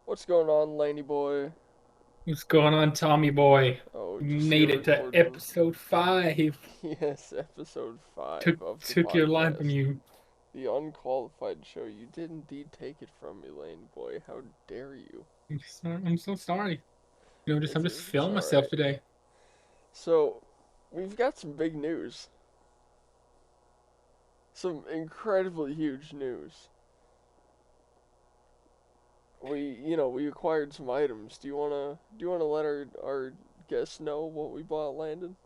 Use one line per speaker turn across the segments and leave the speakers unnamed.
What's going on, Landy boy?
What's going on, Tommy boy?
Oh,
We
did you see
made
our
it to
recording?
episode 5.
Yes, episode 5
Took
of the
took your line from
podcast.
you.
The Unqualified Show. You did indeed take it from me, Landy boy. How dare you?
I'm so sorry. I'm just
It's
feeling myself
alright.
today.
So, we've got some big news. Some incredibly huge news. We acquired some items. Do you wanna let our guests know what we bought, Landon?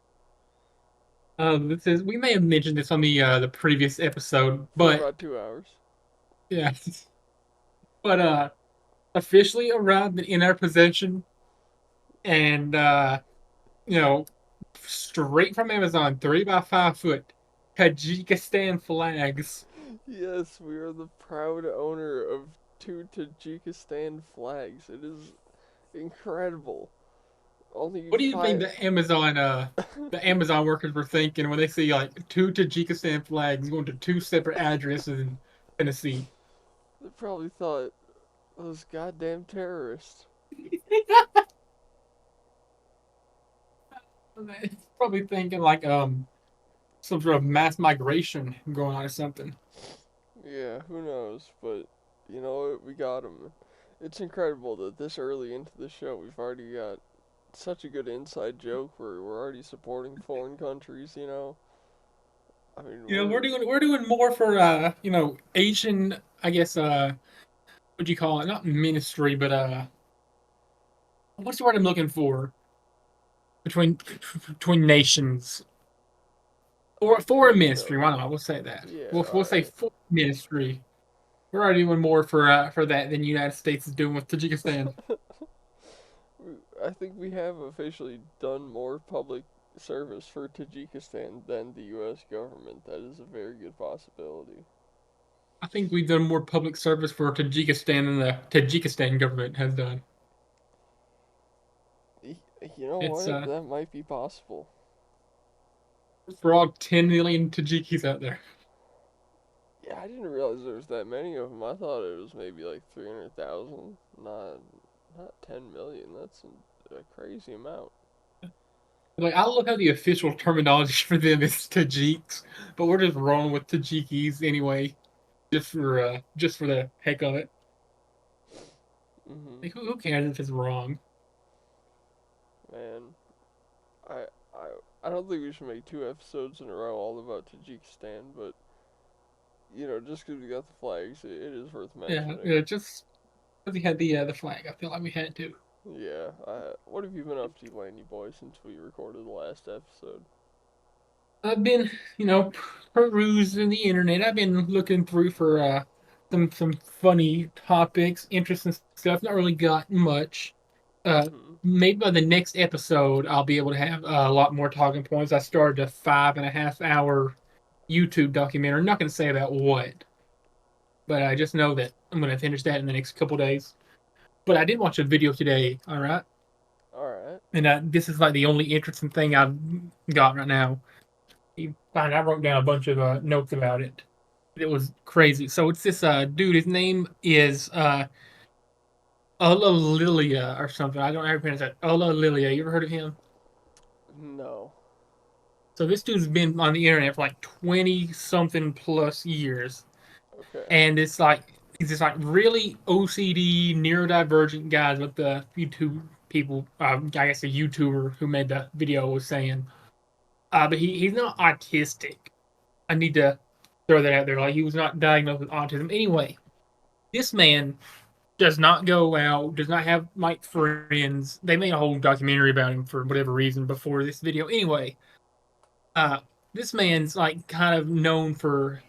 This is we may have mentioned this on the previous episode,
For
but
about 2 hours.
yeah, but officially arrived in our possession, and you know, straight from Amazon, 3 by 5 foot Tajikistan flags.
Yes, we are the proud owner of two Tajikistan flags. It is incredible. Only
What do you think
five.
the Amazon workers were thinking when they see like two Tajikistan flags going to two separate addresses in Tennessee?
They probably thought those goddamn terrorists.
They're probably thinking like some sort of mass migration going on or something.
Yeah, who knows? But you know what? We got them. It's incredible that this early into the show we've already got such a good inside joke where we're already supporting foreign countries. I mean,
We're
we're
doing more for Asian, I guess, what do you call it? Not ministry, but what's the word I'm looking for? Between nations. Or foreign
kind
ministry,
of.
why not? We'll say that.
Yeah.
We'll
All
say
right.
foreign ministry. We're already doing more for that than the United States is doing with Tajikistan.
I think we have officially done more public service for Tajikistan than the U.S. government. That is a very good possibility.
I think we've done more public service for Tajikistan than the Tajikistan government has done.
You know
It's
what? That might be possible.
for all 10 million Tajikis out there.
Yeah, I didn't realize there was that many of them. I thought it was maybe like 300,000. Not 10 million. That's a crazy amount.
Like I look how the official terminology for them is Tajiks, but we're just rolling with Tajikis anyway, just for the heck of it.
Mhm.
Like who cares if it's wrong?
Man, I I I don't think we should make 2 episodes in a row all about Tajikistan, but just 'cause we got the flags, it is worth
Yeah,
mentioning.
just because he had the flag, I feel like we had to.
Yeah. What have you been up to, Laney boy, since we recorded the last episode?
I've been, perusing the internet. I've been looking through for some funny topics, interesting stuff. Not really got much. Uh,
Mhm.
Maybe by the next episode, I'll be able to have a lot more talking points. I started a 5.5 hour YouTube documentary. I'm not going to say about what, but I just know that I'm going to finish that in the next couple days. But I did watch a video today, all right?
All right.
And this is like the only interesting thing I've got right now. Fine, I wrote down a bunch of notes about it. It was crazy. So it's this dude. His name is Ola Lilia or something. I don't know how to pronounce that. Ola Lilia. You ever heard of him?
No.
So this dude's been on the internet for like 20 something plus years,
Okay.
and it's like he's this like really OCD neurodivergent guy. What the YouTube people, I guess the YouTuber who made the video was saying. But he's not autistic. I need to throw that out there. Like he was not diagnosed with autism. Anyway, this man does not go out, does not have like friends. They made a whole documentary about him for whatever reason before this video. Anyway, uh, this man's like kind of known for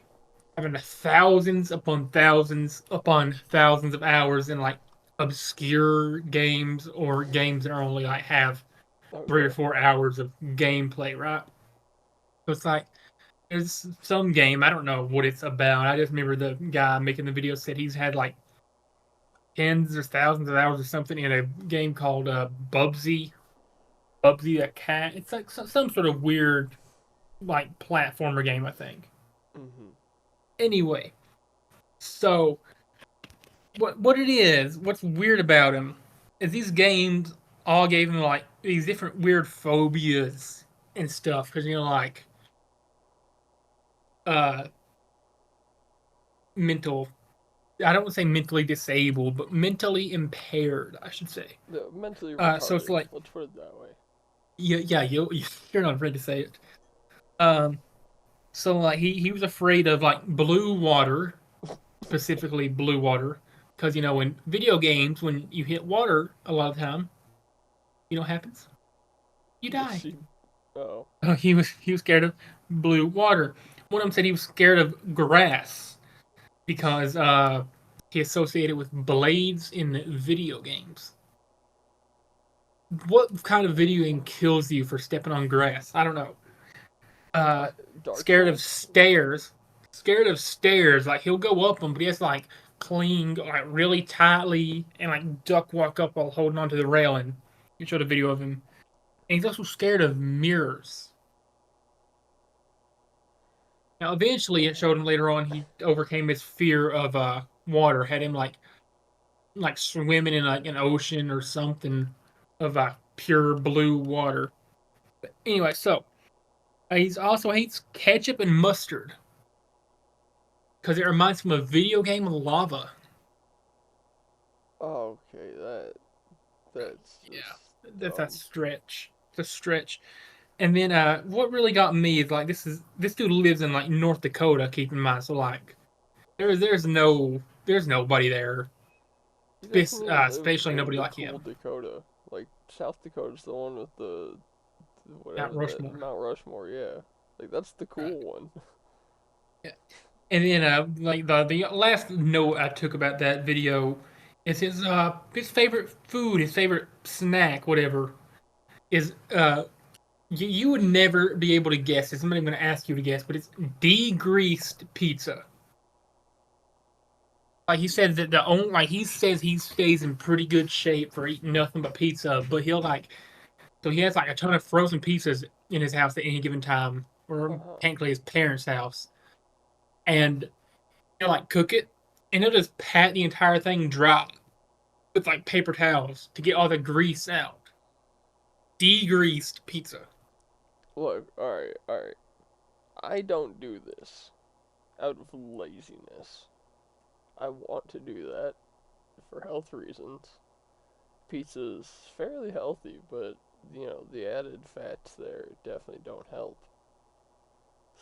having thousands upon thousands upon thousands of hours in like obscure games or games that are only like have 3 or 4 hours of gameplay, right? So it's like there's some game, I don't know what it's about. I just remember the guy making the video said he's had like tens or thousands of hours or something in a game called Bubsy. Bubsy a cat. It's like some sort of weird like platformer game, I think.
Mhm.
Anyway, so what it is, what's weird about him, is these games all gave him like these different weird phobias and stuff. Because like uh mental. I don't want to say mentally disabled, but mentally impaired, I should say.
The mentally
So it's
retarded.
like,
Let's put it that way.
yeah, you're not afraid to say it. Um, so like he was afraid of like blue water, specifically blue water, because in video games when you hit water a lot of the time, what happens? You
You
die.
see, oh,
He was scared of blue water. One of them said he was scared of grass because he associated with blades in video games. What kind of video game kills you for stepping on grass? I don't know. Uh,
Dark
scared of
Souls.
stairs. Scared of stairs. Like he'll go up them, but he has to like cling like really tightly and like duck walk up while holding onto the railing. You showed a video of him, and he's also scared of mirrors. Now, eventually, it showed him later on he overcame his fear of water. Had him like swimming in like an ocean or something of pure blue water. But anyway, so he also hates ketchup and mustard because it reminds him of video game lava.
Okay, that's
Yeah,
just
that's a
dumb.
stretch. It's a stretch. And then what really got me is like this dude lives in like North Dakota. Keep in mind, so like there's nobody there,
He doesn't even live
especially
in
nobody
the
like
cool
him.
Dakota. Like South Dakota's the one with the
Mount
whatever that
Rushmore.
Mount Rushmore. Yeah, like that's the
Right.
cool one.
Yeah. And then like the last note I took about that video is his favorite food, his favorite snack, whatever, is you would never be able to guess. It's somebody going to ask you to guess, but it's degreased pizza. Like he said that the only like he says he stays in pretty good shape for eating nothing but pizza, but he'll like so he has like a ton of frozen pizzas in his house at any given time, or
Uh-huh.
technically his parents' house, and he'll like cook it, and he'll just pat the entire thing dry with like paper towels to get all the grease out. Degreased pizza.
Look, all right. I don't do this out of laziness. I want to do that for health reasons. Pizza's fairly healthy, but the added fats there definitely don't help.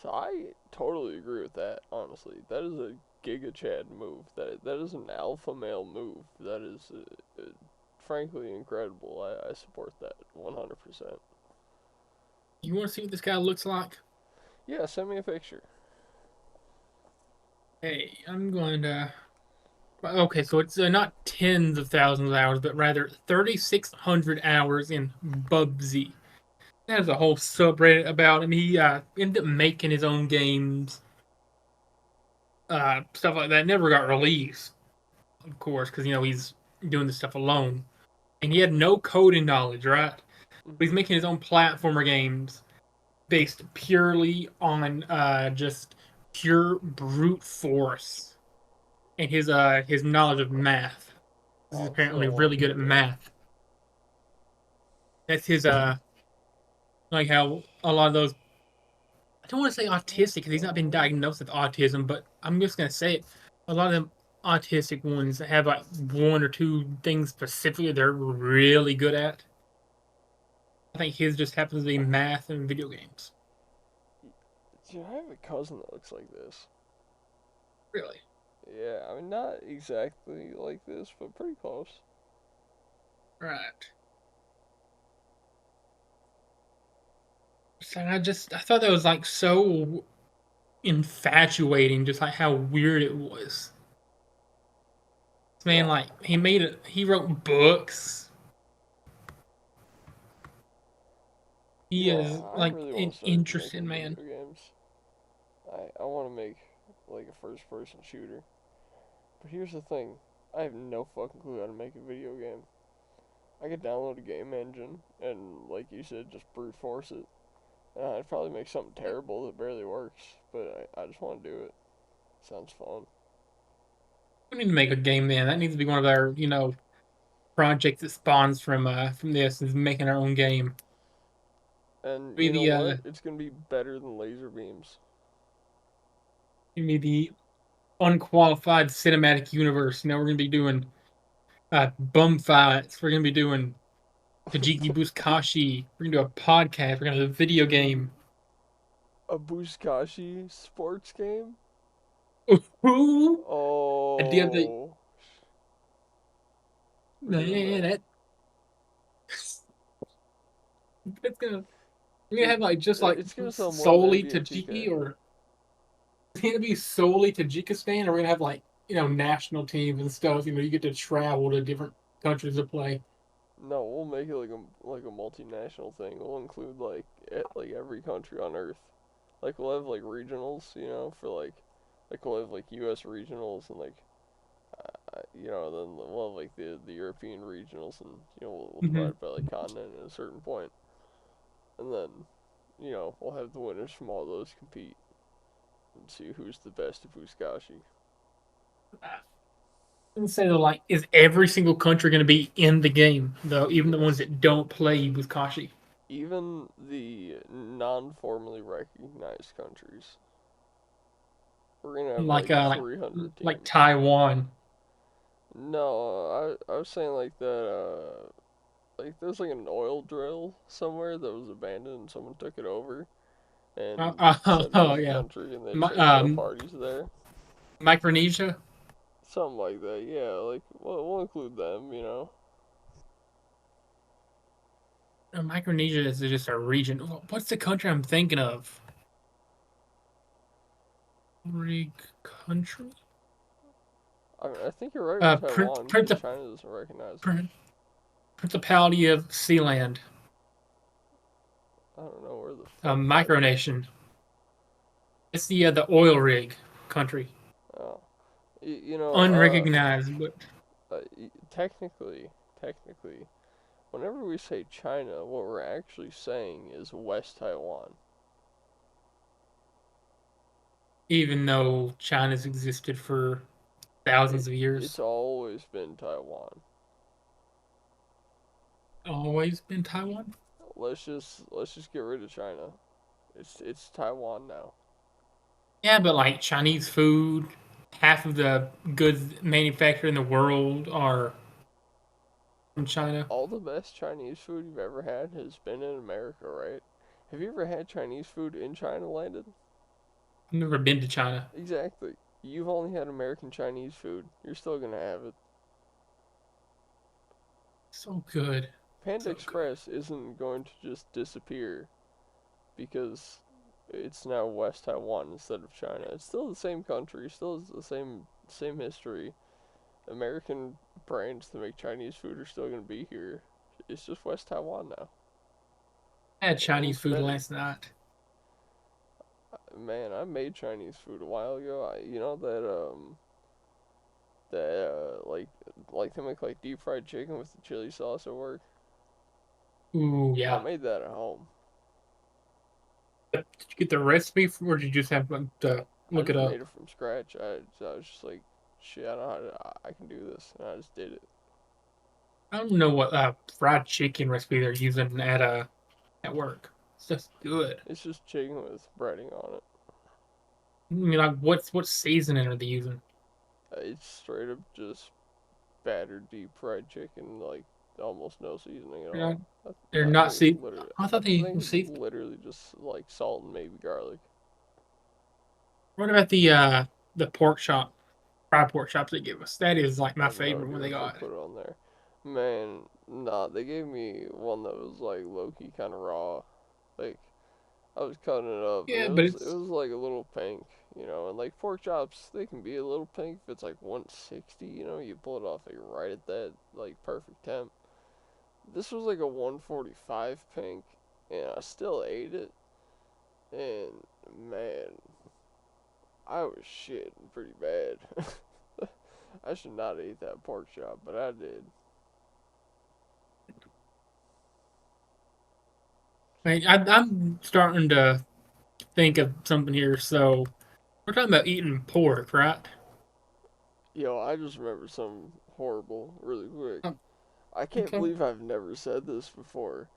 So I totally agree with that. Honestly, that is a Giga Chad move. That is an alpha male move. That is frankly incredible. I support that 100%.
You want to see what this guy looks like?
Yeah, send me a picture.
Hey, I'm going to. Okay, so it's not tens of thousands of hours, but rather 3,600 hours in Bubsy. There's a whole subreddit about him. He ended up making his own games, stuff like that. Never got released, of course, because he's doing this stuff alone, and he had no coding knowledge, right? But he's
Hmm.
making his own platformer games based purely on just pure brute force and his knowledge of math. He's
I
apparently
still want
really
to
good at
do it.
math. That's his like how a lot of those I don't want to say autistic because he's not been diagnosed with autism, but I'm just gonna say it. A lot of them autistic ones have like one or two things specifically they're really good at. I think his just happens to be math and video games.
Dude, I have a cousin that looks like this.
Really.
Yeah, I mean, not exactly like this, but pretty close.
Right. So I thought that was like so infatuating, just like how weird it was. This man,
No,
like, he wrote books. He
yeah,
is
I
like
really want
an
to start
interesting
making
man.
video games. I want to make like a first person shooter. But here's the thing, I have no fucking clue how to make a video game. I could download a game engine and, like you said, just brute force it. And I'd probably make something terrible that barely works, but I just want to do it. Sounds fun.
We need to make a game then. That needs to be one of our, projects that spawns from this is making our own game.
And
Be
you know
the
what? It's gonna be better than laser beams.
be the unqualified cinematic universe. We're gonna be doing bum fights. We're gonna be doing Tajiki Buzkashi. We're gonna do a podcast. We're gonna do a video game.
A Buzkashi sports game?
Ooh, the other
Oh, we're doing
man,
that.
that's gonna we're gonna
Dude,
have like just like
it's gonna sell more than
solely
NBA 2K.
Tajiki, or it's gonna be solely Tajikistan, or we're gonna have like national teams and stuff. You get to travel to different countries to play.
No, we'll make it like a multinational thing. We'll include like every country on Earth. Like we'll have like regionals, for like we'll have like U.S. regionals and then we'll have like the European regionals and we'll divide
Hmm.
it by like continent at a certain point, and then we'll have the winners from all those compete and see who's the best at Buzkashi.
And say like, is every single country going to be in the game though, even the ones
Yes,
that don't play with Kashi,
even the non-formally recognized countries. We're gonna have
like
like
uh like
300
like
teams.
Taiwan.
No, I was saying like that. Like there's like an oil drill somewhere that was abandoned and someone took it over and said it
Oh
was a
yeah,
country and they
My,
just like throw parties there.
Micronesia.
Something like that. Yeah, like we'll include them.
Micronesia is just a region. What's the country I'm thinking of? Rig country?
I think you're right with Taiwan because
Princip-
China doesn't recognize it.
Prin- Principality of Sealand.
I don't know where the fuck that is.
Micronation. It's the oil rig country.
Oh, you know,
Unrecognized, but
technically, whenever we say China, what we're actually saying is West Taiwan.
even though China's existed for
It
thousands of
it's
years,
always been Taiwan.
always been Taiwan.
Let's just get rid of China. It's Taiwan now.
Yeah, but like Chinese food, half of the goods manufactured in the world are from China.
All the best Chinese food you've ever had has been in America, right? Have you ever had Chinese food in China landed?
I've never been to China.
Exactly. You've only had American Chinese food. You're still gonna have it.
So good,
Panda
so good.
Express isn't going to just disappear because it's now West Taiwan instead of China. It's still the same country, still has the same history. American brands that make Chinese food are still gonna be here. It's just West Taiwan now,
I had
and
Chinese
it's
food
better.
last night.
Man, I made Chinese food a while ago. You know that like they make like deep fried chicken with the chili sauce at work.
Ooh,
I
yeah.
made that at home.
Did you get the recipe, or did you just have to
I
look it
just made
up?
it from scratch. I was just like, shit, I know how to, I can do this, and I just did it.
I don't know what fried chicken recipe they're using at work. It's just good.
It's just chicken with breading on it.
I mean, like, what seasoning are they using?
It's straight up just battered deep fried chicken, like almost no seasoning at
They're
all.
not,
I,
they're
I
not
think it's
see.
literally,
I
I
thought they
think
were
it's
seasoned.
literally just like salt and maybe garlic.
What about the pork chop, fried pork chops they give us? That is like
I
my
have no
favorite
idea
one they
what they
got.
put on there. Man, nah, they gave me one that was like low key kind of raw. Like I was cutting it up, and
Yeah,
it
but
was it
it's
was like a little pink. And like pork chops, they can be a little pink if it's like 160. You pull it off like right at that like perfect temp. This was like a 145 pink, and I still ate it, and man, I was shitting pretty bad. I should not eat that pork chop, but I did.
I'm starting to think of something here. So we're talking about eating pork, right?
Yo, I just remember something horrible really quick.
Um,
I can't
okay.
believe I've never said this before.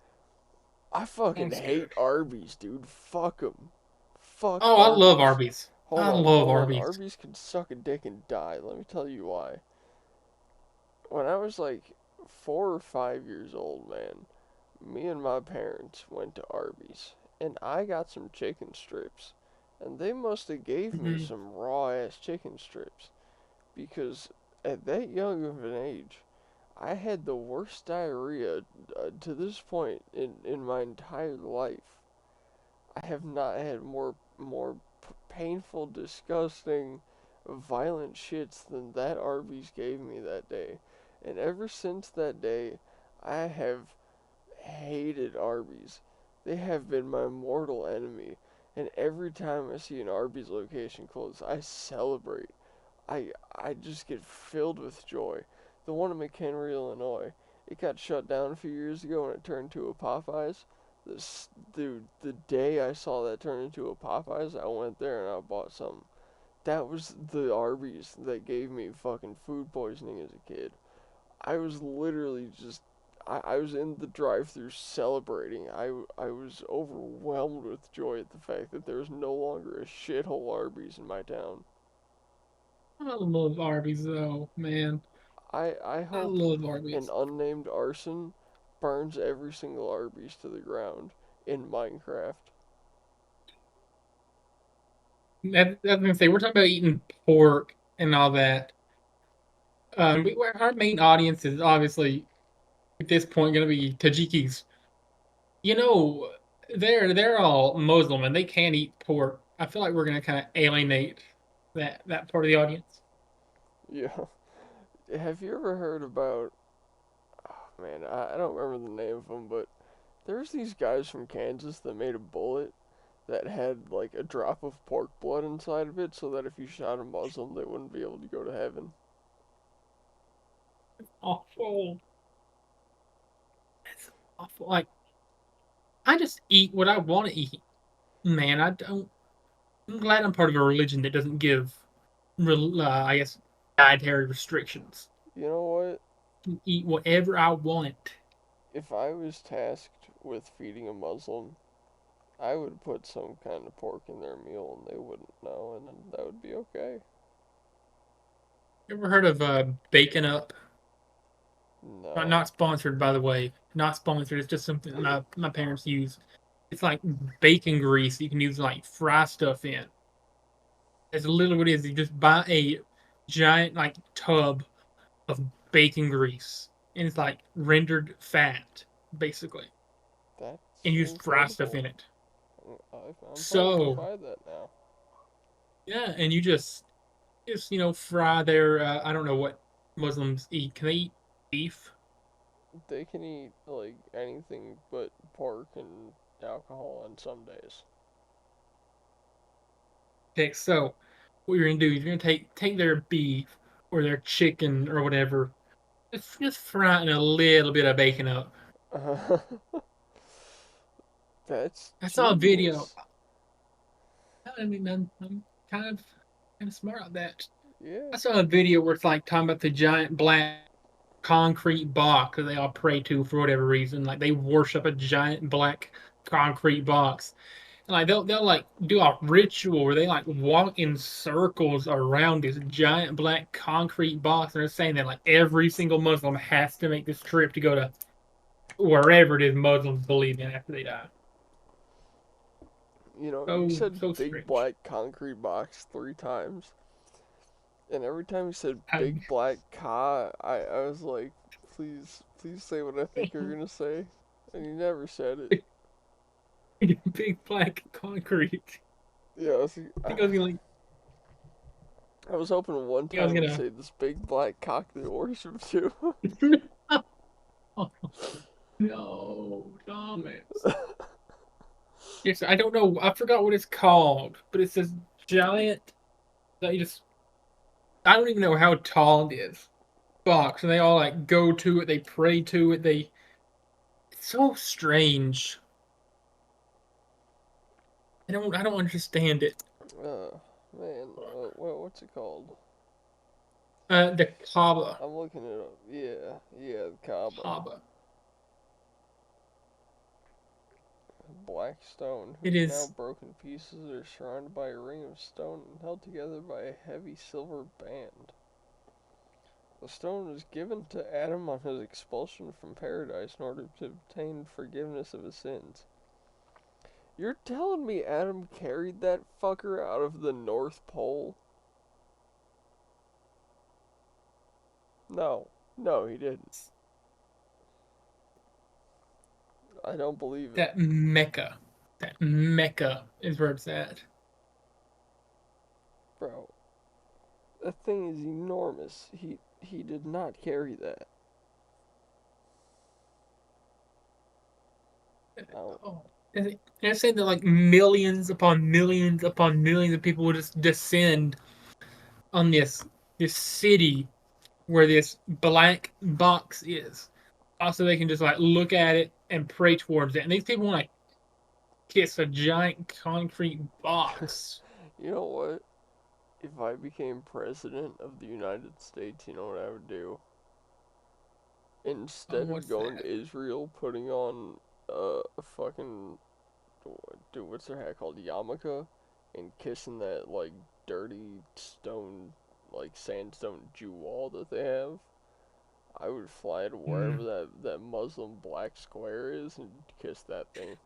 I fucking
I'm
hate
scared.
Arby's, dude. Fuck 'em. Fuck
Oh, I love
Arby's.
Arby's.
Hold
I
on,
love
hold on.
Arby's.
Arby's can suck a dick and die. Let me tell you why. When I was like 4 or 5 years old, man, me and my parents went to Arby's, and I got some chicken strips, and they must have gave me
Mhm.
some raw ass chicken strips because at that young of an age, I had the worst diarrhea to this point in my entire life. I have not had more painful, disgusting, violent shits than that Arby's gave me that day. And ever since that day, I have hated Arby's. They have been my mortal enemy. And every time I see an Arby's location close, I celebrate. I just get filled with joy. The one in McHenry, Illinois, it got shut down a few years ago and it turned into a Popeyes. This dude, the day I saw that turn into a Popeyes, I went there and I bought some. That was the Arby's that gave me fucking food poisoning as a kid. I was literally just I was in the drive-through celebrating. I was overwhelmed with joy at the fact that there was no longer a shithole Arby's in my town.
I love Arby's though, man.
I
I
hope
love
an
Arby's.
unnamed arson burns every single Arby's to the ground in Minecraft.
That's gonna say we're talking about eating pork and all that. Our main audience is obviously at this point gonna be Tajikis. You know, they're all Muslim and they can't eat pork. I feel like we're gonna kind of alienate that part of the audience.
Yeah. Have you ever heard about? Oh man, I don't remember the name of them, but there's these guys from Kansas that made a bullet that had like a drop of pork blood inside of it, so that if you shot a Muslim, they wouldn't be able to go to heaven.
Awful. It's awful. Like I just eat what I want to eat, man. I don't. I'm glad I'm part of a religion that doesn't give, I guess, dietary restrictions.
You know what?
I can eat whatever I want.
If I was tasked with feeding a Muslim, I would put some kind of pork in their meal and they wouldn't know, and then that would be okay.
You ever heard of bacon up?
No.
Not sponsored, by the way. Not sponsored. It's just something my parents use. It's like bacon grease you can use to, like fry stuff in. It's literally what it is. You just buy a giant like tub of bacon grease, and it's like rendered fat, basically, and
That's
you just fry stuff
incredible.
in it.
I'm probably gonna
So
try that now.
yeah, and you just fry their. I don't know what Muslims eat. Can they eat beef?
They can eat like anything but pork and alcohol on some days.
Okay, so what you're gonna do is you're gonna take their beef or their chicken or whatever, just fry it in a little bit of bacon up.
That's
I saw a video.
genius.
I mean, I'm kind of smart at that.
Yeah.
I saw a video where it's like talking about the giant black concrete box that they all pray to for whatever reason. Like they worship a giant black concrete box. And like they'll like do a ritual where they like walk in circles around this giant black concrete box. And they're saying that like every single Muslim has to make this trip to go to wherever it is Muslims believe in after they die.
You know, you
So
said
so
big
strange.
black concrete box 3 times, and every time you said
I,
big black I was like, please say what I think you're gonna say, and you never said it.
big black concrete.
Yeah,
I think I was gonna like,
I was hoping one
I was
time you'd
gonna
say this big black cock they worship too.
oh, no, Thomas. Yes, I don't know. I forgot what it's called, but it's this giant that you just I don't even know how tall it is. Box, and they all like go to it, they pray to it, they it's so strange. I don't understand it.
Man, what's it called?
The Kaaba.
I'm looking it up. Yeah, yeah, the Kaaba.
Kaaba.
Black stone,
It
whose now
is
broken pieces are surrounded by a ring of stone and held together by a heavy silver band. The stone was given to Adam on his expulsion from paradise in order to obtain forgiveness of his sins. You're telling me Adam carried that fucker out of the North Pole? No. No, he didn't. I don't believe it.
that Mecca. That Mecca is where it's at.
Bro, that thing is enormous. He did not carry that. No.
Oh. And they're saying that like millions upon millions upon millions of people will just descend on this city where this black box is. Also, they can just like look at it and pray towards it. And these people want to kiss a giant concrete box.
You know what? If I became president of the United States, you know what I would do?
Oh,
Instead of
what's
going to
that?
Israel, putting on a fucking dude, what's their hat called? Yarmulke, and kissing that like dirty stone, like sandstone Jew wall that they have. I would fly to wherever
Mm,
that Muslim black square is and kiss that thing.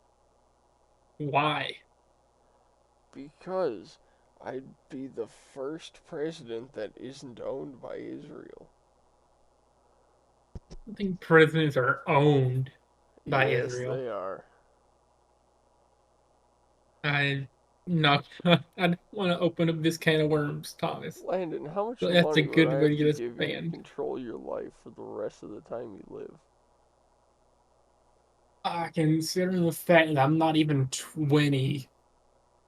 why?
Because I'd be the first president that isn't owned by Israel.
I think presidents are owned by
Yes,
Israel.
they are.
I not. I don't want to open up this can of worms, Thomas.
Landon, how much
But that's a
money would
good
I
way to
have to
get us
give you to
banned.
control your life for the rest of the time you live?
I consider the fact that I'm not even 20.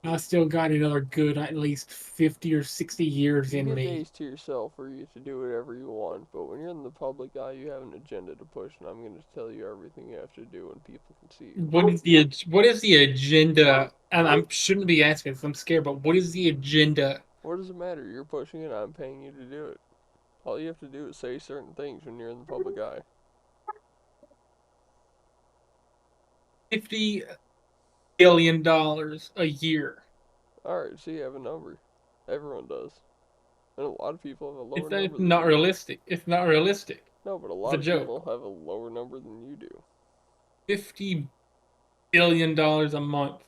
I still got another good at least 50 or 60 years
You
in
get
me.
days to yourself where you get to do whatever you want, but when you're in the public eye, you have an agenda to push, and I'm going to tell you everything you have to do and people can see you.
What is the agenda? And I shouldn't be asking this, I'm scared, but what is the agenda?
What does it matter? You're pushing it, I'm paying you to do it. All you have to do is say certain things when you're in the public eye.
$50 billion a year.
Alright, so you have a number. Everyone does. And a lot of people have a lower
It's
number than
not
you do.
realistic. It's not realistic.
No, but a
It's
lot
a
of people
joke.
have a lower number than you do.
$50 billion a month.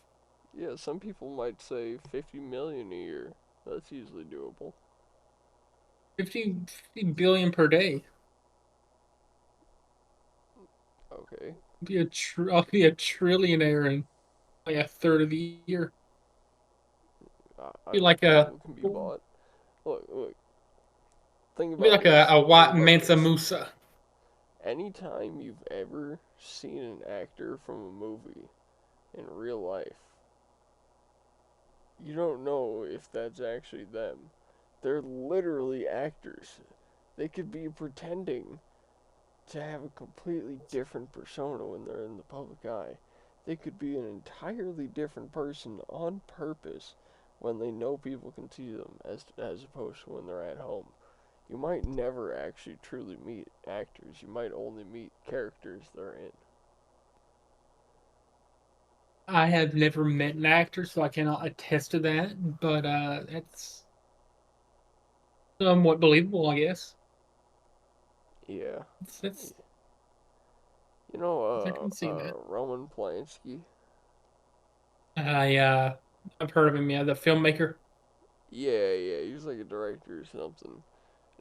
Yeah, some people might say 50 million a year. That's easily doable.
50 billion per day.
Okay,
I'll be a trillionaire in like a third of the year.
I
Be
think
like a
people can be bought. Look, think
be
about
like a,
this.
a
Think
white
about
Mansa
this.
Musa.
Anytime you've ever seen an actor from a movie in real life, you don't know if that's actually them. They're literally actors. They could be pretending to have a completely different persona when they're in the public eye. They could be an entirely different person on purpose when they know people can see them as opposed to when they're at home. You might never actually truly meet actors. You might only meet characters they're in.
I have never met an actor, so I cannot attest to that. But that's somewhat believable, I guess.
Yeah.
It's
You
I
know,
can see that.
Roman Polanski?
I I've heard of him. Yeah, the filmmaker.
Yeah, yeah, he was like a director or something.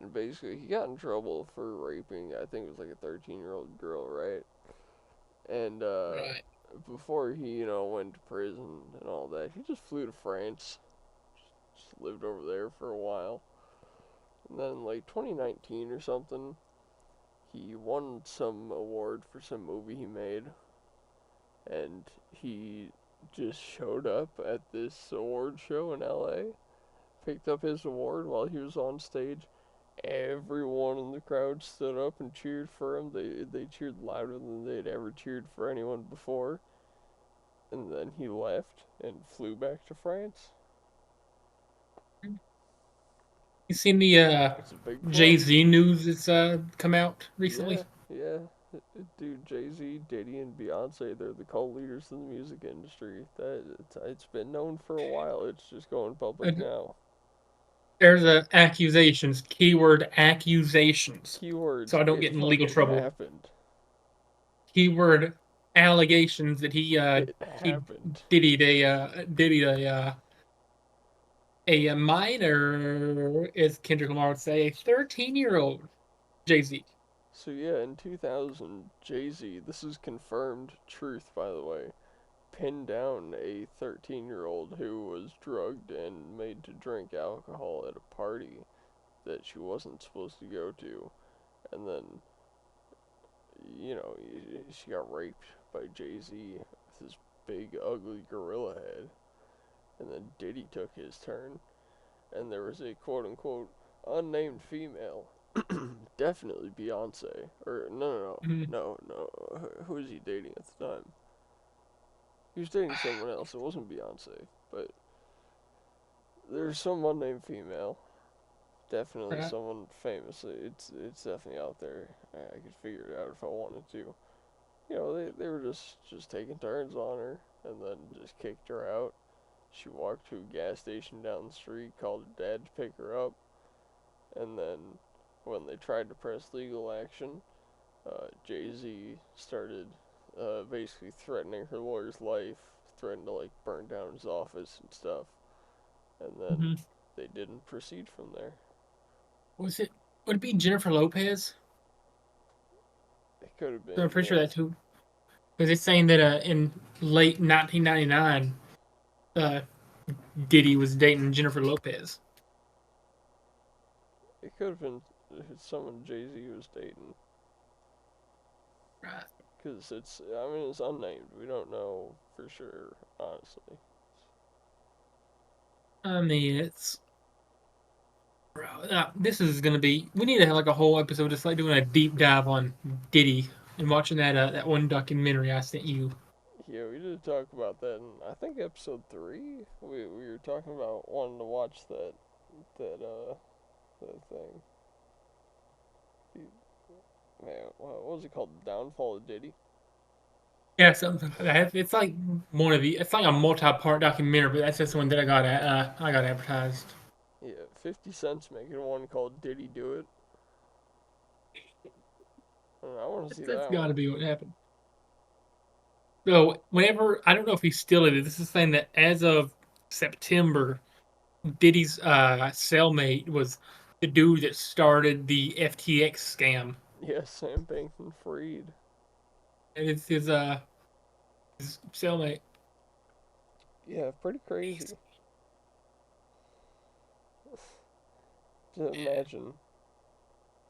And basically, he got in trouble for raping, I think it was like a 13-year-old girl, right? And
Right.
before he, went to prison and all that, he just flew to France. Just lived over there for a while. And then, like 2019 or something, he won some award for some movie he made. And he just showed up at this award show in LA, picked up his award while he was on stage. Everyone in the crowd stood up and cheered for him. They cheered louder than they'd ever cheered for anyone before. And then he left and flew back to France.
You seen the
It's a big plus.
Jay-Z news that's come out recently?
Yeah, yeah. Dude, Jay Z, Diddy, and Beyonce, they're the co-leaders in the music industry. It's been known for a while. It's just going
Uh,
public now.
there's accusations, keyword accusations, so
Keywords,
I don't
it
get in legal
fucking
trouble.
happened.
Keyword allegations that
It
he
happened.
did a minor, as Kendrick Lamar would say, a 13-year-old Jay-Z.
So yeah, in 2000, Jay Z, this is confirmed truth by the way, pinned down a 13-year-old who was drugged and made to drink alcohol at a party that she wasn't supposed to go to. And then, she got raped by Jay Z with his big, ugly gorilla head. And then Diddy took his turn. And there was a quote unquote unnamed female. Definitely Beyonce. Or, no,
Mhm.
no, no, no. Who was he dating at the time? He was dating someone else. It wasn't Beyonce. But there's some unnamed female. Definitely
Right.
someone famous. It's definitely out there. I could figure it out if I wanted to. They were just taking turns on her, and then just kicked her out. She walked to a gas station down the street, called her dad to pick her up, and then when they tried to press legal action, Jay Z started basically threatening her lawyer's life, threatened to like burn down his office and stuff, and then
Mhm.
they didn't proceed from there.
Was it? Would it be Jennifer Lopez?
It could have
I'm
been,
pretty sure
yeah.
that's who. Because it's saying that in late 1999, uh, Diddy was dating Jennifer Lopez.
It could have been someone Jay Z was dating.
Right.
Because it's unnamed. We don't know for sure, honestly.
I mean, it's bro. This is gonna be. We need to have like a whole episode just like doing a deep dive on Diddy and watching that one documentary I sent you.
Yeah, we did talk about that in, I think, episode 3. We were talking about wanting to watch that, that thing. Man, what was it called? The Downfall of Diddy?
Yeah, something like that. It's like one of the. It's like a multi-part documentary, but that's just one that I got advertised.
Yeah, 50 Cent's making one called Diddy Do It. I want to see
That's
that
got to
one.
be what happened. So whenever I don't know if he's still in it. This is saying that as of September, Diddy's cellmate was the dude that started the FTX scam,
Yeah, Sam Bankman Fried.
and it's his cellmate.
Yeah, pretty
He's,
crazy. Just imagine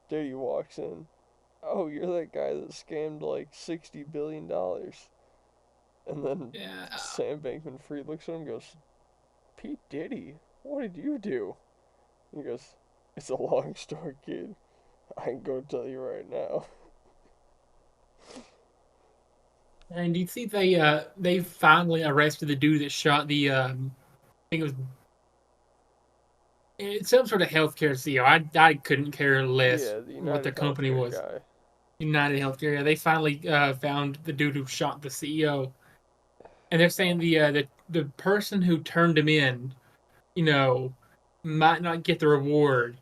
Diddy walks in. Oh, you're that guy that scammed like $60 billion. And then
yeah,
Sam Bankman Fried looks at him and goes, Pete Diddy, what did you do? He goes, it's a long story, kid. I can go tell you right now.
and you see they finally arrested the dude that shot the I think it was it's some sort of healthcare CEO. I couldn't care less
Yeah, the
what the
United
company
Healthcare
was.
guy.
United Healthcare. Yeah, they finally found the dude who shot the CEO, and they're saying the person who turned him in, you know, might not get the reward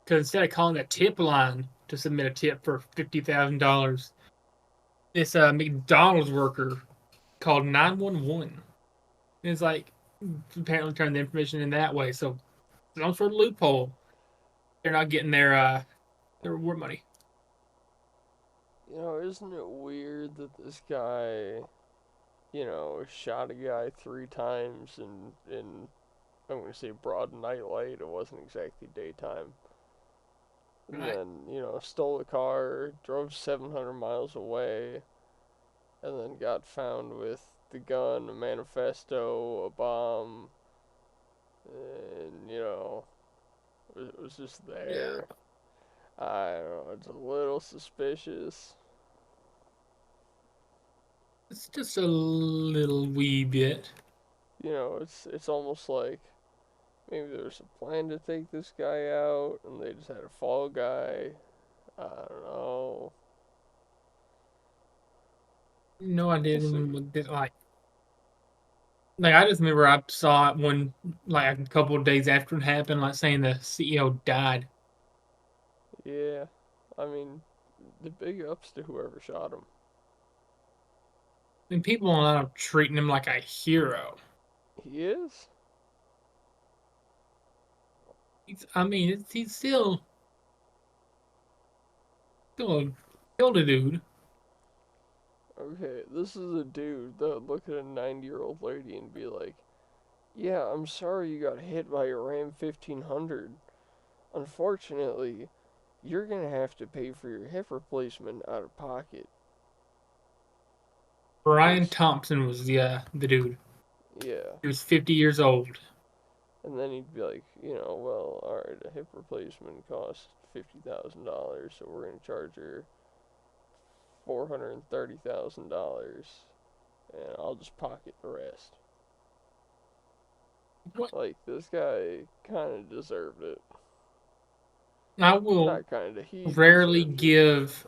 because instead of calling a tip line to submit a tip for $50,000, this McDonald's worker called 911. And it's like apparently turned the information in that way. So some sort of loophole. They're not getting their reward money.
Isn't it weird that this guy, shot a guy 3 times in I'm gonna say broad nightlight. It wasn't exactly daytime. And
Right.
then, stole a car, drove 700 miles away, and then got found with the gun, a manifesto, a bomb, and, it was just
Yeah.
there. I don't know, it's a little suspicious.
It's just a little wee bit.
It's almost like Maybe there was a plan to take this guy out, and they just had a fall guy. I don't know.
No, I
We'll see.
didn't. Like I just remember I saw it one like a couple of days after it happened, like saying the CEO died.
Yeah, I mean, the big ups to whoever shot him.
And people are not treating him like a hero.
He is?
He's still killed a dude.
Okay, this is a dude that would look at a 90-year-old lady and be like, yeah, I'm sorry you got hit by a Ram 1500. Unfortunately, you're gonna have to pay for your hip replacement out of pocket.
Brian
Cause,
Thompson was the dude.
yeah.
He was 50 years old.
And then he'd be like, well, alright, a hip replacement costs $50,000, so we're gonna charge her $430,000, and I'll just pocket the rest.
What?
Like, this guy kind of deserved it.
I will
Not kind of, he
rarely
deserved it.
give.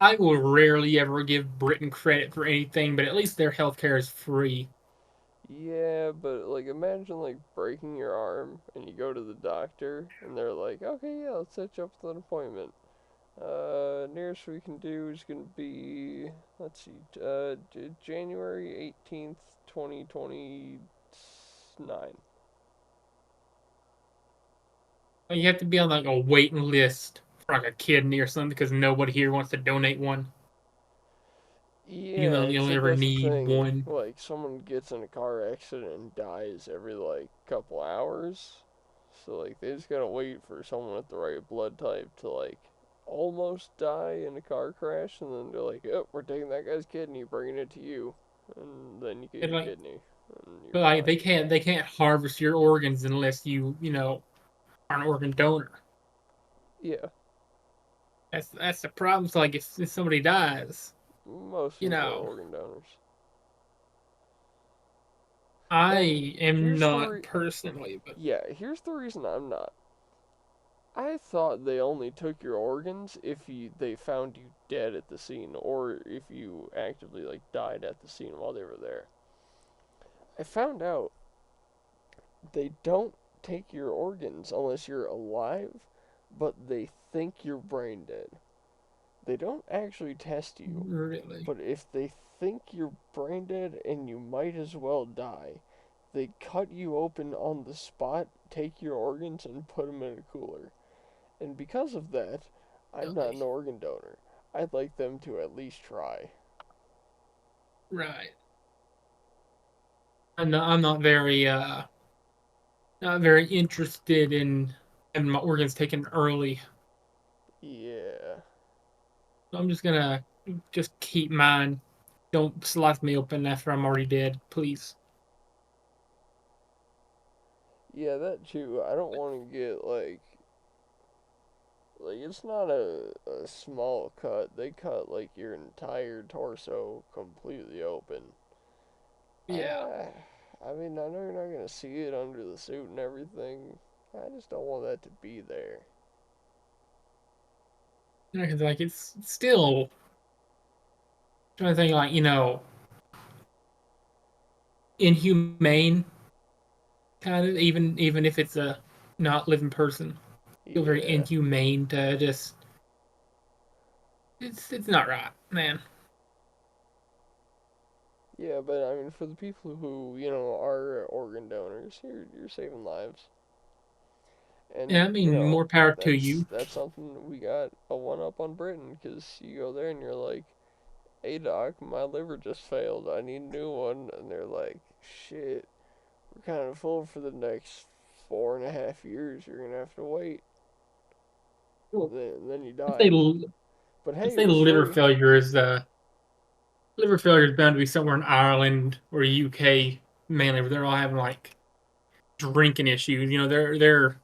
I will rarely ever give Britain credit for anything, but at least their healthcare is free.
Yeah, but like imagine like breaking your arm and you go to the doctor and they're like, okay, yeah, let's set you up with an appointment. Nearest we can do is gonna be, let's see, January 18th, 2029.
You have to be on like a waiting list for like a kidney or something because nobody here wants to donate one.
Yeah,
You only
except
ever
that's the
need
thing.
one.
Like, someone gets in a car accident and dies every like couple hours. So like they just gotta wait for someone with the right blood type to like almost die in a car crash, and then they're like, "Yep, we're taking that guy's kidney, bringing it to you," and then you get
And
your
like,
kidney, and you're
but like
fine.
they can't harvest your organs unless are an organ donor.
Yeah,
That's the problem. So like if somebody dies,
most
you
people are
know,
organ donors. And
I am
here's the
not personally, but
yeah, here's the reason I'm not. I thought they only took your organs if they found you dead at the scene, or if you actively like died at the scene while they were there. I found out they don't take your organs unless you're alive, but they think you're brain dead. They don't actually test you,
really,
but if they think you're brain dead and you might as well die, they cut you open on the spot, take your organs, and put them in a cooler. And because of that, I'm not
really,
an organ donor. I'd like them to at least try.
right. I'm not very interested in having my organs taken early.
Yeah.
So I'm just keep mine. Don't slice me open after I'm already dead, please.
Yeah, that too. I don't want to get like it's not a small cut. They cut like your entire torso completely open.
Yeah.
I mean, I know you're not gonna see it under the suit and everything. I just don't want that to be there.
Because like it's still trying to think like, inhumane kind of even if it's a not living person. Still very
Yeah.
inhumane to just it's not right, man.
Yeah, but I mean, for the people who are organ donors, you're saving lives,
Yeah,
and
I mean more power to you.
that's something we got a one up on Britain, because you go there and you're like, "Hey doc, my liver just failed. I need a new one," and they're like, "Shit, we're kind of full for the next 4.5 years. You're gonna have to wait."
Well,
Then you
If they
die. But
if
hey, it
they
was free.
liver failure is bound to be somewhere in Ireland or UK mainly where they're all having like drinking issues. They're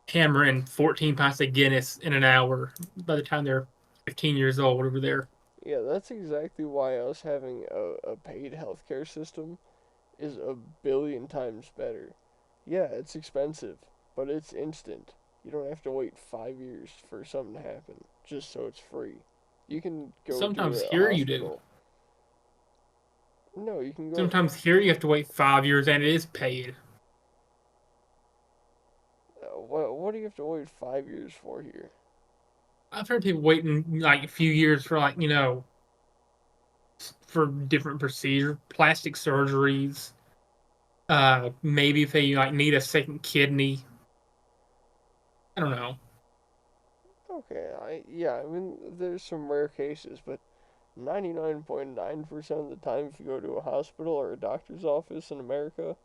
hammering 14 pints of Guinness in an hour by the time they're 15 years old over there.
Yeah, that's exactly why us having a paid healthcare system is a billion times better. Yeah, it's expensive, but it's instant. You don't have to wait 5 years for something to happen just so it's free. You can go to
Sometimes
a
here you do.
hospital. No, you can go.
Sometimes here you have to wait 5 years and it is paid.
What do you have to wait 5 years for here?
I've heard people waiting like a few years for like, for different procedures, plastic surgeries. Maybe if they like need a second kidney. I don't know.
Okay, I mean there's some rare cases, but 99.9% of the time if you go to a hospital or a doctor's office in America,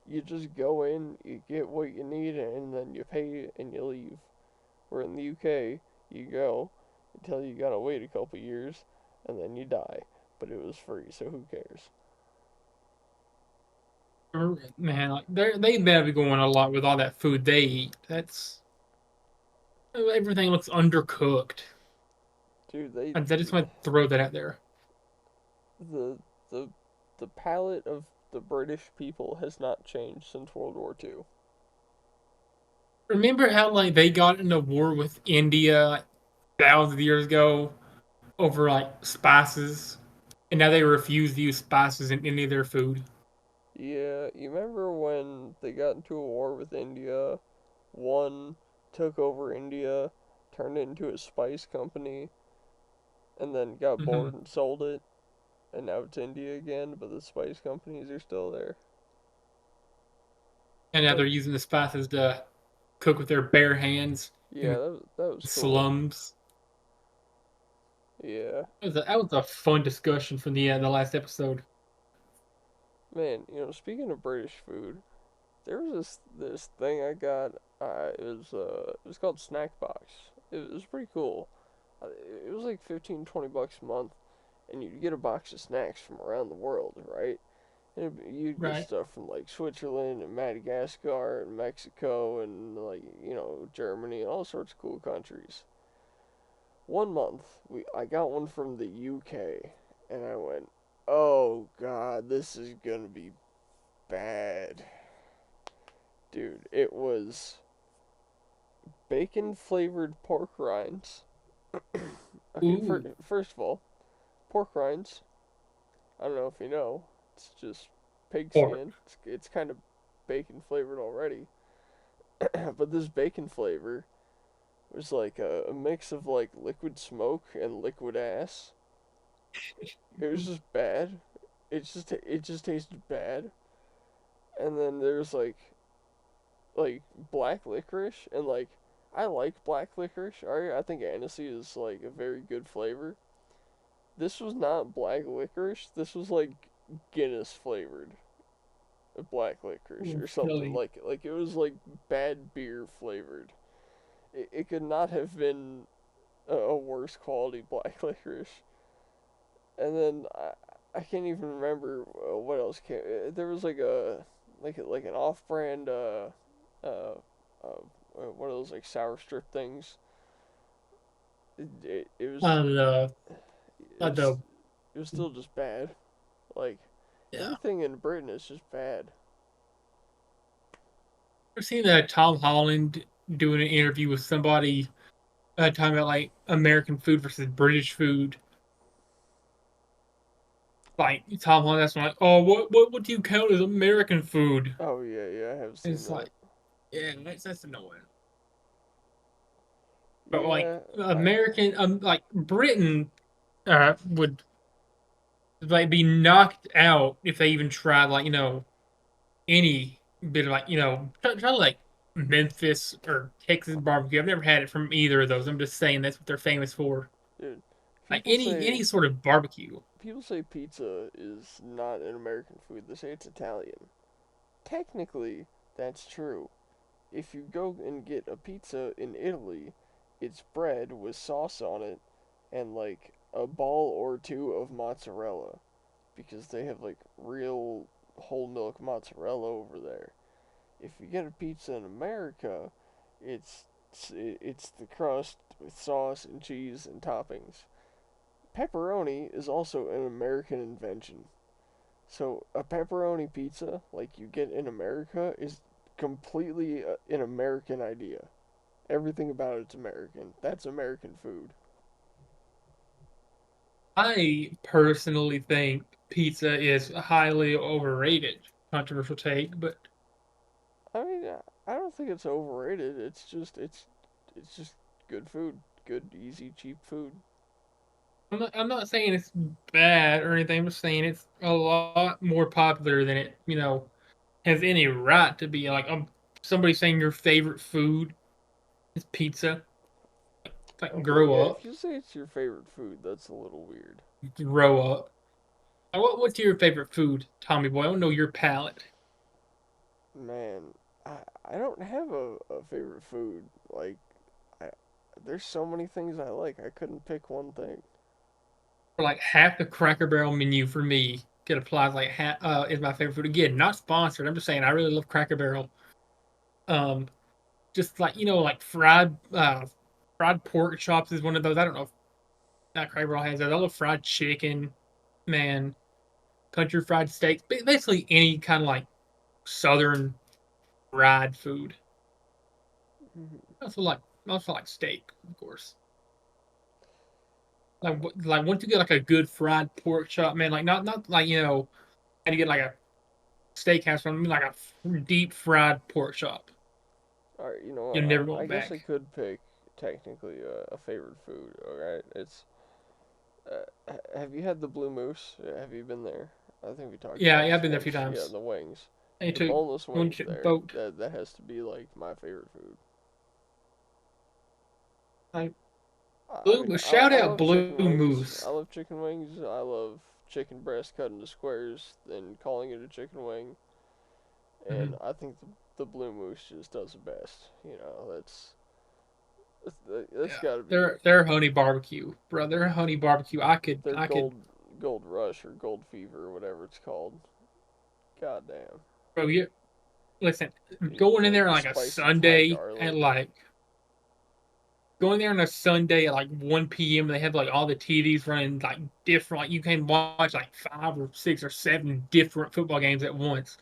you just go in, you get what you need, and then you pay and you leave. Where in the UK, you go until you gotta wait a couple years, and then you die. But it was free, so who cares?
Man, like they better be going a lot with all that food they eat. That's everything looks undercooked.
Dude, they
I just want to throw that out there.
the the the palate of the British people has not changed since World War II.
Remember how like they got in a war with India like, thousands of years ago over like spices, and now they refuse to use spices in any of their food.
Yeah, you remember when they got into a war with India, one took over India, turned it into a spice company, and then got
Hmm.
bored and sold it, and now it's India again, but the spice companies are still there.
And now
That
they're using the spices to cook with their bare hands in
yeah,
the
that was cool.
slums.
Yeah,
That was a fun discussion from the last episode.
man. Speaking of British food, there was this thing I got. It was called Snack Box. It was pretty cool. It was like 15-20 bucks a month, and you'd get a box of snacks from around the world, right? And you'd get
Right.
stuff from like Switzerland and Madagascar and Mexico and like Germany and all sorts of cool countries. One month I got one from the UK, and I went, oh god, this is gonna be bad, dude. It was bacon flavored pork rinds. Okay,
Ooh.
first of all, pork rinds. I don't know if you know, it's just pig
Or
skin. It's kind of bacon flavored already, but this bacon flavor was like a mix of like liquid smoke and liquid ass. It was just bad. It just tasted bad. And then there's like black licorice, and like I like black licorice. Alright, I think aniseed is like a very good flavor. This was not black licorice. This was like Guinness flavored black licorice or something.
Philly.
Like it was like bad beer flavored. It could not have been a worse quality black licorice. And then I can't even remember what else came. There was like an off-brand uh, one of those like sour strip things. It was
The
it was
the
it was still just bad. Like
yeah.
everything in Britain is just bad.
I've seen Tom Holland doing an interview with somebody talking about like American food versus British food. Like Tom Holland, that's like, oh, what do you count as American food?
Oh yeah, yeah, I have seen
It's
that.
like, yeah, that's annoying. But like
Yeah,
American, like Britain, would like be knocked out if they even tried like any bit of like try like Memphis or Texas barbecue. I've never had it from either of those. I'm just saying that's what they're famous for.
dude.
Like
People
any
say
sort of barbecue.
people say pizza is not an American food. They say it's Italian. Technically, that's true. If you go and get a pizza in Italy, it's bread with sauce on it and like a ball or two of mozzarella because they have like real whole milk mozzarella over there. If you get a pizza in America, it's it's the crust with sauce and cheese and toppings. Pepperoni is also an American invention. So a pepperoni pizza like you get in America is completely an American idea. Everything about it's American. That's American food.
I personally think pizza is highly overrated. Controversial take, but
I mean, I don't think it's overrated. It's just good food. Good, easy, cheap food.
I'm not saying it's bad or anything. I'm just saying it's a lot more popular than it, has any right to be. Like, somebody saying your favorite food is pizza. It's like,
Okay,
grow
yeah,
up,
if you say it's your favorite food, that's a little weird.
grow up. What's your favorite food, Tommy boy? I don't know your palate.
Man, I don't have a favorite food. Like, I, there's so many things I like. I couldn't pick one thing.
For like half the Cracker Barrel menu for me could apply as like is my favorite food. Again, not sponsored. I'm just saying I really love Cracker Barrel. Um, just like like fried pork chops is one of those. I don't know if that Cracker Barrel has that. I love fried chicken, man. Country fried steaks, basically any kind of like southern fried food. I also like steak, of course. Like once you get like a good fried pork chop, man, like not like and you get like a steakhouse from like a deep fried pork chop.
All right, you know
You'll
what?
never
I
want
guess I
back.
could pick technically a favorite food. All right, it's. Have you had the Blue Moose? Have you been there? I think we talked
Yeah,
about
yeah, I've
this
been there a few
once. Yeah,
times.
the wings,
I
the
took
boneless
one
wings there.
boat.
That has to be like my favorite food.
Like
I mean,
Shout
I
out
love
Blue
chicken wings. I
Moose.
love chicken wings. I love chicken breast cut into squares and calling it a chicken wing. And
Mhm.
I think the Blue Moose just does it best. That's
Yeah,
got to be
their honey barbecue, bro. Their honey barbecue.
their
I could,
gold rush or gold fever or whatever it's called. God damn.
bro. You listen, going in there on
The
like a
spicy Thai
Sunday at
garlic.
like going there on a Sunday at like 1 p.m. They have like all the TVs running like different. Like you can watch like 5 or 6 or 7 different football games at once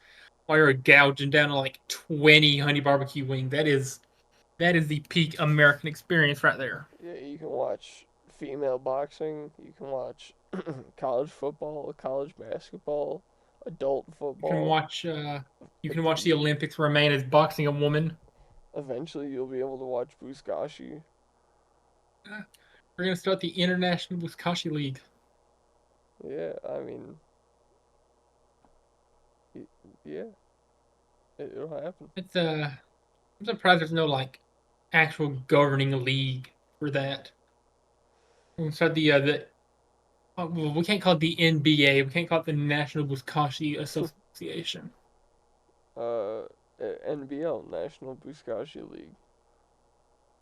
while you're gouging down on like 20 honey barbecue wings. That is the peak American experience right there.
Yeah, you can watch female boxing. You can watch college football, college basketball, adult
You can
football.
watch uh you can watch the Olympics where a man is boxing a woman.
Eventually, you'll be able to watch Buzkashi.
We're gonna start the International Buzkashi League.
Yeah, I mean, yeah, it'll happen.
I'm surprised there's no like actual governing league for that. We start the well, we can't call it the NBA. We can't call it the National Buzkashi Association.
uh, NBL, National Buzkashi League.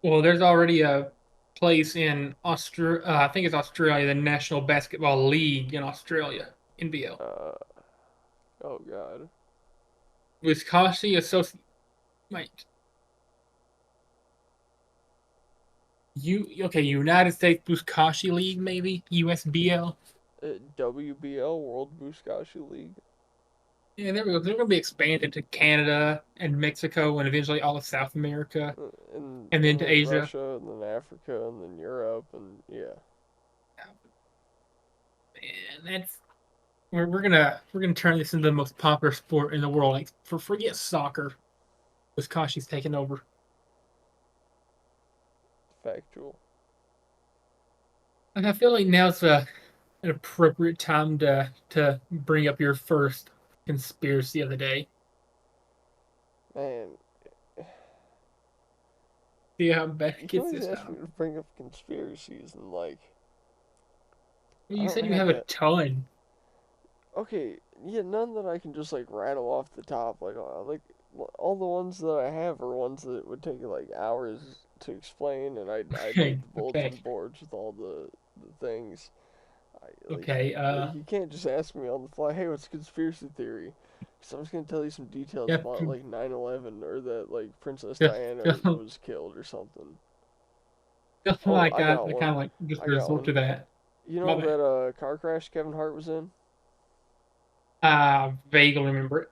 Well, there's already a place in Australia. I think it's Australia, the National Basketball League in Australia, NBL.
Uh, oh God.
Buzkashi Association. Wait, okay? United States Buzkashi League, maybe USBL.
WBL, World Buzkashi League.
Yeah, there we go. They're going to be expanded to Canada and Mexico and eventually all of South America and then
And
to
then
Asia.
Russia, and then Africa, and then Europe, and yeah.
And we're gonna turn this into the most popular sport in the world. Like forget soccer, Wisconsin's taking over.
Factual.
And I feel like now's an appropriate time to bring up your first conspiracy of the day.
Man,
See how bad
you
it
can
gets
always
this
ask me
time.
to bring up conspiracies, and like, I
You
don't
said you
have
have a
that.
ton.
Okay, yeah, none that I can just like rattle off the top. Like all the ones that I have are ones that would take like hours to explain, and I'd
Okay,
need the
okay,
bulletin boards with all the things. I
okay.
you can't just ask me on the fly. Hey, what's a conspiracy theory? So I'm just gonna tell you some details
Yep.
about like 9/11 or that like Princess
Feel,
Diana
feel,
was killed or something.
feel
Oh,
like
I got
I kind
one.
of like just
I got
resort
one.
to that.
You
My
know
bad.
that car crash Kevin Hart was in?
I vaguely remember it.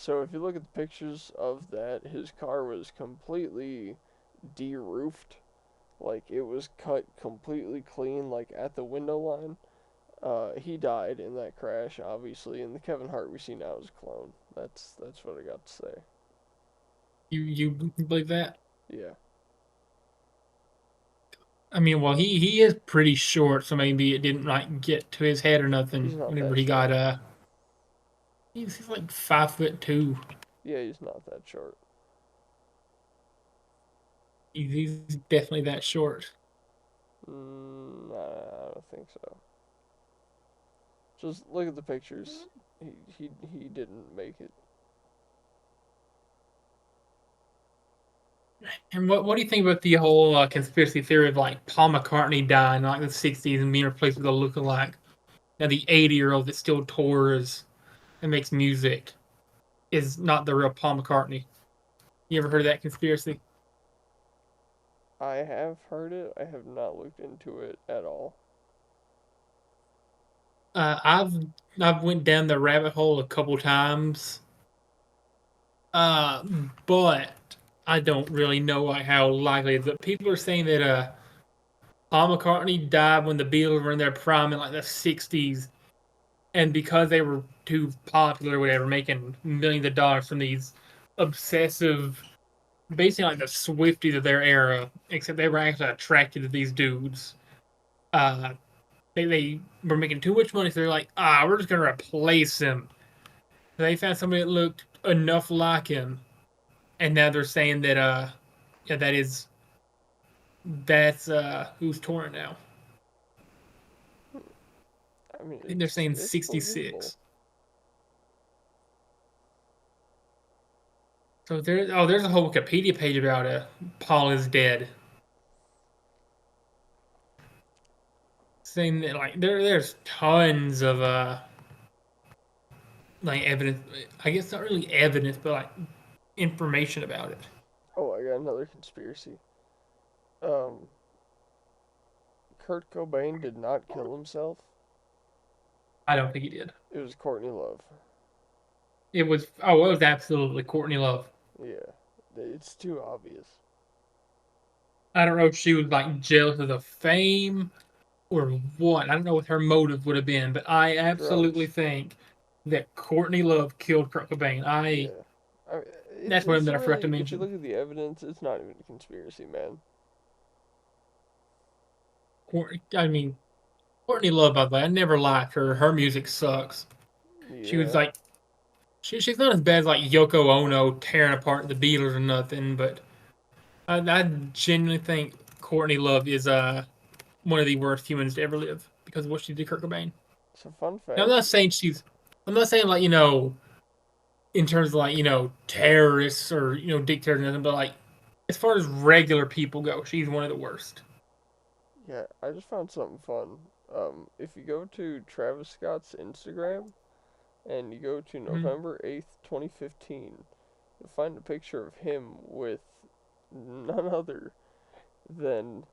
So if you look at the pictures of that, his car was completely de-roofed. Like it was cut completely clean, like at the window line. He died in that crash, obviously, and the Kevin Hart we see now is a clone. That's what I got to say.
You believe that?
Yeah,
I mean, well, he is pretty short, so maybe it didn't like get to his head or
he's
nothing.
not
Whenever
that
he got
short.
he's like 5'2".
Yeah, he's not that short.
He's definitely that short.
I don't think so. Just look at the pictures. He didn't make it.
And what do you think about the whole conspiracy theory of like Paul McCartney dying in like the '60s and being replaced with a lookalike? Now the 80-year-old that still tours and makes music is not the real Paul McCartney. You ever heard of that conspiracy?
I have heard it. I have not looked into it at all.
Uh, I've I've went down the rabbit hole a couple times, uh, but I don't really know like how likely. But people are saying that Paul McCartney died when the Beatles were in their prime in like the '60s, and because they were too popular, or whatever, making millions of dollars from these obsessive, basically like the Swifties of their era, except they were actually attracted to these dudes. Uh, they were making too much money, so they're like, we're just gonna replace him. They found somebody that looked enough like him, and now they're saying that yeah, that's who's touring now.
I mean,
I think they're saying
it's believable.
66. So there's a whole Wikipedia page about Paul is dead, saying that like there's tons of like evidence. I guess not really evidence, but like information about it.
Oh, I got another conspiracy. Um, Kurt Cobain did not kill himself.
I don't think he did.
It was Courtney Love.
It was absolutely Courtney Love.
Yeah, it's too obvious.
I don't know if she was like jealous of the fame or what. I don't know what her motive would have been, but I absolutely
Drugs.
think that Courtney Love killed Kurt Cobain.
Yeah. I mean,
That's one
it's
that I forgot to
really, if you
mention.
look at the evidence, it's not even a conspiracy, man.
I mean, Courtney Love, by the way, I never liked her. Her music sucks. She was
Yeah.
like, she's not as bad as like Yoko Ono tearing apart the Beatles or nothing, but I genuinely think Courtney Love is one of the worst humans to ever live because of what she did to Kurt Cobain.
So, fun
Now,
fact.
I'm not saying like in terms of like terrorists or dictators or nothing, but like as far as regular people go, she's one of the worst.
Yeah, I just found something fun. If you go to Travis Scott's Instagram and you go to
Mhm.
November 8th, 2015, you'll find a picture of him with none other than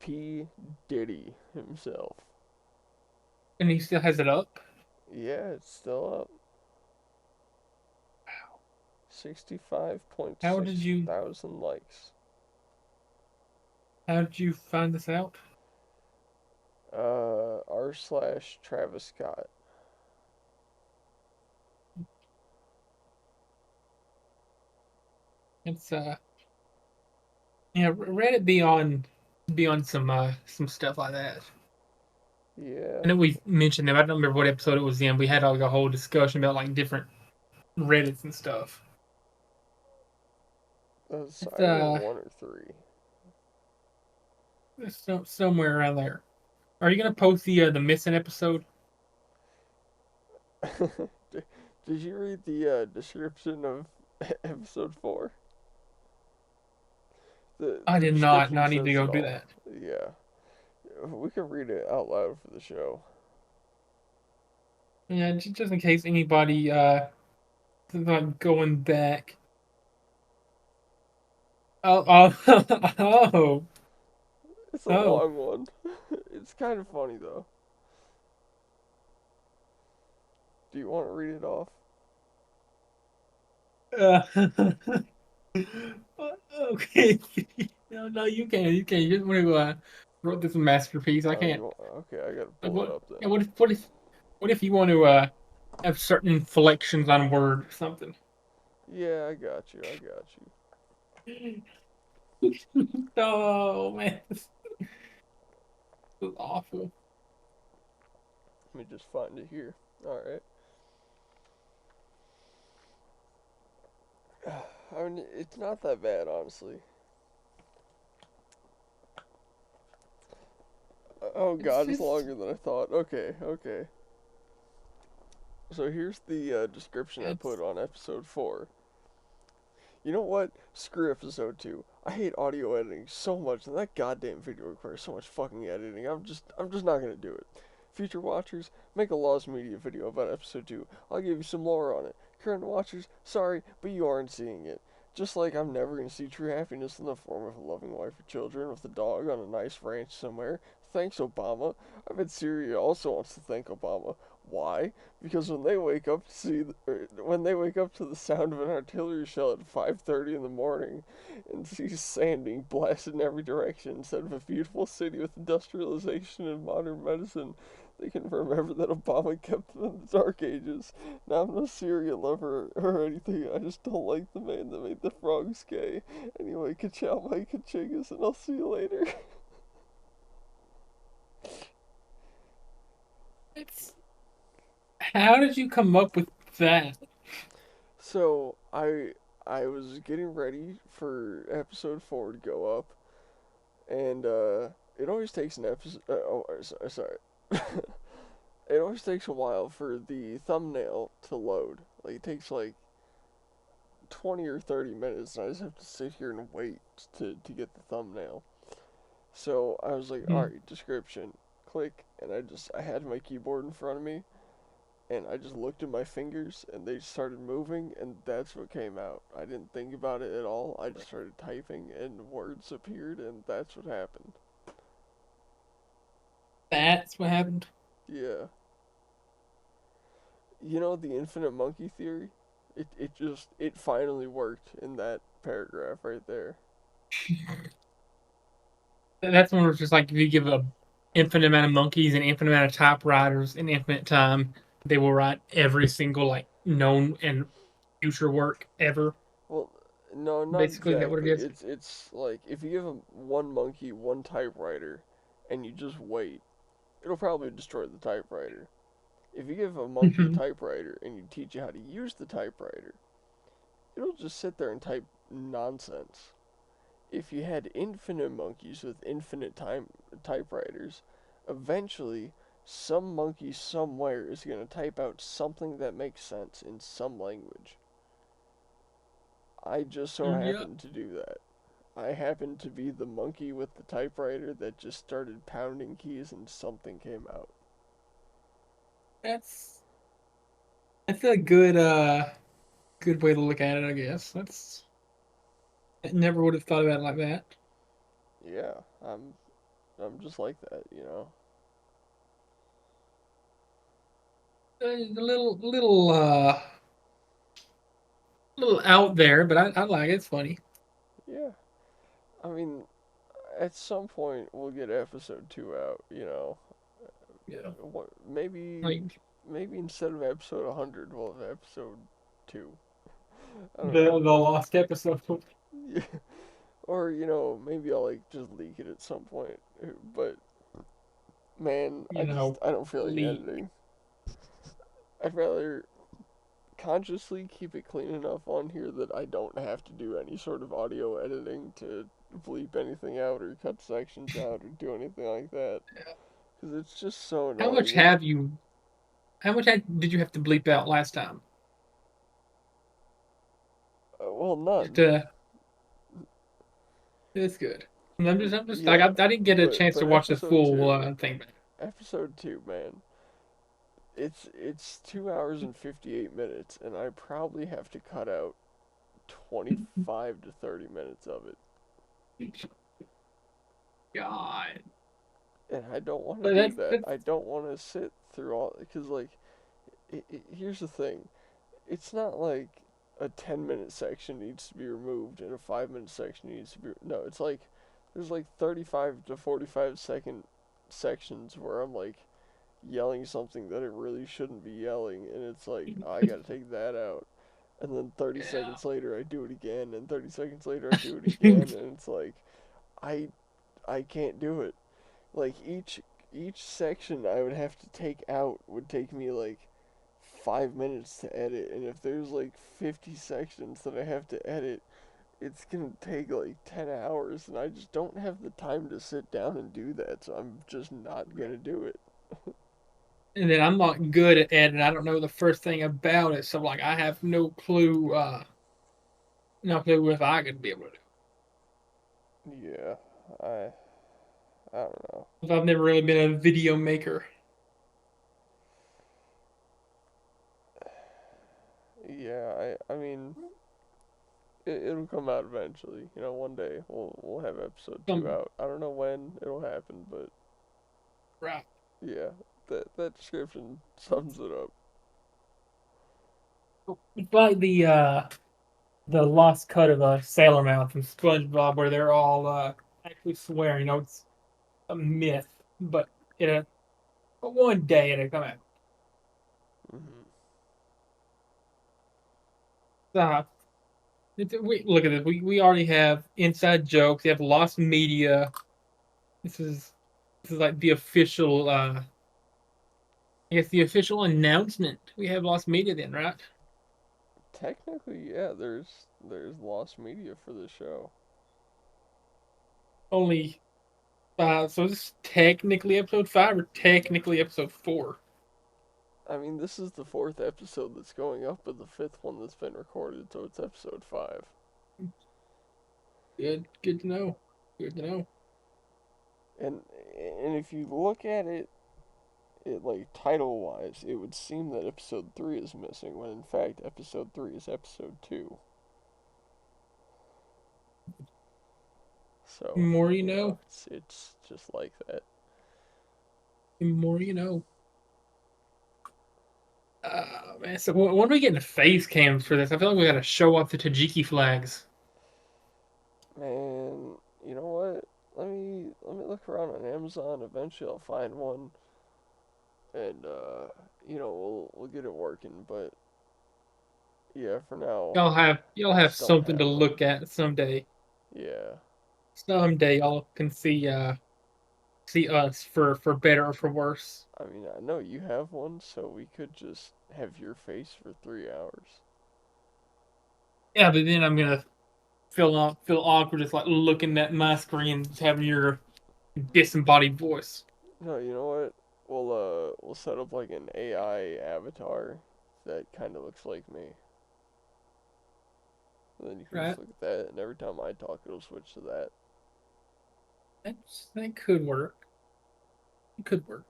P. Diddy himself.
And he still has it up.
Yeah, it's still up.
How
65.6
did you
thousand likes.
how did you find this out?
R slash Travis Scott.
It's yeah, Reddit be on some stuff like that.
Yeah.
I know we've mentioned them. I don't remember what episode it was in. We had like a whole discussion about like different Reddits and stuff.
That's
It's
either one or three.
somewhere around there. Are you gonna post the missing episode?
Did you read the description of episode 4?
I
The
did not.
description
Now I need to
says
go
it
do
all.
that.
Yeah. We can read it out loud for the show.
Yeah, just in case anybody is not going back. Oh, oh,
It's a
oh.
long one. It's kind of funny though. Do you want to read it off?
Uh, okay. No, no, you can't. You can't. You just want to wrote this masterpiece. I
Oh,
can't.
you want? Okay, I gotta
Like
pull it
what?
up
Yeah,
then.
what if you want to have certain inflections on word or something?
Yeah, I got you. I got you.
Oh man, this is awful.
Let me just find it here. All right. I mean, it's not that bad, honestly. Oh
It's
God, it's
just
longer than I thought. Okay, okay. So here's the description I
it's
put on episode 4. You know what? Screw episode 2. I hate audio editing so much, and that goddamn video requires so much fucking editing. I'm just not gonna do it. Future watchers, make a Laws Media video about episode 2. I'll give you some lore on it. Current watchers, sorry, but you aren't seeing it. Just like I'm never gonna see true happiness in the form of a loving wife or children with a dog on a nice ranch somewhere. Thanks, Obama. I bet Syria also wants to thank Obama. Why? Because when they wake up to the sound of an artillery shell at 5:30 in the morning and see sand being blasted in every direction instead of a beautiful city with industrialization and modern medicine, they can remember that Obama kept them in the dark ages. Now I'm no Syria lover or anything. I just don't like the man that made the frogs gay. Anyway, ka-chow my ka-chingus, and I'll see you later.
it's. How did you come up with that?
So I was getting ready for episode 4 to go up, and it always takes an episode. Sorry. It always takes a while for the thumbnail to load. Like it takes like 20 or 30 minutes, and I just have to sit here and wait to get the thumbnail. So I was like, all
Hmm.
right, description, click, and I had my keyboard in front of me, and I just looked at my fingers, and they started moving, and that's what came out. I didn't think about it at all. I just started typing, and words appeared, and that's what happened.
That's what happened.
Yeah. You know the infinite monkey theory? It finally worked in that paragraph right there.
That's when it's just like if you give a infinite amount of monkeys and infinite amount of typewriters and infinite time, they will write every single like known and future work ever.
Well, no, not
Basically, is that what it
exactly.
is?
It's like if you give one monkey one typewriter, and you just wait, it'll probably destroy the typewriter. If you give a monkey a
Mhm.
typewriter and you teach it how to use the typewriter, it'll just sit there and type nonsense. If you had infinite monkeys with infinite time typewriters, eventually some monkey somewhere is going to type out something that makes sense in some language. I just so
Yeah,
happened to do that. I happened to be the monkey with the typewriter that just started pounding keys and something came out.
that's that's a good way to look at it, I guess. I never would have thought about it like that.
Yeah, I'm just like that.
A little out there, but I like it. It's funny.
Yeah. I mean, at some point we'll get episode 2 out.
Yeah,
What maybe instead of episode 100 we'll have episode 2. I don't know.
the lost episode.
Yeah. Or, maybe I'll like just leak it at some point. But man,
You know,
I don't feel like
leak.
editing. I'd rather consciously keep it clean enough on here that I don't have to do any sort of audio editing to bleep anything out or cut sections out or do anything like that. Because it's just so
How much
annoying. And,
have you? How much did you have to bleep out last time?
well,
Just
none.
it's good. And I'm just like
Yeah,
I didn't get a chance to
but
watch the
episode
full
2,
thing.
episode 2, man. It's 2 hours and 58 minutes, and I probably have to cut out 25 to 30 minutes of it.
God,
And I don't want to
but
do that.
that's
I don't want to sit through all because like here's the thing. It's not like a 10-minute section needs to be removed and a 5-minute section needs to be no. It's like there's like 35 to 45-second sections where I'm like yelling something that it really shouldn't be yelling, and it's like, oh, I gotta take that out. And then 30
Yeah.
seconds later, I do it again, and 30 seconds later, I do it again, and it's like, I, I can't do it. Like each section I would have to take out would take me like 5 minutes to edit, and if there's like 50 sections that I have to edit, it's gonna take like 10 hours, and I just don't have the time to sit down and do that, so I'm just not gonna do it.
And then I'm not good at editing. I don't know the first thing about it, so like I have no clue if I could be able to do
Yeah, I I don't know.
it. I've never really been a video maker.
Yeah, I mean, it'll come out eventually. You know, one day we'll have episode two
Some
out. I don't know when it'll happen, but
right.
yeah, that description sums it up.
It's like the lost cut of a Sailor Mouth from SpongeBob, where they're all actually swearing. You know, it's a myth, it but one day it'll come out.
Hmm.
Uh, we look at this. We already have inside jokes. We have lost media. This is this is like the official. I guess the official announcement. We have lost media then, right?
Technically, yeah, there's lost media for the show.
Only so this is technically episode 5 or technically episode 4.
I mean, this is the fourth episode that's going up, but the fifth one that's been recorded, so it's episode five.
Good to know. Good to know.
And and if you look at it like title wise, it would seem that episode three is missing, when in fact episode three is episode two.
The
So
more you
you know,
know.
it's just like that.
The more you know. Man, so when are we getting face cams for this? I feel like we gotta show off the Tajiki flags.
Man, you know what? Let me look around on Amazon. Eventually, I'll find one, and you know, we'll get it working. But yeah, for now,
Y'all
I
have
just don't
something to
have them.
look at someday.
Yeah.
Someday y'all can see us for better or for worse.
I mean, I know you have one, so we could just have your face for 3 hours.
Yeah, but then I'm gonna feel awkward just like looking at my screen, just having your disembodied voice.
No, you know what? We'll set up like an AI avatar that kind of looks like me. And then you can
Right?
just look at that, and every time I talk, it'll switch to that.
That could work. It could work.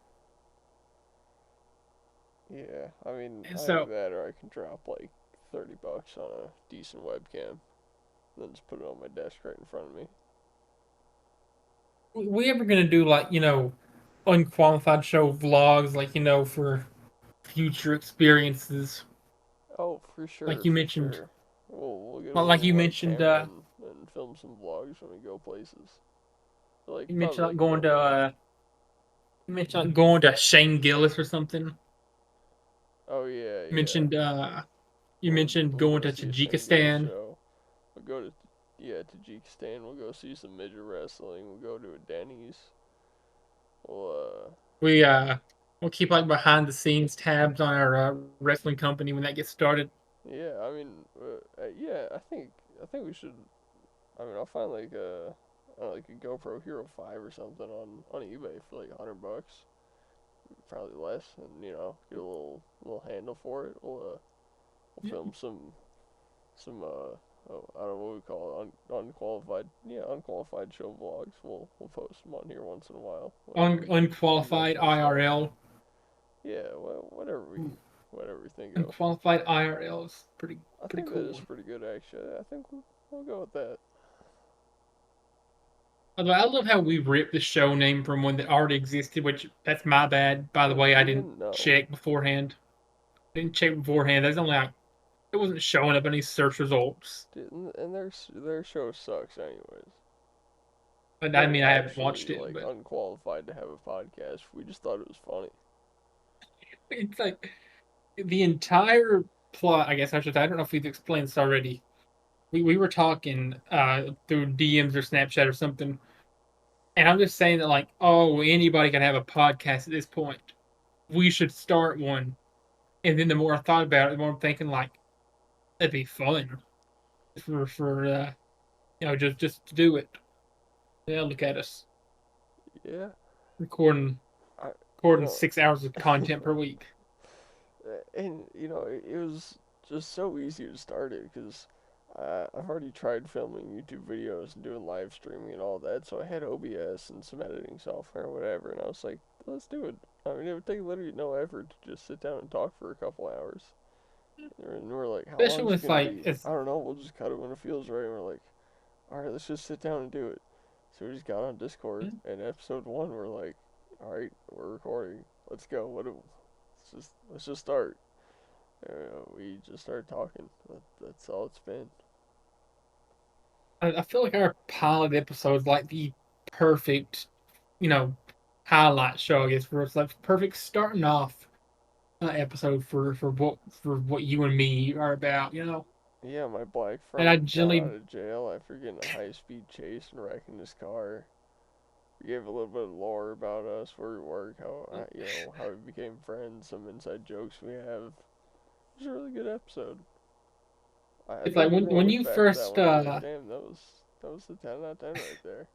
Yeah, I mean,
And
either
so
that or I can drop like $30 on a decent webcam, and then just put it on my desk right in front of me.
we ever gonna do like unqualified show vlogs, like for future experiences,
Oh,
like you
for
mentioned,
sure. We'll get a
like
little
you
like
mentioned,
camera and film some vlogs when we go places. Like
you mentioned
probably
like
like a week.
going to Shane Gillis or something.
Oh yeah,
You
yeah.
mentioned you mentioned
We'll
going
go
to
see a Shane Gillis
Tajikistan.
show. We'll go to Tajikistan. We'll go see some midget wrestling. We'll go to a Denny's. We'll
We we'll keep like behind the scenes tabs on our wrestling company when that gets started.
yeah. I mean, yeah. I think we should. I mean, I'll find like like a GoPro Hero 5 or something on eBay for like $100, probably less, and you know, get a little handle for it. We'll
Yeah.
film some oh, I don't know what we call it, unqualified, yeah, unqualified show vlogs. We'll post them on here once in a while whenever we got
Unqualified
some stuff.
IRL.
Yeah, well, whatever we think of.
Unqualified IRL is
I
pretty
think that is
cool.
pretty good actually. I think we'll go with that.
Although I love how we ripped the show name from one that already existed, which that's my bad. By the
Well,
way, I
we
didn't
didn't know.
check beforehand. Didn't check beforehand. There's only like It wasn't showing up in any search results.
Dude, and their show sucks anyways.
But I
They're
mean, I haven't
actually
watched it,
like
but
unqualified to have a podcast. We just thought it was funny.
it's like the entire plot. I guess I should. I don't know if we've explained this already. We were talking through DMs or Snapchat or something, and I'm just saying that like, oh, anybody can have a podcast at this point. We should start one. And then the more I thought about it, the more I'm thinking like that'd be fun for just to do it. Yeah, look at us
Yeah,
recording
I you
recording
know,
6 hours of content per week.
and it was just so easy to start it because I've already tried filming YouTube videos and doing live streaming and all that, so I had OBS and some editing software or whatever, and I was like, let's do it. I mean, it would take literally no effort to just sit down and talk for a couple hours. And we're like, how long
Especially
is
when
it
it's
gonna
like
be?
it's
I don't know. We'll just cut it when it feels right. And we're like, all right, let's just sit down and do it. So we just got on Discord, and episode one, we're like, all right, we're recording. Let's go. Let's just start. We just started talking. That's all it's been.
I feel like our pilot episode is like the perfect, you know, highlight show. I guess where it's like perfect starting off episode for what you and me are about.
Yeah, my black
And I
friend got out
generally
of jail after getting a high-speed chase and wrecking his car. We gave a little bit of lore about us, where we work, how we became friends, some inside jokes we have. It was a really good episode. I
it's
think
like
you're
when
gonna
when
look
you
back at that
first
one and be like, damn, that was the 10 out of 10 right there.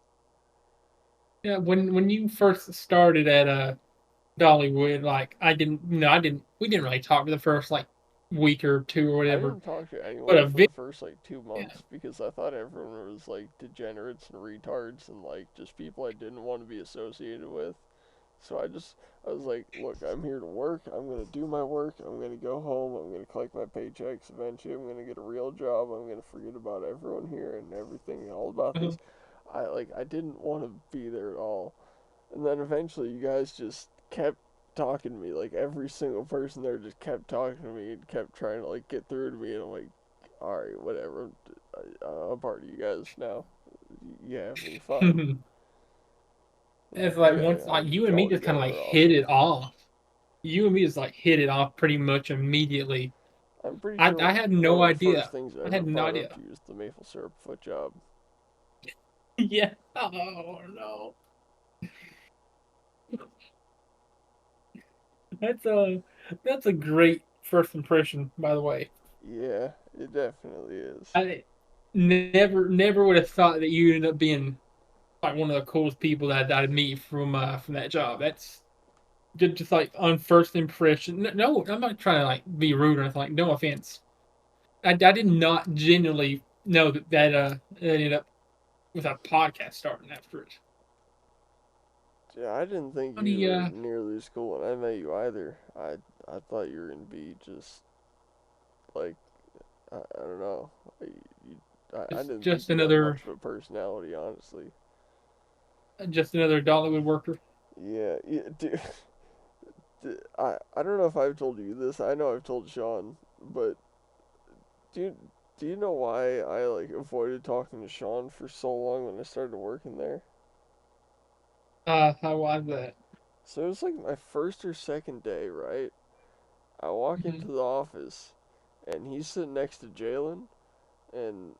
yeah when you first started at Dollywood, like I didn't we didn't really talk for the first like week or two or
I
whatever.
didn't talk to
But
anyone
a
for the
video,
first like two
yeah.
months because I thought everyone was like degenerates and retards and like just people I didn't want to be associated with. So I was like, look, I'm here to work. I'm gonna do my work. I'm gonna go home. I'm gonna collect my paychecks. Eventually, I'm gonna get a real job. I'm gonna forget about everyone here and everything all about
Uh-huh.
this. I didn't want to be there at all. And then eventually, you guys just kept talking to me. Like every single person there just kept talking to me and kept trying to like get through to me. And I'm like, all right, whatever. I'm part of you guys now. You have me fine.
It's like
Yeah,
once like you and me
y'all,
just kind of
y'all
like
are
hit
awesome.
it off. You and me just like hit it off pretty much immediately.
I'm pretty
I
sure
had
one
no
of the first
idea.
things I
I
ever
had no
brought up
idea.
to you is the maple syrup foot job.
Yeah. Oh no. That's a that's a great first impression, by the way.
Yeah, it definitely is.
I never would have thought that you ended up being like one of the coolest people that I'd meet from that job. That's just like on first impression. No, I'm not trying to like be rude or anything. Like, no offense. I did not genuinely know that ended up with a podcast starting after it.
Yeah, I didn't think you
Funny,
were nearly as cool when I met you either. I thought you were gonna be just like I don't know. I
it's
didn't think
just
you had
another
much of a personality, honestly.
just another Dollywood worker.
Yeah, yeah, dude. I don't know if I've told you this. I know I've told Sean, but do you, do you know why I like avoided talking to Sean for so long when I started working there?
How was that?
So it was like my first or second day, right? I walk
Mhm.
into the office, and he's sitting next to Jalen, and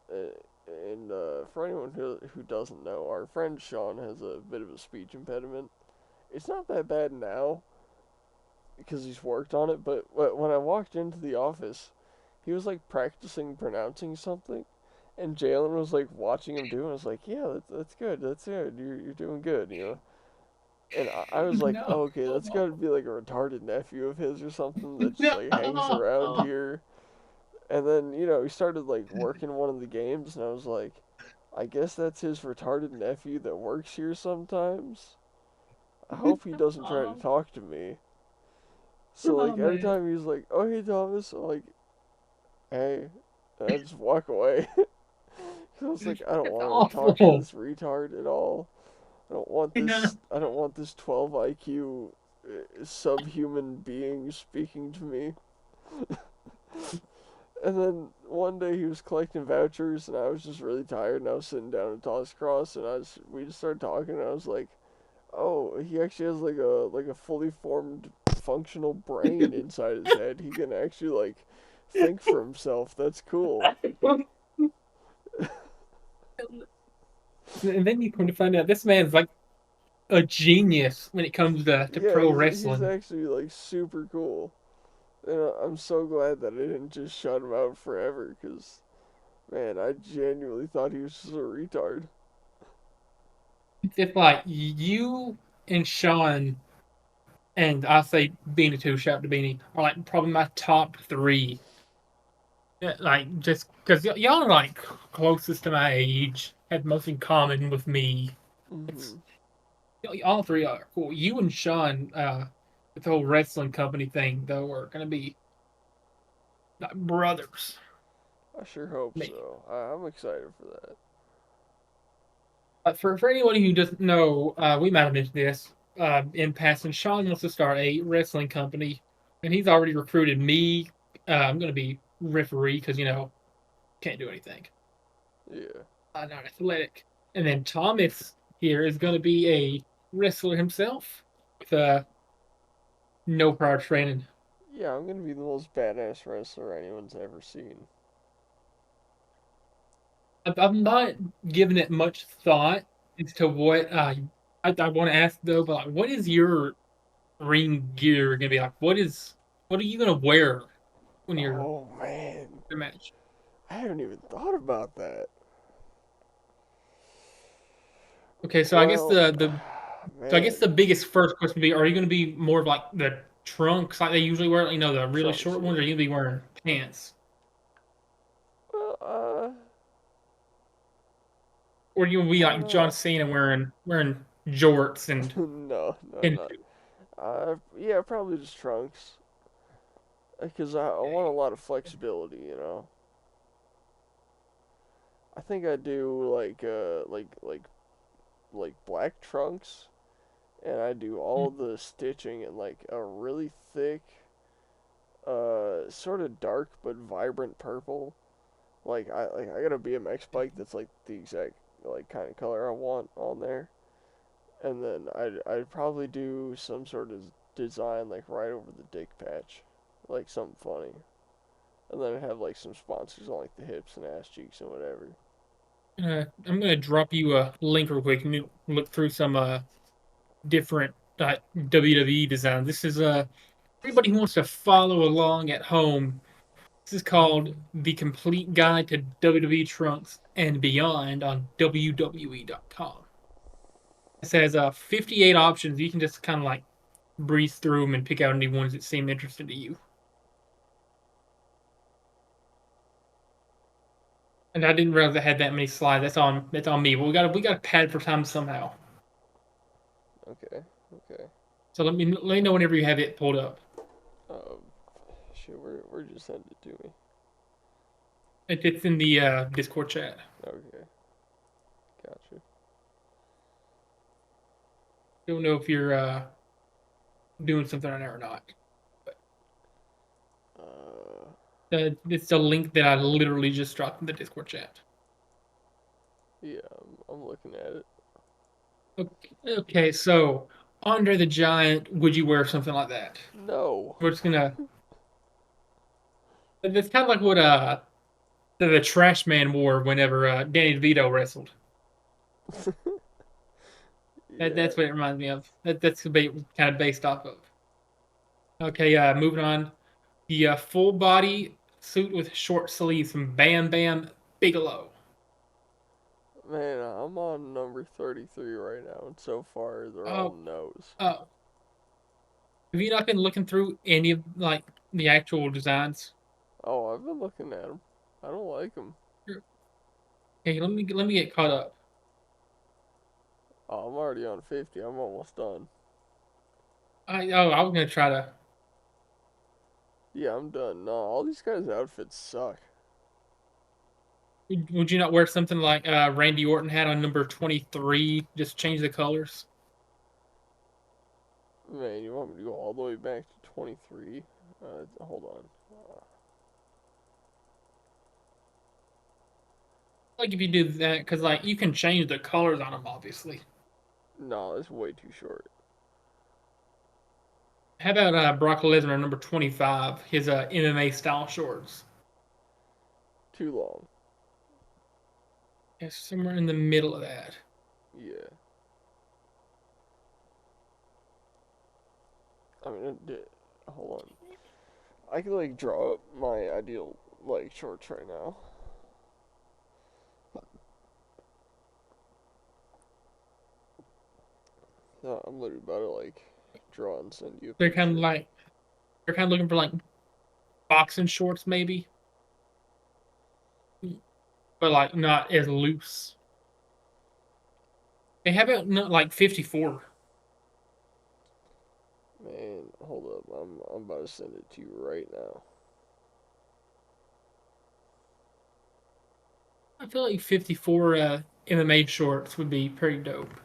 for anyone who doesn't know, our friend Sean has a bit of a speech impediment. It's not that bad now because he's worked on it, but when I walked into the office, he was like practicing pronouncing something, and Jalen was like watching him do it. I was like, yeah, that's good, that's good. You're doing good, you know. And I was like,
No,
oh, okay, that's got to be like a retarded nephew of his or something that just like hangs around
no.
here. And then, he started like working one of the games, and I was like, I guess that's his retarded nephew that works here sometimes. I hope he doesn't try to
Oh,
talk to me. So,
oh
like, every
man,
time he was like, oh, hey, Thomas, I'm like, hey. And I just walk away. I was like, I don't
it's
want to talk to
awful.
this retard at all. I don't want
Yeah.
this. I don't want this 12 IQ subhuman being speaking to me. And then one day he was collecting vouchers, and I was just really tired, and I was sitting down at Toss Cross, and we just started talking, and I was like, "Oh, he actually has like a fully formed functional brain inside his head. He can actually like think for himself. That's cool."
And then you come to find out this man's like a genius when it comes to
Yeah,
pro
he's
wrestling.
actually like super cool, and I'm so glad that I didn't just shut him out forever, cause man, I genuinely thought he was just a retard.
If like you and Sean and I say Beanie too, shout out to Beanie, are like probably my top three. Yeah, like just because y'all are like closest to my age, have most in common with me. It's
Hmm.
all three are cool. You and Sean, with the whole wrestling company thing though, are gonna be like brothers.
I sure hope
Me.
so. I'm excited for that.
For anybody who doesn't know, we might have mentioned this in passing. Sean wants to start a wrestling company, and he's already recruited me. I'm going to be referee because can't do anything.
Yeah.
Not athletic. And then Thomas here is going to be a wrestler himself with no prior training.
Yeah, I'm gonna be the most badass wrestler anyone's ever seen.
I've not given it much thought as to what I want to ask though. But like, what is your ring gear going to be like? What are you going to wear when you're
Oh man,
the match?
I haven't even thought about that.
Okay, so I guess
Well,
the so I guess
man,
the biggest first question would be: are you going to be more of like the trunks like they usually wear, the really
trunks.
short ones, or are
Yeah.
you going to be wearing pants,
Well,
or are you going to be
I don't
like John
know.
Cena wearing jorts and
No, no,
and
no. Yeah, probably just trunks. Because I want a lot of flexibility, you know. I think I do like black trunks, and I do all the stitching in like a really thick, sort of dark but vibrant purple. I got a BMX bike that's like the exact like kind of color I want on there, and then I'd probably do some sort of design like right over the dick patch, like something funny, and then I'd have like some sponsors on like the hips and ass cheeks and whatever.
I'm going to drop you a link real quick. You can look through some different WWE designs. This is everybody who wants to follow along at home. This is called The Complete Guide to WWE Trunks and Beyond on WWE.com. It says 58 options. You can just kind of like breeze through them and pick out any ones that seem interesting to you. And I didn't realize I had that many slides. That's on me. But we got to pad for time somehow.
Okay, okay.
So let me know whenever you have it pulled up.
Um, Shit, where just send it to me?
It's in the Discord chat.
Okay, gotcha.
Don't know if you're doing something on there or not.
Uh,
It's a link that I literally just dropped in the Discord chat.
yeah, I'm looking at it.
Okay, so Andre the Giant, would you wear something like that?
No.
We're just gonna. It's kind of like what the Trash Man wore whenever Danny DeVito wrestled.
Yeah,
That's what it reminds me of. That's kind of based off of. Okay, moving on. The full body suit with short sleeves from Bam Bam Bigelow.
man, I'm on number 33 right now, and so far they're all
Oh,
no's.
oh. Have you not been looking through any of like the actual designs?
Oh, I've been looking at them. I don't like them.
Okay, let me get caught up.
Oh, I'm already on 50. I'm almost done.
I was gonna try to.
Yeah, I'm done. No, all these guys' outfits suck.
Would you not wear something like Randy Orton had on number 23? Just change the colors.
Man, you want me to go all the way back to 23? Hold on.
Like if you do that, because like you can change the colors on them, obviously.
No, it's way too short.
How about Brock Lesnar number 25? His MMA style shorts.
Too long.
It's somewhere in the middle of that.
Yeah. I mean, hold on. I could like draw up my ideal like shorts right now. I'm literally about to like draw and send you a
They're kind of
picture.
like they're kind of looking for like boxing shorts, maybe, but like not as loose. They have it not like 54.
Man, hold up. I'm about to send it to you right now.
I feel like 54 MMA shorts would be pretty dope.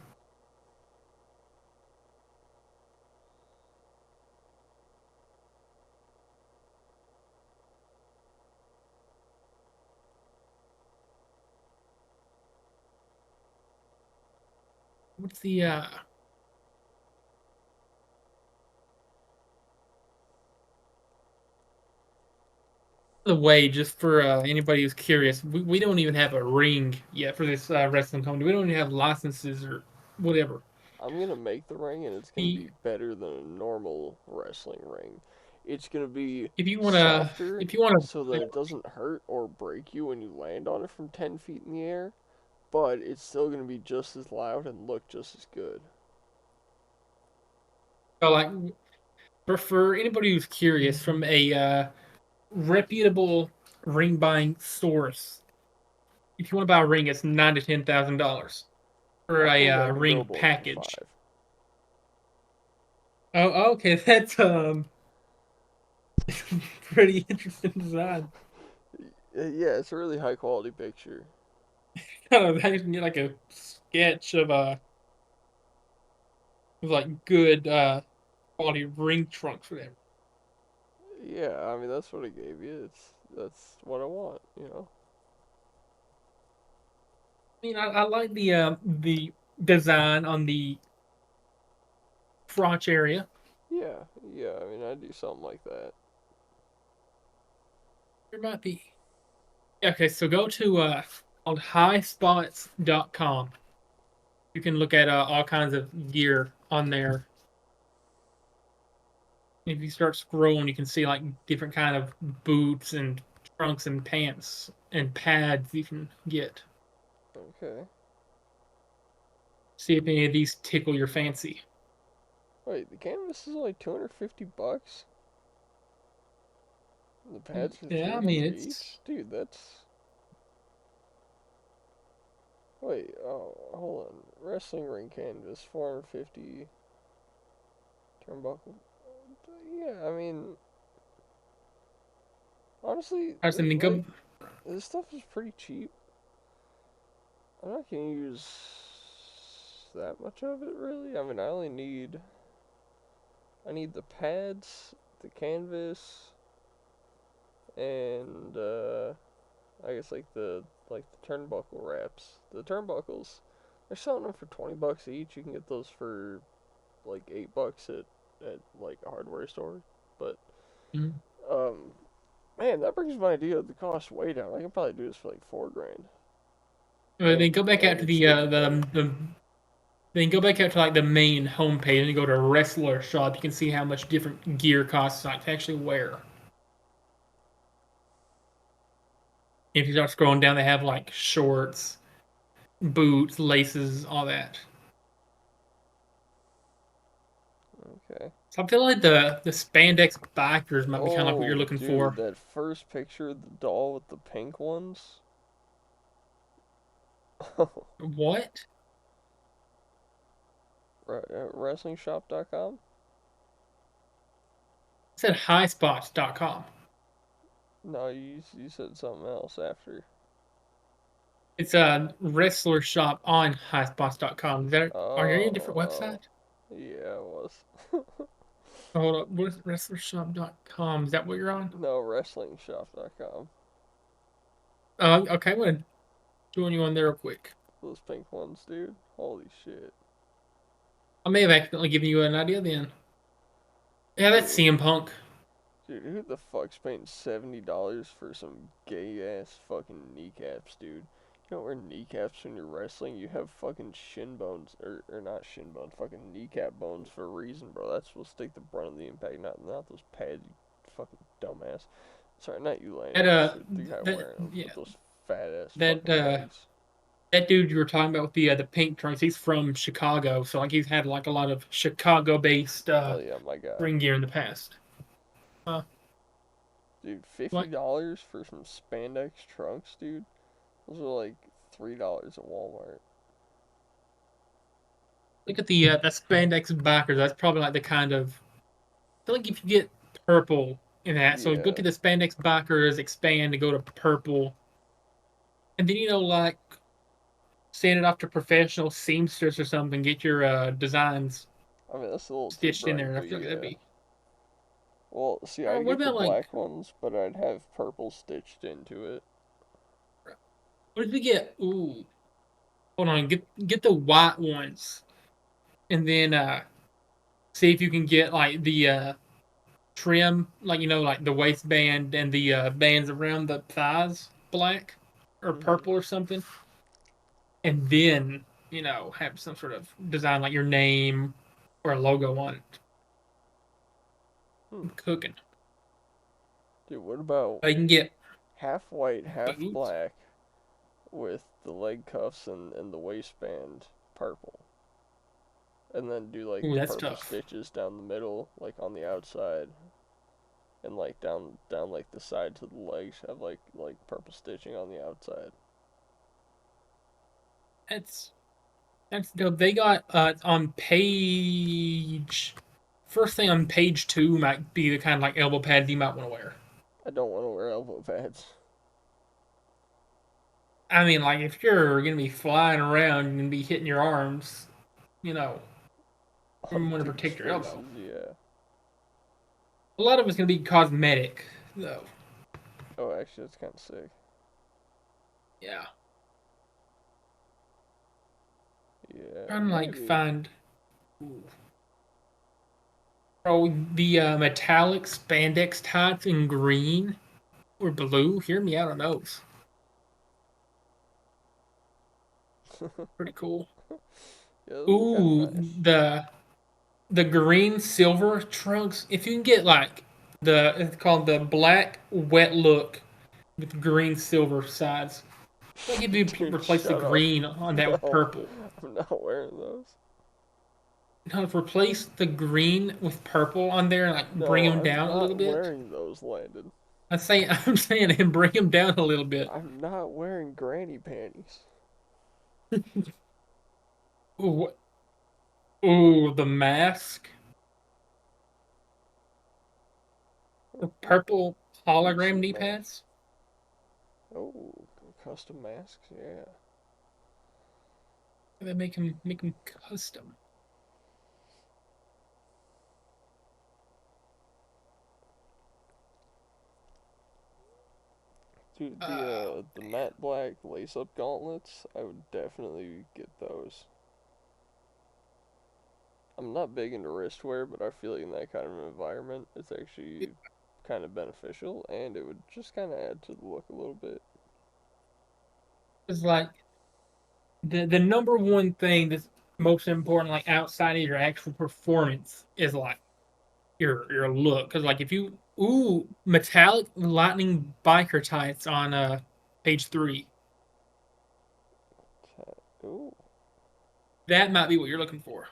What's the way, just for anybody who's curious, we don't even have a ring yet for this wrestling company. We don't even have licenses or whatever.
I'm gonna make the ring and it's gonna
The
be better than a normal wrestling ring. It's gonna be
if you wanna
softer
if you wanna
so that it doesn't hurt or break you when you land on it from 10 feet in the air, but it's still gonna be just as loud and look just as good.
like for anybody who's curious, from a reputable ring buying source, if you want to buy a ring, it's $9,000 to $10,000 for
I
a
think I can go
ring
more than
package.
5.
Oh, okay, that's pretty interesting design.
Yeah, it's a really high quality picture.
Kind of, I can get like a sketch of like good quality ring trunks for them.
Yeah, I mean that's what it gave you. That's what I want, you know.
I mean, I like the design on the crotch area.
Yeah, yeah. I mean I do something like that.
There might be. Okay, so go to on highspots.com. You can look at all kinds of gear on there. If you start scrolling, you can see like different kind of boots and trunks and pants and pads you can get.
Okay.
See if any of these tickle your fancy.
Wait, the canvas is like 250 bucks. The pads are
Yeah, I mean
300
it's
each? Dude, that's wait, oh, hold on. Wrestling ring canvas 450 turnbuckle. Yeah, I mean, honestly,
I mean
like
go
this stuff is pretty cheap. I'm not gonna use that much of it really. I mean, I need the pads, the canvas, and I guess like the turnbuckle wraps. The turnbuckles, they're selling them for 20 bucks each. You can get those for like 8 bucks at like a hardware store. But
mm,
um, man, that brings my idea of the cost way down. I can probably do this for like 4 grand,
then go back out
and
to
it'd still be better.
then go back out to like the main homepage and you go to wrestler shop. You can see how much different gear costs like to actually wear. If you start scrolling down, they have like shorts, boots, laces, all that.
Okay.
So I feel like the spandex bikers might be kind of like what you're
Oh,
looking
dude,
for.
that first picture of the doll with the pink ones.
What?
WrestlingShop.com?
It said highspots.com.
No, you said something else after.
It's a wrestler shop on highspots.com. Are you in a different
Oh,
website?
yeah, it was.
Oh, hold up. What is wrestlershop.com? Is that what you're on?
No, WrestlingShop.com.
Okay, well, Doing you on there real quick.
Those pink ones, dude. Holy shit.
I may have accidentally given you an idea then. Yeah, that's
Dude,
CM Punk.
dude, who the fuck's paying $70 for some gay ass fucking kneecaps, dude? You don't wear kneecaps when you're wrestling. You have fucking shin bones, or not shin bones, fucking kneecap bones for a reason, bro. That's supposed to take the brunt of the impact, not those pads, you fucking dumbass. Sorry, not you,
That
Landy. It's the guy wearing them
yeah
with those fat ass
that
fucking legs.
that dude you were talking about with the pink trunks. He's from Chicago, so like he's had like a lot of Chicago based
Oh yeah, my guy.
ring gear in the past. Uh,
Dude, fifty
like
dollars for some spandex trunks, dude. Those are like $3 at Walmart.
look at the spandex backers. That's probably like the kind of I feel like if you get purple in that, so look
Yeah,
at the spandex backers, expand to go to purple, and then like send it off to professional seamstress or something. Get your designs
I mean that's a little too
stitched in
bright,
there. I
but
feel like that'd
yeah.
be.
Well, see,
Or
I'd
what
get the
about like?
black ones, but I'd have purple stitched into it.
What if we get? Ooh, hold on. Get the white ones, and then see if you can get like the trim, like like the waistband and the bands around the thighs, black or
Mhm.
purple or something, and then have some sort of design like your name or a logo on it.
Hmm.
I'm cooking.
Dude, what about
I can get
half white, half
boots.
black with the leg cuffs and the waistband purple? And then do like
Ooh, that's
purple
tough.
stitches down the middle, like on the outside, and like down like the sides of the legs have like purple stitching on the outside.
That's that's dope. They got on page first thing on page two might be the kind of like elbow pads you might want to wear.
I don't want to wear elbow pads.
I mean, like if you're gonna be flying around, you're gonna be hitting your arms, you know, you
On
want to
dudes'
protect your elbow.
faces, yeah.
A lot of it's gonna be cosmetic, though.
Oh, actually, that's kind of sick.
Yeah,
Yeah,
trying to like
maybe.
find. Ooh. Oh, the metallic spandex tights in green or blue. Hear me out on those. Pretty cool.
Yeah, those are kind of
Ooh,
nice.
the green silver trunks. If you can get like it's called the black wet look with green silver sides. Like if you
Dude,
replace the
shut up.
green on that with
No,
purple.
I'm not wearing those.
No, replace the green with purple on there and like bring
No,
them
I'm
down a little
not
bit.
wearing those, Landon.
I'm saying and bring them down a little bit.
I'm not wearing granny panties.
Ooh, ooh, the mask. The purple
Let me
hologram
see
knee
mask.
pads.
Oh, custom masks, yeah.
They make them custom.
Dude,
Oh
the matte black lace up gauntlets, I would definitely get those. I'm not big into wrist wear, but I feel like in that kind of environment, it's actually kind of beneficial, and it would just kind of add to the look a little bit.
it's like the number one thing that's most important, like outside of your actual performance, is like your look. Because like if you metallic lightning biker tights on page three,
Ooh,
that might be what you're looking for.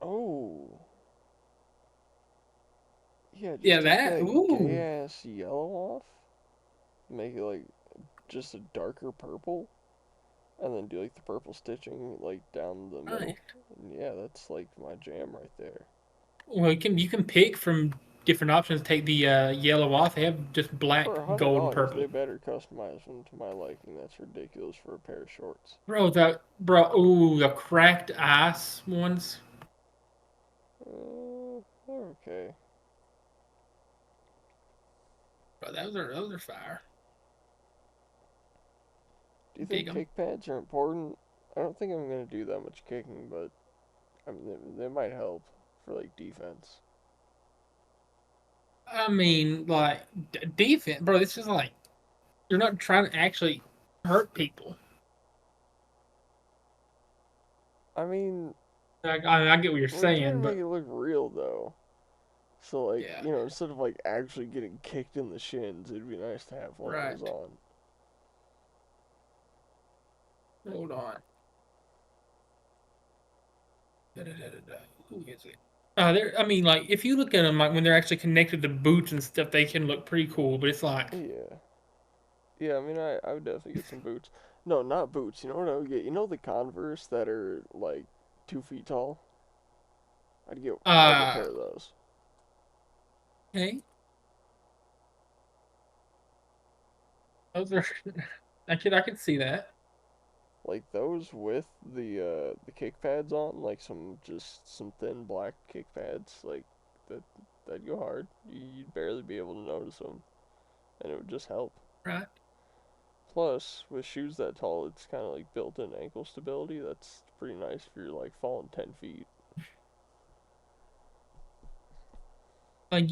oh, yeah.
Yeah,
Just take
that
that gay
ooh.
ass yellow off, make it like just a darker purple, and then do like the purple stitching like down the
Right.
middle. And yeah, that's like my jam right there.
Well, you can pick from different options. Take the yellow off. They have just black,
For a hundred
gold, and
dollars, they
purple.
better customize them to my liking. That's ridiculous for a pair of shorts.
Ooh, the cracked ice ones.
Okay.
Bro, those are fire.
Do you
Dig
think
them.
kick pads are important? I don't think I'm gonna do that much kicking, but I mean they might help for like defense.
I mean, like defense, bro. This is like you're not trying to actually hurt people.
I mean,
I get what you're
we're trying to
saying,
make
but
it look real though. So like,
yeah,
instead of like actually getting kicked in the shins, it'd be nice to have one of those
right.
on.
Hold on. Da. Who is it? There. I mean, like if you look at them, like when they're actually connected to boots and stuff, they can look pretty cool. But it's like,
Yeah. Yeah, I mean I would definitely get some boots. No, not boots. You know what I would get? You know the Converse that are like 2 feet tall? I'd get like a
uh,
pair of those.
hey, those are. I could see that.
Like those with the kick pads on, like some thin black kick pads, like that that'd go hard. You'd barely be able to notice them, and it would just help.
Right.
Plus, with shoes that tall, it's kind of like built-in ankle stability. That's pretty nice if you're like falling 10 feet.
Like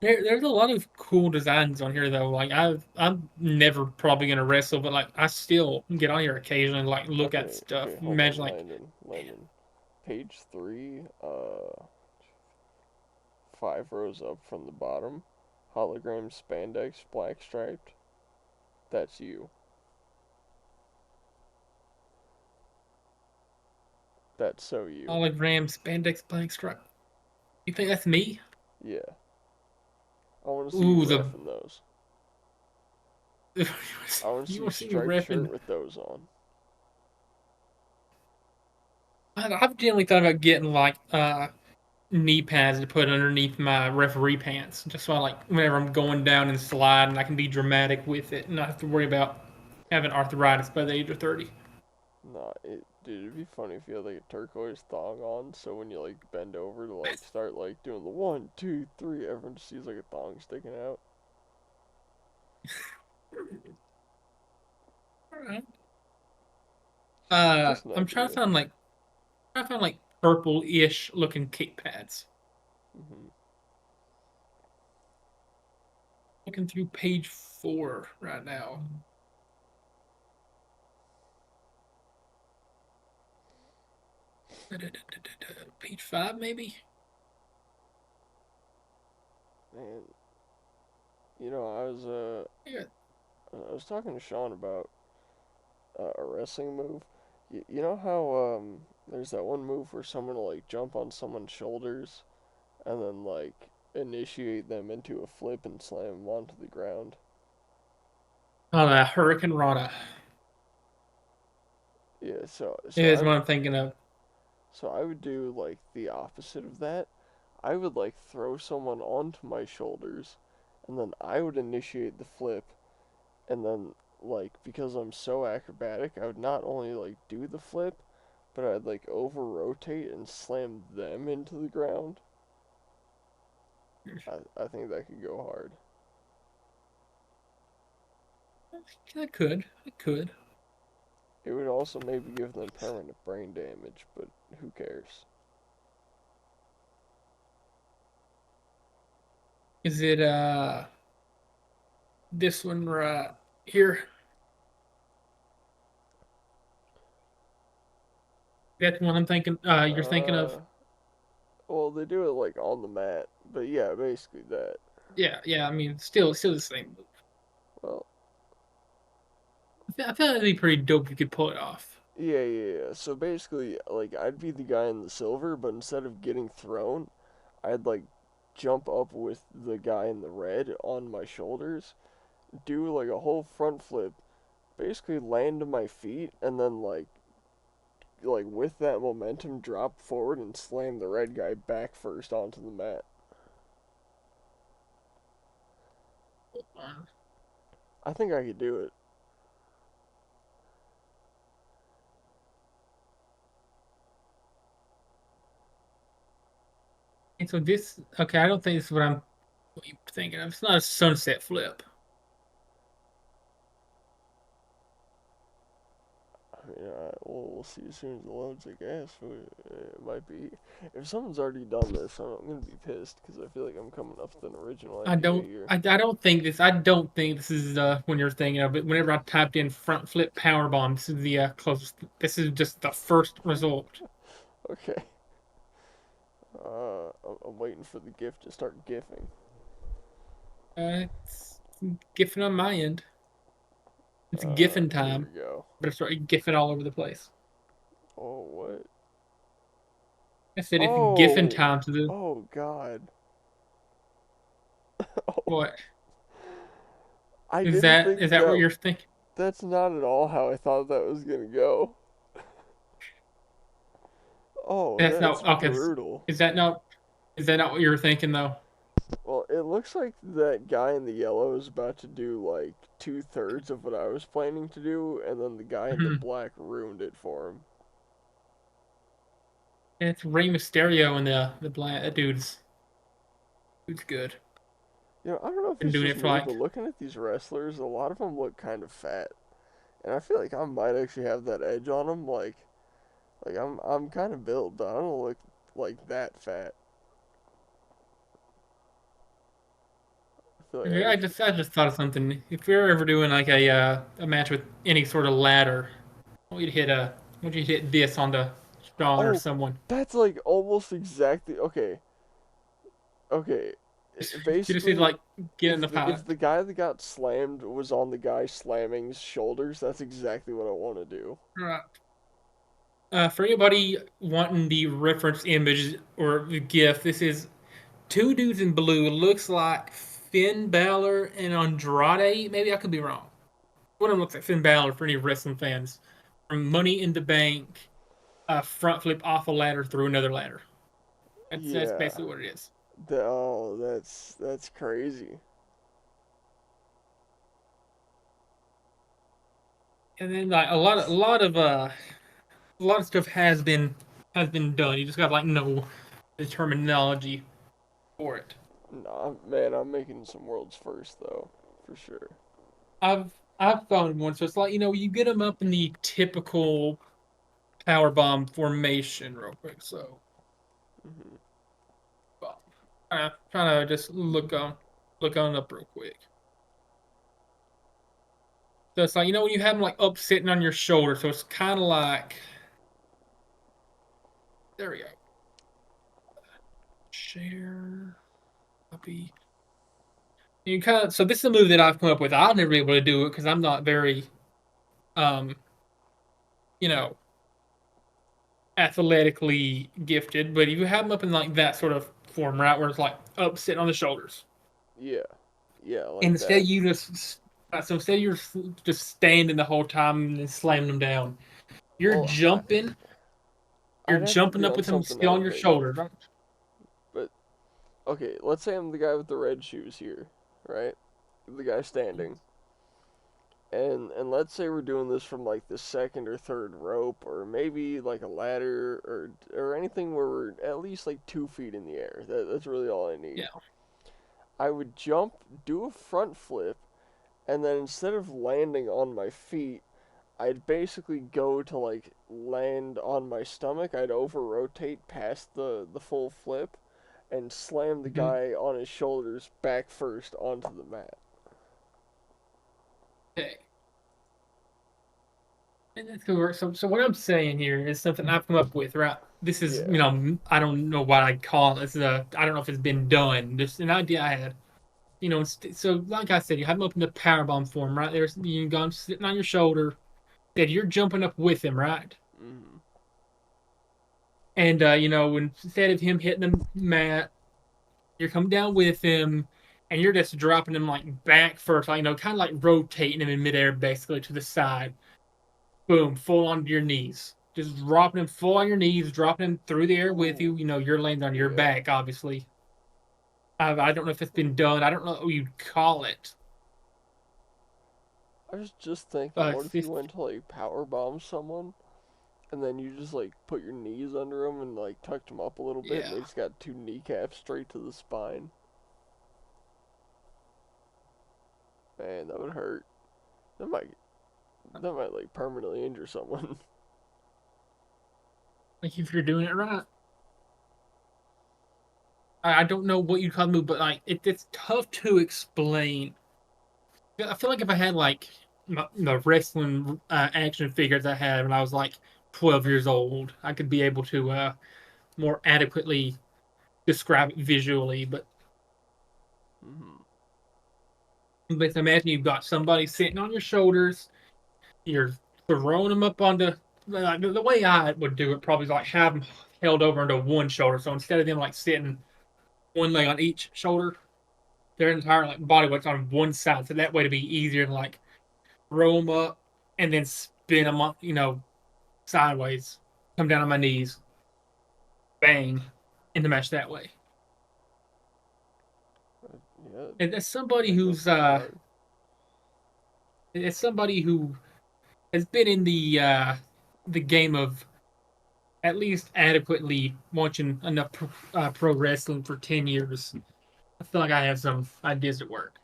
there's a lot of cool designs on here though. Like I'm never probably gonna wrestle, but like I still get on here occasionally, and, like look at
Okay,
stuff.
okay, hold
Imagine
on,
like
Landon. Page three, 5 rows up from the bottom, hologram spandex black striped. That's you. That's so you.
hologram spandex blank stripe. You think that's me?
Yeah. I want to see you
Ooh, the
reffing those.
you
I want to see
want
you
to see me
striped shirt
repping?
with those on.
I've generally thought about getting like knee pads to put underneath my referee pants, just so I like whenever I'm going down and sliding, I can be dramatic with it and not have to worry about having arthritis by the age of 30.
Nah, dude, it'd be funny if you had like a turquoise thong on, so when you like bend over to like start like doing the 1, 2, 3, everyone just sees like a thong sticking out.
All right.
Just an
I'm trying to
idea.
find like purple-ish looking kick pads.
Hmm.
Looking through page 4 right now. Page 5 maybe.
Man,
Yeah.
I was talking to Sean about a wrestling move. You know how there's that one move where someone will like jump on someone's shoulders and then like initiate them into a flip and slam them onto the ground.
Oh, Hurricane Rana
Yeah,
is what I'm thinking of.
so I would do like the opposite of that. I would like throw someone onto my shoulders and then I would initiate the flip and then like because I'm so acrobatic, I would not only like do the flip, but I'd like over rotate and slam them into the ground. I think that could go hard.
I could. I could.
It would also maybe give them permanent brain damage, but who cares?
Is it this one right here? That's the one I'm thinking. You're thinking of?
Uh, well, they do it like on the mat, but yeah, basically that.
Yeah, yeah. I mean, still the same move.
Well,
I feel like it'd be pretty dope if you could pull it off.
yeah. So basically, like I'd be the guy in the silver, but instead of getting thrown, I'd like jump up with the guy in the red on my shoulders, do like a whole front flip, basically land to my feet, and then like with that momentum drop forward and slam the red guy back first onto the mat. I think I could do it.
And so this, okay, I don't think this is what you're thinking of. It's not a sunset flip.
we'll see as soon as it loads, I guess. It might be. If someone's already done this, I'm gonna be pissed because I feel like I'm coming up with an original idea here.
I don't think this is when you're thinking of it. Whenever I typed in front flip power bomb, this is the closest. This is just the first result.
Okay. I'm waiting for the GIF to start gifting.
It's gifting on my end. It's gifting
Here
time.
we go.
Better start gifting all over the place.
Oh, what?
I said it's gifting
Oh!
time to the
Oh, God. Oh,
what?
I didn't
Is
think
that what
that.
you're thinking?
That's not at all how I thought that was gonna go. Oh,
That's
that's
not okay.
brutal.
Is that not is that not what you were thinking though?
Well, it looks like that guy in the yellow is about to do like 2/3 of what I was planning to do, and then the guy in the
Mhm.
black ruined it for him.
It's Rey Mysterio and the black that dude's good.
I don't know if
Been
it's
doing
just
it for
me, but
like
looking at these wrestlers, a lot of them look kind of fat, and I feel like I might actually have that edge on them. Like I'm kind of built, but I don't look like that fat. I feel like I actually.
I just thought of something. If you're ever doing like a match with any sort of ladder, I want you to hit I want you to hit this on the Sean or
Oh,
someone.
that's like almost exactly okay. Okay,
You just need to
basically,
like get in the
if
pot.
the guy that got slammed was on the guy slamming's shoulders, that's exactly what I want to do.
Right. For anybody wanting the reference image or the GIF, this is two dudes in blue. It looks like Finn Balor and Andrade. Maybe I could be wrong. One of them looks like Finn Balor for any wrestling fans. From Money in the Bank, front flip off a ladder through another ladder. That's
Yeah,
basically what it is.
that's crazy.
And then like a lot of stuff has been done. You just got to like know the terminology for it.
Nah, man, I'm making some worlds first though, for sure.
I've found one, so it's like you get them up in the typical power bomb formation real quick. So
Hmm.
trying to just look on up real quick. So it's like when you have them like up sitting on your shoulder, so it's kind of like there we go. Share copy. You kind of so this is a move that I've come up with. I've never been able to do it because I'm not very um you know athletically gifted. But if you have them up in like that sort of form, right, where it's like up sitting on the shoulders,
Yeah, yeah,
and
like
instead
that.
you just so instead you're just standing the whole time and slamming them down. You're
Well,
jumping. You're
I'd have to
jumping
be
up
on
with them
something
still on your
elevated.
shoulders, right?
But okay, let's say I'm the guy with the red shoes here, right? The guy standing. And let's say we're doing this from like the second or third rope, or maybe like a ladder, or anything where we're at least like 2 feet in the air. That's really all I need.
Yeah.
I would jump, do a front flip, and then instead of landing on my feet, I'd basically go to like land on my stomach. I'd over rotate past the full flip and slam the
Mm-hmm.
guy on his shoulders back first onto the mat.
Okay. And that's gonna work. So what I'm saying here is something I've come up with, right? This is,
Yeah.
I don't know what I'd call it. This is I don't know if it's been done. Just an idea I had. So like I said, you have him up in the powerbomb form, right? There's you got him sitting on your shoulder. That you're jumping up with him, right?
Mhm.
And instead of him hitting the mat, you're coming down with him, and you're just dropping him like back first, like kind of like rotating him in midair, basically to the side. Boom, full onto your knees. Just dropping him full on your knees, dropping him through the air with
Ooh.
you. You're laying on your
Yeah.
back, obviously. I don't know if it's been done. I don't know what you'd call it.
I was just thinking,
But
what if you
if,
went to like power bomb someone and then you just like put your knees under them and like tucked them up a little bit and
yeah,
they just got two kneecaps straight to the spine? Man, that would hurt. That might like permanently injure someone.
Like if you're doing it right. I don't know what you call the move, but like it's tough to explain. I feel like if I had like the wrestling action figures I had when I was like 12 years old, I could be able to more adequately describe it visually.
Hmm.
But imagine you've got somebody sitting on your shoulders, you're throwing them up onto like the way I would do it probably is like have them held over into one shoulder. So instead of them like sitting one leg on each shoulder, their entire like body weight's on one side. So that way to be easier to like roll them up and then spin them up, sideways, come down on my knees, bang, in the mesh that way.
Yeah,
And as
that
somebody
goes
who's
pretty hard.
as somebody who has been in the game of at least adequately watching enough pro wrestling for 10 years, I feel like I have some ideas at work.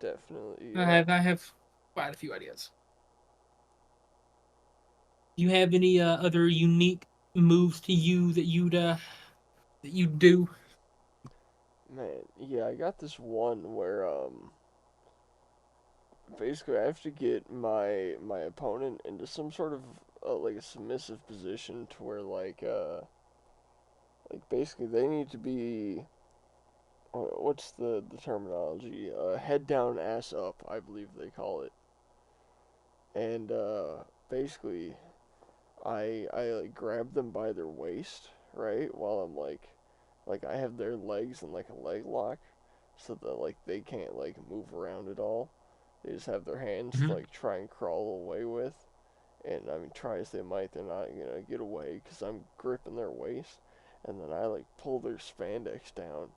Definitely,
I have quite a few ideas. You have any other unique moves to you that you do?
man. Yeah, I got this one where basically I have to get my opponent into some sort of like a submissive position to where like basically they need to be what's the terminology? Head down, ass up, I believe they call it. And basically I like grab them by their waist, right? While I'm like I have their legs in like a leg lock so that like they can't like move around at all. They just have their hands to
Mhm.
like try and crawl away with. And I mean, try as they might, they're not gonna get away because I'm gripping their waist. And then I like pull their spandex down,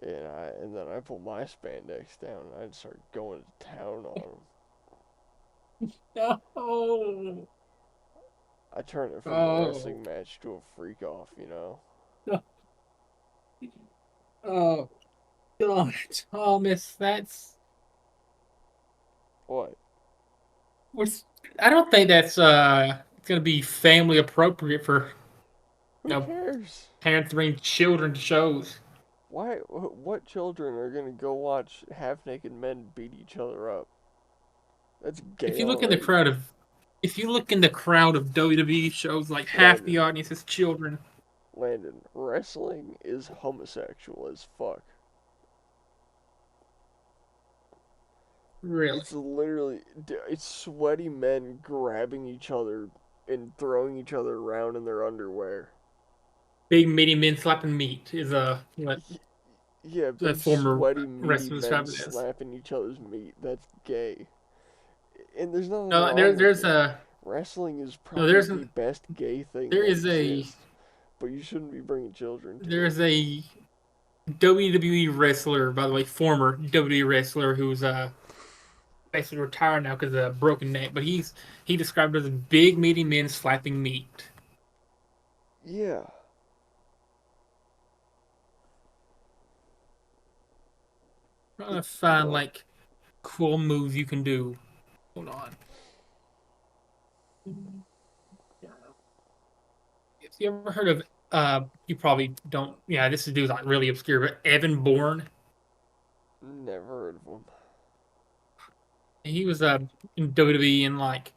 and then I pull my spandex down, and I just start going to town on them.
Oh,
I turn it from a
oh,
wrestling match to a freak off, you know.
oh, God, Thomas, that's
What?
what's. I don't think that's gonna be family appropriate for
Who cares?
parents bring children to shows.
Why? What children are gonna go watch half-naked men beat each other up? That's
If
gay
you look in the
already.
crowd of, if you look in the crowd of WWE shows, like half the
Landon,
audience is children.
Landon, wrestling is homosexual as fuck.
Really,
It's literally it's sweaty men grabbing each other and throwing each other around in their underwear.
big meaty men slapping meat is what
Yeah,
the
big
former
sweaty meaty
wrestler
men
described it as.
slapping each other's meat. That's gay. And there's nothing
No,
wrong with
there's
it.
a
Wrestling is
no,
probably the best gay thing
there
that
is a
exists, but you shouldn't be bringing children to it.
there's a WWE wrestler, by the way, former WWE wrestler who's basically retired now because of a broken neck. But he described it as big meaty men slapping meat.
Yeah.
Trying to
You
find
know,
like cool moves you can do. Hold on. Have you ever heard of you probably don't yeah, this dude's like really obscure, but Evan Bourne.
never heard of them.
He was in WWE in like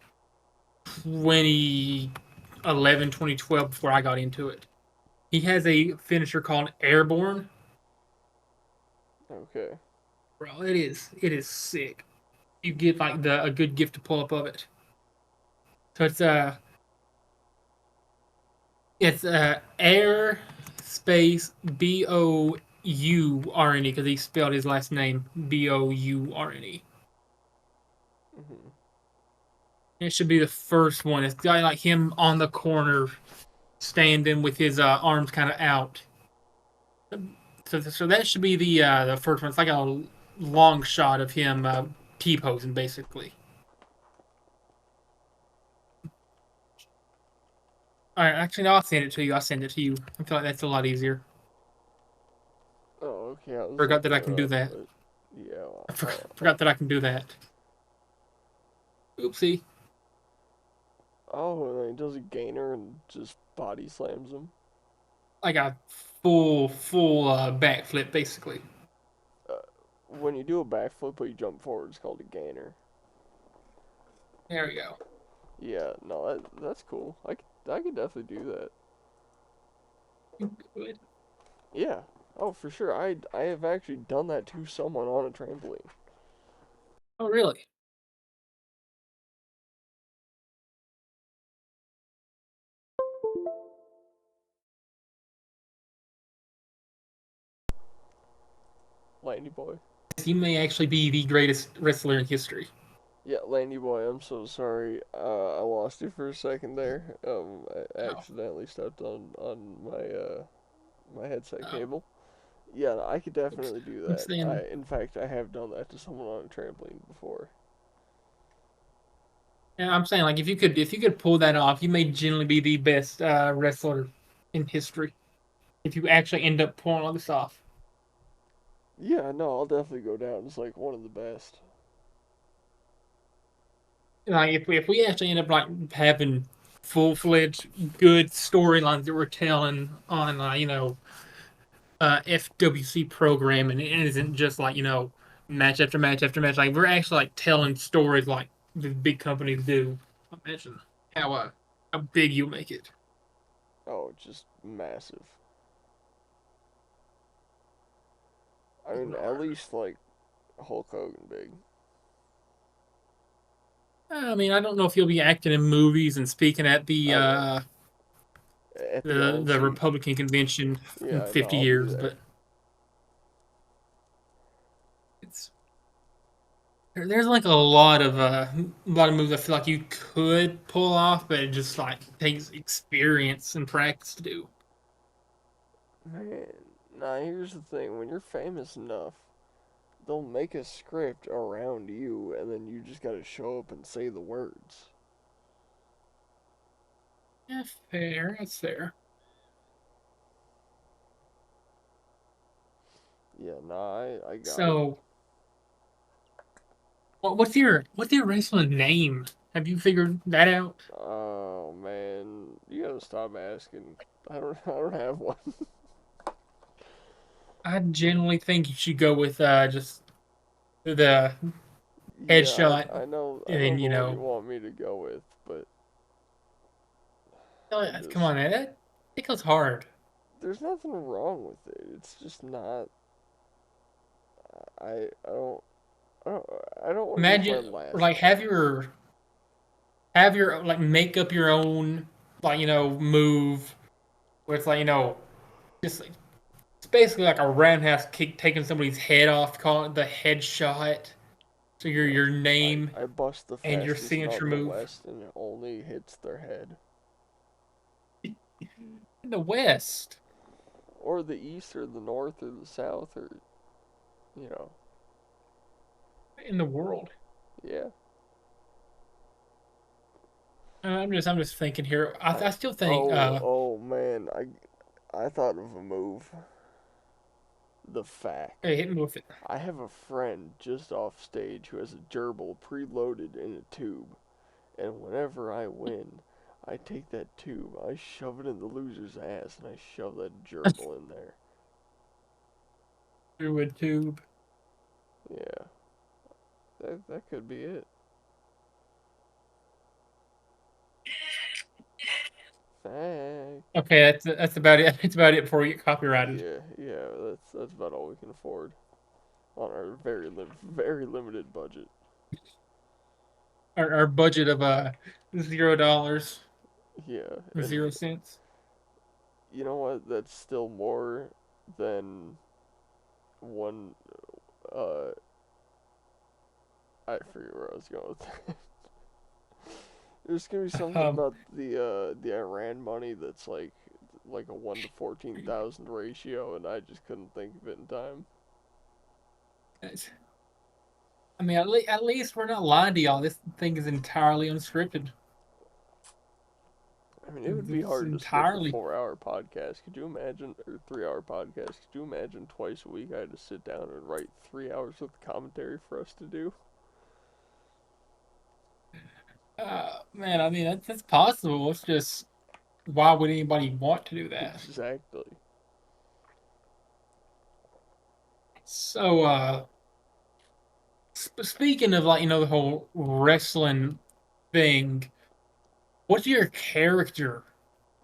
2011, 2012 before I got into it. He has a finisher called Airborne.
Okay.
Bro, it is sick. You get like the a good gift to pull up of it. So it's air space Bourne because he spelled his last name Bourne.
Hmm.
It should be the first one. It's a guy like him on the corner, standing with his arms kind of out. So that should be the first one. It's like a long shot of him T posing basically. All right, actually, no, I'll send it to you. I'll send it to you. I feel like that's a lot easier.
Oh, okay. I was
Forgot that
looking
I
it
can do
up,
that.
but yeah.
I forgot that I can do that. Oopsie.
Oh, and then he does a gainer and just body slams him.
Like a full backflip, basically.
Uh, when you do a backflip but you jump forward, it's called a gainer.
There we go.
Yeah, no, that's cool. I could definitely do that.
Good.
Yeah. Oh, for sure. I have actually done that to someone on a trampoline.
Oh, really?
Landy boy.
You may actually be the greatest wrestler in history.
Yeah, Landy boy. I'm so sorry. I lost you for a second there. I
Oh,
accidentally stepped on my headset
oh.
cable. Yeah, I could
Oops.
definitely do
I'm
that.
saying,
In fact, I have done that to someone on a trampoline before.
yeah, I'm saying, like, if you could pull that off, you may generally be the best wrestler in history. If you actually end up pulling all this off.
Yeah, no, I'll definitely go down as like one of the best.
Like, if we actually end up like having full fledged good storylines that we're telling on FWC programming, and it isn't just like match after match after match. Like we're actually like telling stories like the big companies do. Imagine how big you make it.
Oh, just massive. I mean, at
Lord.
least like Hulk Hogan big.
I mean, I don't know if you'll be acting in movies and speaking at
I will. At the
the
RNC.
Republican convention in
Yeah, no,
50
I'll be
years,
there.
but it's there's like a lot of moves I feel like you could pull off, but it just like takes experience and practice to do.
Man, now here's the thing. When you're famous enough, they'll make a script around you, and then you just gotta show up and say the words.
Yeah, fair. That's fair.
Yeah, nah, I got it.
So, what's your wrestling name? Have you figured that out?
Oh man, you gotta stop asking. I don't have one.
I generally think you should go with just the
Yeah,
headshot,
I
and
know
then
the one you want me to go with, but I'm
come
just
on, man, that it goes hard.
there's nothing wrong with it. It's just not. I don't I don't I don't want to use my
Imagine
last
like
name.
have your like make up your own like move where it's like just like, it's basically like a roundhouse kick taking somebody's head off, calling it the headshot. So
Yeah,
your name
I bust the
and your
fastest nut
signature
in the
move
West, and it only hits their head,
in the West,
or the East, or the North, or the South, or you know,
in the world.
yeah.
I'm just thinking here.
I
I still think
oh man, I thought of a move. The
hey,
fact.
hit me with it.
I have a friend just off stage who has a gerbil preloaded in a tube, and whenever I win, I take that tube, I shove it in the loser's ass, and I shove that gerbil in there.
Through a tube.
Yeah, that could be it. Fact.
Okay, that's about it. That's about it before we get copyrighted.
Yeah, that's about all we can afford on our very limited budget.
Our budget of $0
Yeah,
or
and
0 cents.
you know what? That's still more than one. Uh, I forget where I was going with that. There's gonna be something
Um,
about the Iran money that's like a 1 to 14,000 ratio, and I just couldn't think of it in time.
I mean, at least we're not lying to y'all. This thing is entirely unscripted.
I mean, it would be
It's
hard to script a
entirely.
4 hour podcast. Could you imagine, or 3 hour podcast? Could you imagine twice a week I had to sit down and write 3 hours of commentary for us to do?
Man, I mean that's possible. It's just why would anybody want to do that?
Exactly.
So, speaking of like the whole wrestling thing, what's your character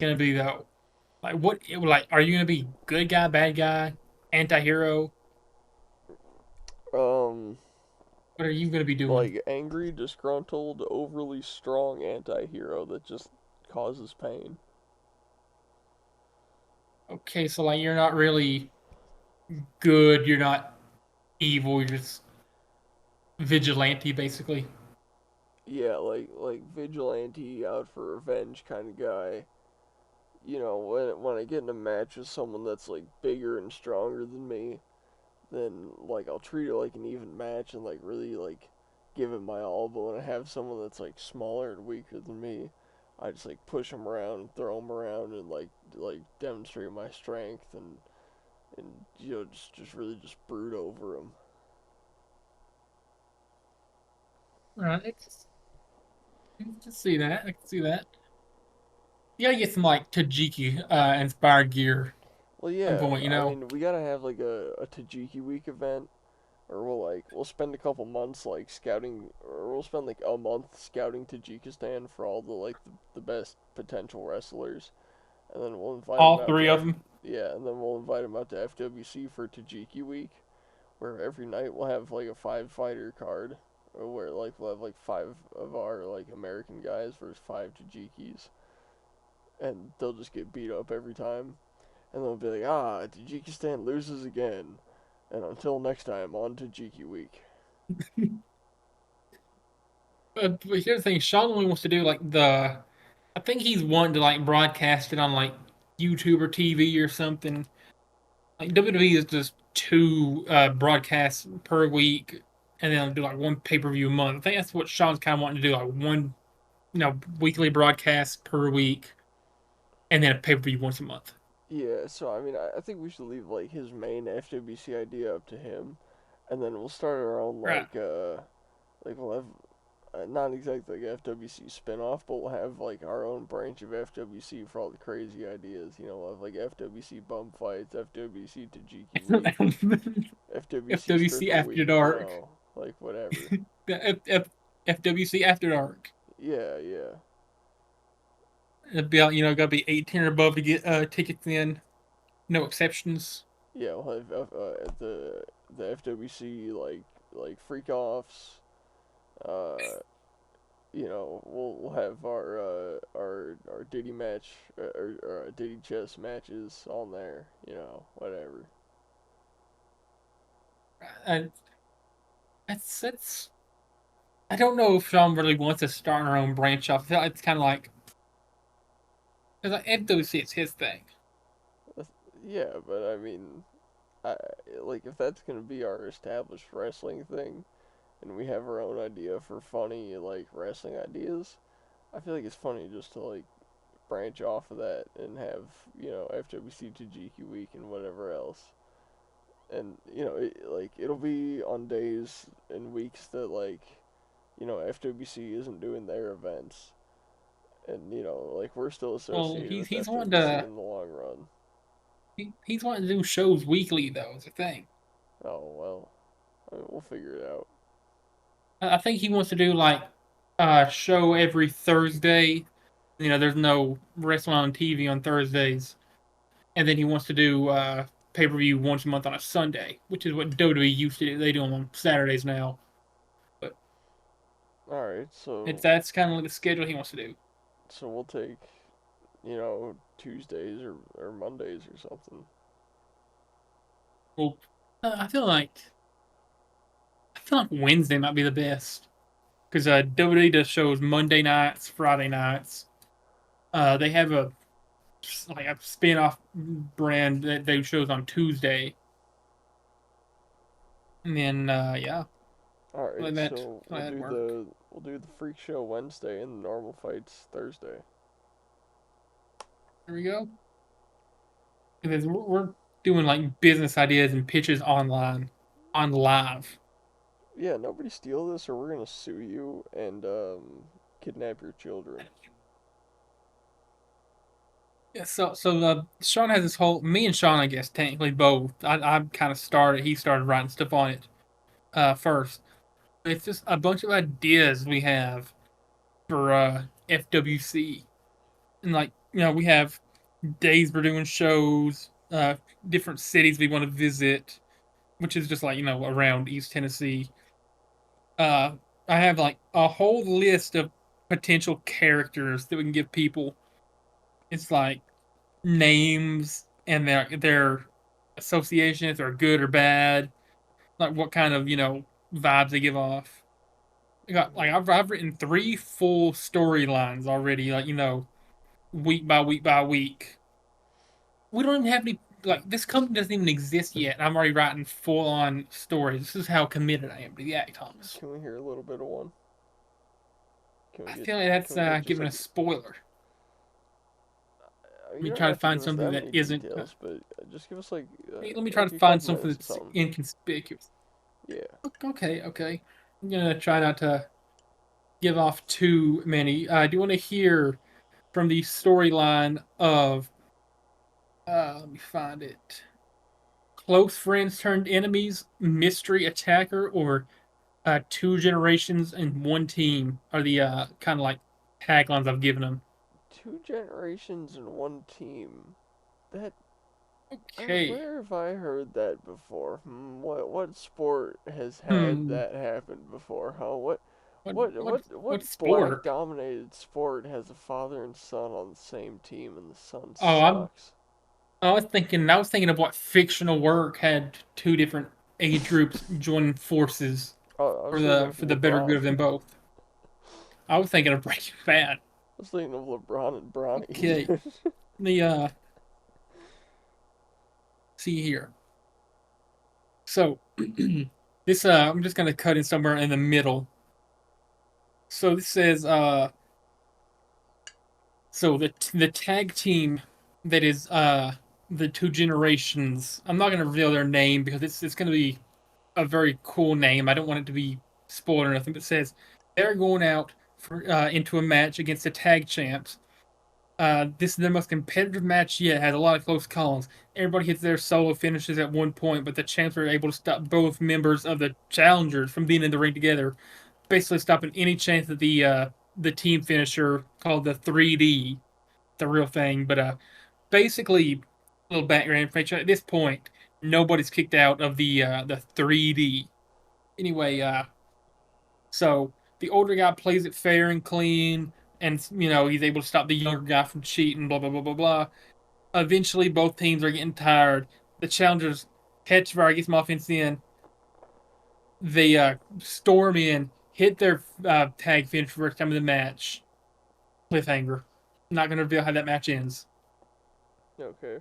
gonna be though? Like are you gonna be good guy, bad guy, anti-hero?
Um,
What are you gonna be doing?
like angry, disgruntled, overly strong anti-hero that just causes pain.
Okay, so like you're not really good, you're not evil, you're just vigilante basically.
Yeah, like vigilante, out for revenge kind of guy. You know, when I get in a match with someone that's like bigger and stronger than me, then like I'll treat it like an even match and like really like give it my all. But when I have someone that's like smaller and weaker than me, I just like push them around and throw them around and like demonstrate my strength and you know just really just brood over them.
Right. I can see that. I can see that. You gotta get some like Tajiki inspired gear
Well,
at some
yeah,
point, you
I
know.
mean we gotta have like a Tajiki week event, or we'll spend a couple months like scouting, or we'll spend like a month scouting Tajikistan for all the best potential wrestlers, and then we'll invite them
All
out
three
to
of
F.
them.
Yeah, and then we'll invite them out to FWC for Tajiki week, where every night we'll have like a five fighter card, or where like we'll have like five of our like American guys versus five Tajikis, and they'll just get beat up every time, and they'll be like, Tajikistan loses again, and until next time, on Tajiki week.
But here's the thing, Sean only wants to do like I think he's wanting to like broadcast it on like YouTube or TV or something. Like WWE is just two broadcasts per week, and then do like one pay-per-view a month. I think that's what Sean's kind of wanting to do, like one weekly broadcast per week, and then a pay-per-view once a month.
Yeah, so I mean, I think we should leave like his main FWC idea up to him, and then we'll start our own
Right.
like we'll have not exactly like FWC spin-off, but we'll have like our own branch of FWC for all the crazy ideas. You know, we'll have like FWC bum fights, FWC Tajiki week, FWC
FWC
stripper
After
week. You
Dark.
know, like whatever.
FWC After Dark.
Yeah, yeah,
It'd be gotta be 18 or above to get tickets in. No exceptions.
yeah. We'll have the FWC like freak offs. Uh, you know, we'll have our Diddy match or Diddy chess matches on there. You know, whatever.
And that's I don't know if Sean really wants to start our own branch off. I feel like it's kind of like because like, FWC is his thing.
Yeah, but I mean, I like if that's gonna be our established wrestling thing, and we have our own idea for funny like wrestling ideas, I feel like it's funny just to like branch off of that and have FWC Tajiki week and whatever else. And it'll be on days and weeks that FWC isn't doing their events, and like we're still
Well,
associated
he's
with
he's wanting
FWC
to
in the long run.
he's wanting to do shows weekly though. Is the thing.
Oh well, I mean, we'll figure it out.
I think he wants to do like a show every Thursday. There's no wrestling on TV on Thursdays, and then he wants to do pay per view once a month on a Sunday, which is what WWE used to do. They do them on Saturdays now, but
All right,
it's
so
that's kind of like the schedule he wants to do.
we'll take Tuesdays or Mondays or something.
Well, I feel like Wednesday might be the best because WWE does shows Monday nights, Friday nights. They have a spin-off brand that they shows on Tuesday, and then yeah,
All right,
let that
so
let that work.
we'll do the freak show Wednesday and the normal fights Thursday.
There we go. Because we're doing like business ideas and pitches online, on live.
Yeah, nobody steal this or we're gonna sue you. And kidnap your children.
Yeah, so Sean has this whole. Me and Sean, I guess, technically both. I kind of started. He started writing stuff on it first. It's just a bunch of ideas we have for FWC, and like we have days we're doing shows, different cities we want to visit, which is just like around East Tennessee. Uh, I have like a whole list of potential characters that we can give people. It's like names and their associations are good or bad, like what kind of vibes they give off. I got like
Hmm.
I've written three full storylines already, like week by week by week. We don't even have any like this company doesn't even exist yet. And I'm already writing full on stories. This is how committed I am to the Act Thomas.
Can we hear a little bit of one? Can we
I
get
feel like
can
that's
we get just
giving a
like
spoiler. Let
you
me
don't
try to
have to
find
give us
something
that
that
many
isn't.
details, but just give us
Let me try to
like a
find
couple
something
minutes or
that's
something.
inconspicuous.
Yeah.
Okay, okay. I'm gonna try not to give off too many. Do you want to hear from the storyline of? Let me find it. Close friends turned enemies, mystery attacker, or two generations in one team are the kind of like taglines I've given them.
Two generations in one team. That
Okay.
where have I heard that before? What sport has had
Hmm.
that happen before? Huh? What
What
what
what
what
what
what black
sport?
dominated sport has a father and son on the same team and the son
Oh,
sucks?
I was thinking of what fictional work had two different age groups join forces
Oh, I
for
was thinking
the
of
for the better good
LeBron.
of them both. I was thinking of Breaking Bad.
I was thinking of LeBron and Bronny.
Okay. The see here. So this I'm just gonna cut in somewhere in the middle. So this says so the tag team that is the two generations. I'm not gonna reveal their name because it's gonna be a very cool name. I don't want it to be spoiled or nothing. But it says they're going out for into a match against the tag champs. This is their most competitive match yet. Has a lot of close calls. Everybody hits their solo finishes at one point, but the champs are able to stop both members of the challengers from being in the ring together, basically stopping any chance that the team finisher called the 3D, the real thing. But basically, a little background information. At this point, nobody's kicked out of the 3D. Anyway, so the older guy plays it fair and clean, and he's able to stop the younger guy from cheating. Blah blah blah blah blah. Eventually, both teams are getting tired. The challengers catch fire, gets some offense in. They storm in, hit their tag finish first time of the match. Cliffhanger. Not gonna reveal how that match ends.
Okay.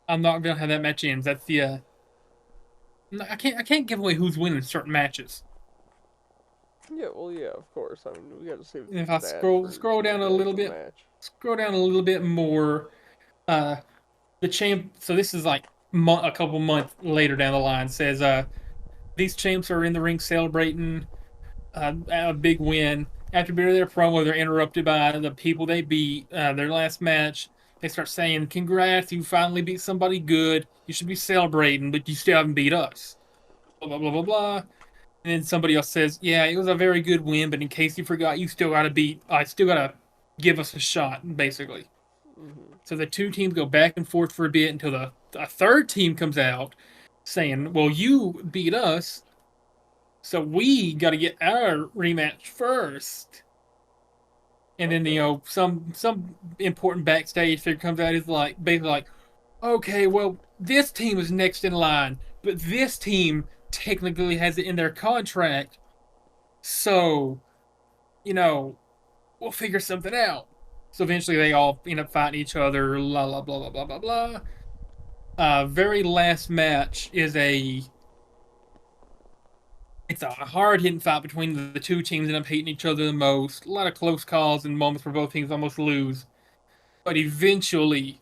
I'm not revealing how that match ends. That's the I can't give away who's winning certain matches.
Yeah, well, yeah, of course. I mean, we got to save
If I
that
scroll
for
scroll down a
the
little
actual
bit,
match.
scroll down a little bit more. Uh, the champ. So this is like a couple months later down the line. Says these champs are in the ring celebrating a big win. After being their promo, they're interrupted by the people they beat. Their last match, they start saying, "Congrats, you finally beat somebody good. You should be celebrating, but you still haven't beat us." Blah blah blah blah blah. And then somebody else says, "Yeah, it was a very good win, but in case you forgot, you still got to beat. I still got to give us a shot." Basically,
Hmm.
so the two teams go back and forth for a bit until the a third team comes out saying, "Well, you beat us, so we got to get our rematch first." And then
Okay.
some important backstage figure comes out is like basically like, "Okay, well, this team is next in line, but this team technically has it in their contract, so you know we'll figure something out." So eventually they all end up fighting each other. La la blah blah blah blah blah. Very last match is a it's a hard hitting fight between the two teams that end up hating each other the most. A lot of close calls and moments where both teams almost lose. But eventually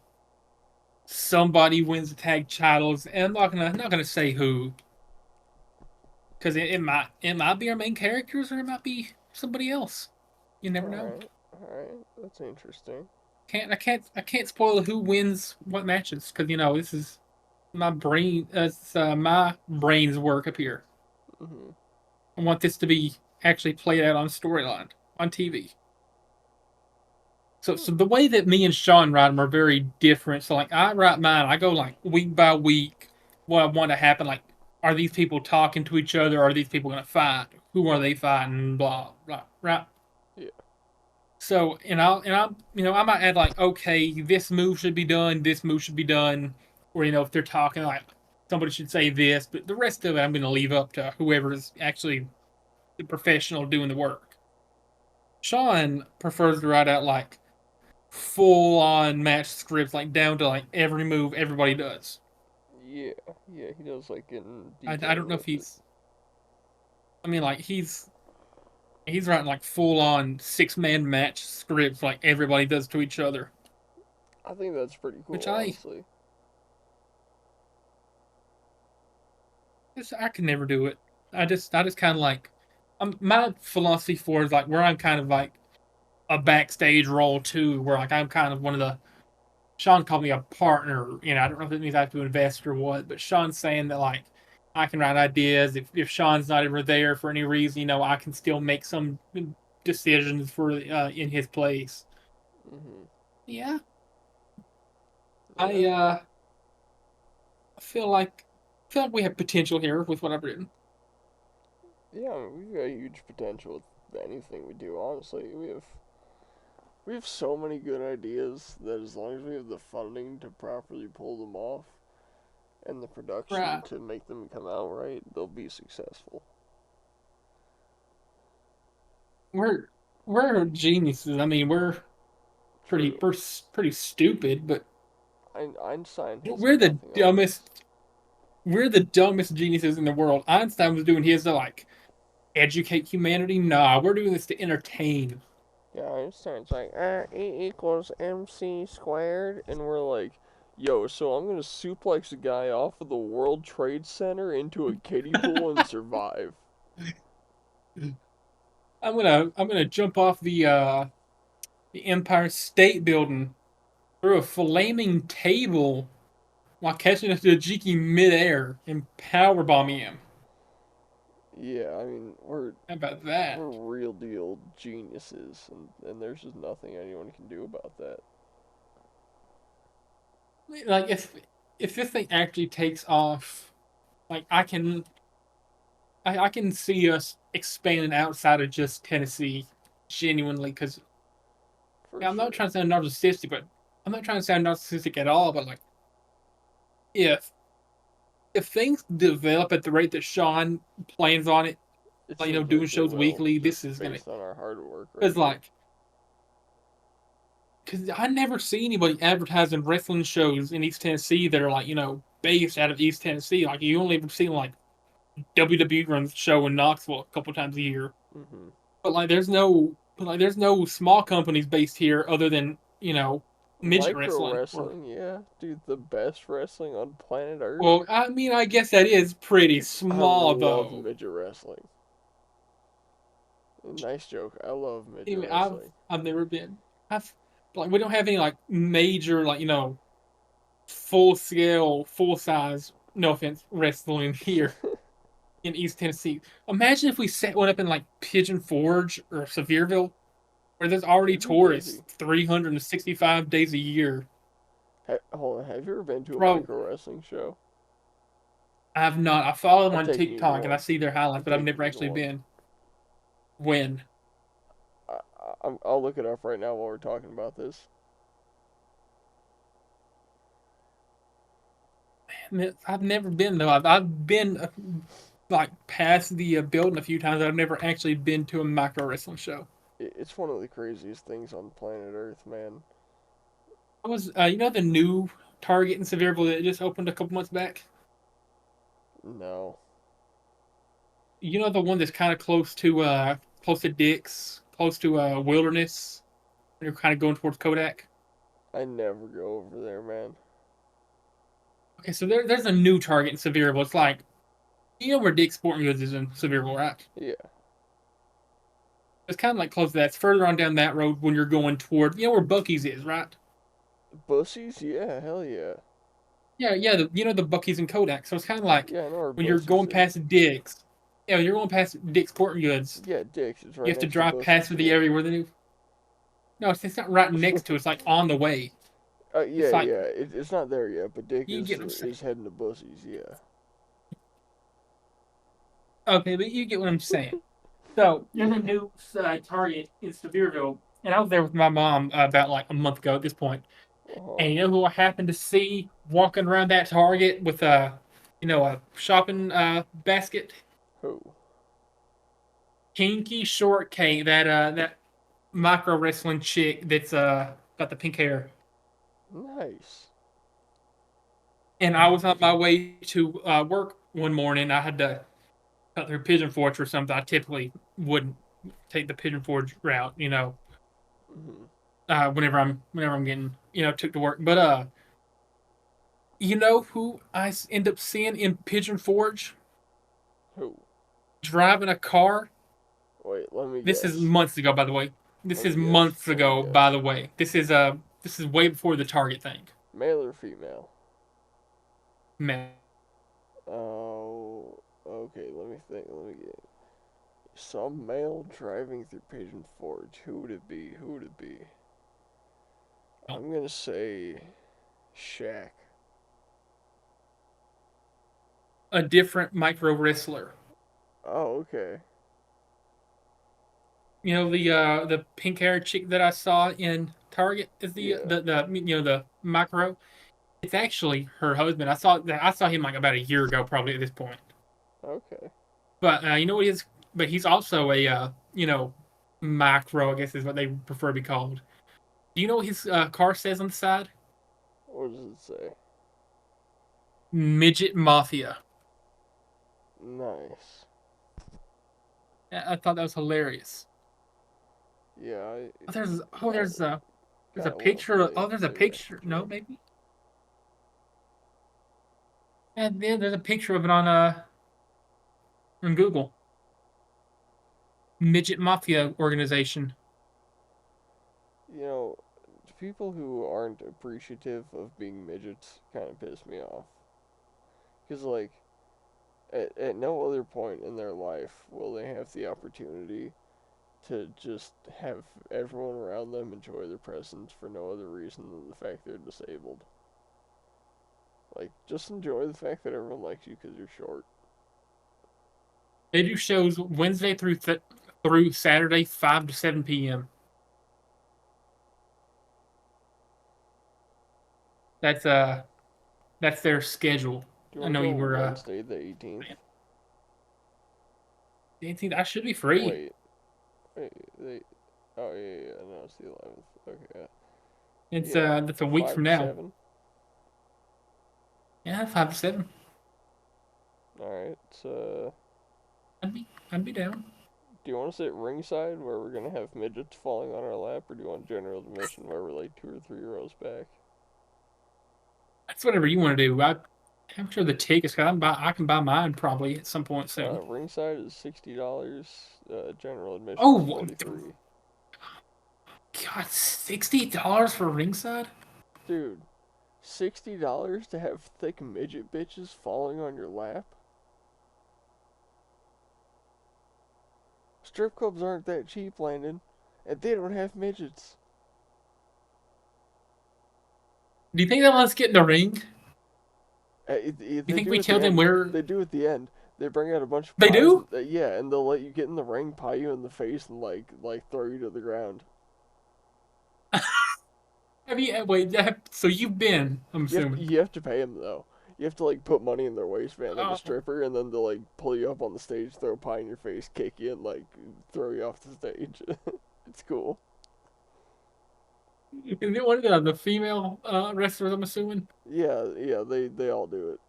somebody wins the tag titles, and I'm not gonna say who. Because it might be our main characters or it might be somebody else. You never know.
Alright, alright. That's interesting.
I can't spoil who wins what matches because this is my brain. It's my brain's work up here.
Hmm.
I want this to be actually played out on storyline on TV. So the way that me and Sean write them are very different. So like I write mine, I go like week by week what I want to happen. Like, are these people talking to each other? Are these people gonna fight? Who are they fighting? Blah blah. Right.
Yeah.
So I might add like, okay, this move should be done. This move should be done. Or if they're talking like somebody should say this, but the rest of it I'm gonna leave up to whoever is actually the professional doing the work. Sean prefers to write out like full on match scripts, like down to like every move everybody does.
Yeah. Yeah, he does like get in
I
detail
don't know if
with it.
he's. I mean, like he's writing like full on 6-man match scripts, like everybody does to each other,
I think that's pretty
which
cool,
I
honestly.
I could never do it. I just kind of like. My philosophy for it is like where I'm kind of like a backstage role too, where like I'm kind of one of the. Sean called me a partner. I don't know if it means I have to invest or what, but Sean's saying that like I can write ideas. If Sean's not ever there for any reason, I can still make some decisions for in his place.
Hmm.
Yeah, I
Yeah.
uh I feel like we have potential here with what I've written.
Yeah, I mean, we've got huge potential with anything we do, honestly. We have so many good ideas that as long as we have the funding to properly pull them off and the production
Right.
to make them come out right, they'll be successful.
We're we're geniuses. I mean,
True.
we're pretty stupid, but
Einstein has
we're the
nothing on us.
dumbest. We're the dumbest geniuses in the world. Einstein was doing his to like educate humanity. Nah, we're doing this to entertain.
Yeah, Einstein's like, E equals MC squared, and we're like, yo, so I'm gonna suplex a guy off of the World Trade Center into a kiddie pool and survive.
I'm gonna jump off the Empire State Building through a flaming table while catching a Tajiki midair and power bombing him.
Yeah, I mean,
How about
we're
that?
real deal geniuses, and there's just nothing anyone can do about that.
Like if this thing actually takes off, like I can see us expanding outside of just Tennessee, genuinely. Because
For
I'm not
sure.
trying to sound narcissistic, but I'm not trying to sound narcissistic at all. But like if if things develop at the rate that Sean plans on it,
It
like
seems
doing
like they
shows
will,
weekly,
just
this is gonna.
based on our hard work right
Because
here.
like because I never see anybody advertising wrestling shows in East Tennessee that are like based out of East Tennessee. Like you only ever see like WWE runs the show in Knoxville a couple times a year.
Hmm.
But like there's no small companies based here other than midget
Micro
wrestling. Or
wrestling, yeah, dude, the best wrestling on planet Earth.
well, I mean, I guess that is pretty
I
small
love
though.
midget wrestling. Nice joke. I love midget
Anyway, I've
wrestling.
I've never been. I've like we don't have any like major like full scale, full size. No offense, wrestling here in East Tennessee. Imagine if we set one up in like Pigeon Forge or Sevierville, where there's already
It'd be
tourists
busy.
365 days a year.
Hold on, have you ever been to a
Bro,
micro wrestling show?
I have not. I follow them
I'm
on
taking you to
TikTok and I
one.
see their
I'm
highlights, but I've
taking
never
you to
actually
one.
been. When?
I'll look it up right now while we're talking about this.
I've never been though. I've been like past the building a few times. I've never actually been to a micro wrestling show.
It's one of the craziest things on planet Earth, man.
I was, the new Target in Sevierville that just opened a couple months back.
No.
The one that's kind of close to Dick's, close to Wilderness. When you're kind of going towards Kodak.
I never go over there, man.
Okay, so there's a new Target in Sevierville. It's like where Dick's Sporting Goods is in Sevierville, right?
Yeah.
It's kind of like close to that. It's further on down that road when you're going toward, where Bucky's is, right?
Bussies? Yeah, hell yeah.
Yeah, yeah. The Bucky's and Kodak. So it's kind of like
Yeah, I know where
when you're
Bussies
going
is.
past Dick's. Yeah, when you're going past Dick's Sporting Goods.
Yeah, Dick's is
You
right
have to
next to
drive past
Bussies,
the
yeah.
area where the new. No, it's not right next to. It's like on the way.
Yeah,
It's like
yeah. It's not there yet, but Dick
you get what I'm
is
saying.
heading to Bussies, yeah.
Okay, but you get what I'm saying. So there's a new Target in Sevierville, and I was there with my mom about like a month ago at this point.
Uh-huh.
And you know who I happened to see walking around that Target with a shopping basket?
Who?
Kinky Shortcake, that micro wrestling chick that's got the pink hair.
Nice.
And I was on my way to work one morning. I had to cut through Pigeon Forge or something. I typically wouldn't take the Pigeon Forge route,
Hmm.
whenever I'm getting took to work. But you know who I end up seeing in Pigeon Forge
Who?
driving a car?
Wait, let me
This is
guess.
months ago, by the way. This
Let me
is
guess.
months
Let me
ago, by
guess.
the way. This is way before the Target thing.
Male or female?
Man,
Oh, okay. Let me think. Let me get some male driving through Pigeon Forge. Who would it be? Who would it be? I'm gonna say Shaq.
a different micro wrestler.
Oh, okay.
The pink haired chick that I saw in Target is
Yeah.
the micro. It's actually her husband. I saw him like about a year ago, probably at this point.
Okay.
But you know what he is? But he's also a micro, I guess is what they prefer to be called. Do you know what his car says on the side?
What does it say?
Midget Mafia.
Nice.
I thought that was hilarious.
Yeah, I
Oh, there's oh
kind of
there's a
want to
picture. There's a
play
picture. No,
Wrestling.
maybe. And then there's a picture of it on Google. Midget Mafia organization.
You know, people who aren't appreciative of being midgets kind of piss me off. Because, like, at no other point in their life will they have the opportunity to just have everyone around them enjoy their presence for no other reason than the fact they're disabled. Like, just enjoy the fact that everyone likes you because you're short.
They do shows Wednesday through Saturday, 5 to 7 p.m. That's uh that's their schedule.
Do you
I
want to
know
go
you were
Wednesday the 18th?
dancing. I should be free.
Wait, wait, they. Oh, yeah, yeah, yeah, no, it's the 11th. Okay,
It's
yeah.
that's a week
5
from
to
now.
7?
Yeah, 5 to 7.
Alright, so.
I'd be down.
Do you want to sit ringside where we're gonna have midgets falling on our lap, or do you want general admission where we're like 2 or 3 rows back?
That's whatever you want to do. I'm sure the tickets. Cause I can buy mine probably at some point soon.
Ringside is $60. General admission is
Oh,
43.
God, $60 for ringside?
Dude, $60 to have thick midget bitches falling on your lap? Strip clubs aren't that cheap, Landon, and they don't have midgets.
Do you think they'll let us get in the ring? Do you
They
think
do
we
at the
tell them
end.
where
They do at the end. They bring out a bunch of
they
pies,
do?
and, yeah, and they'll let you get in the ring, pie you in the face, and like throw you to the ground.
Have you wait? So you've been? I'm assuming.
You have to pay them though. You have to like put money in their waistband like a
Oh,
stripper, and then they'll like pull you up on the stage, throw a pie in your face, kick you, and like throw you off the stage. It's cool.
is it one of the female wrestlers? I'm assuming.
Yeah, yeah, they all do it.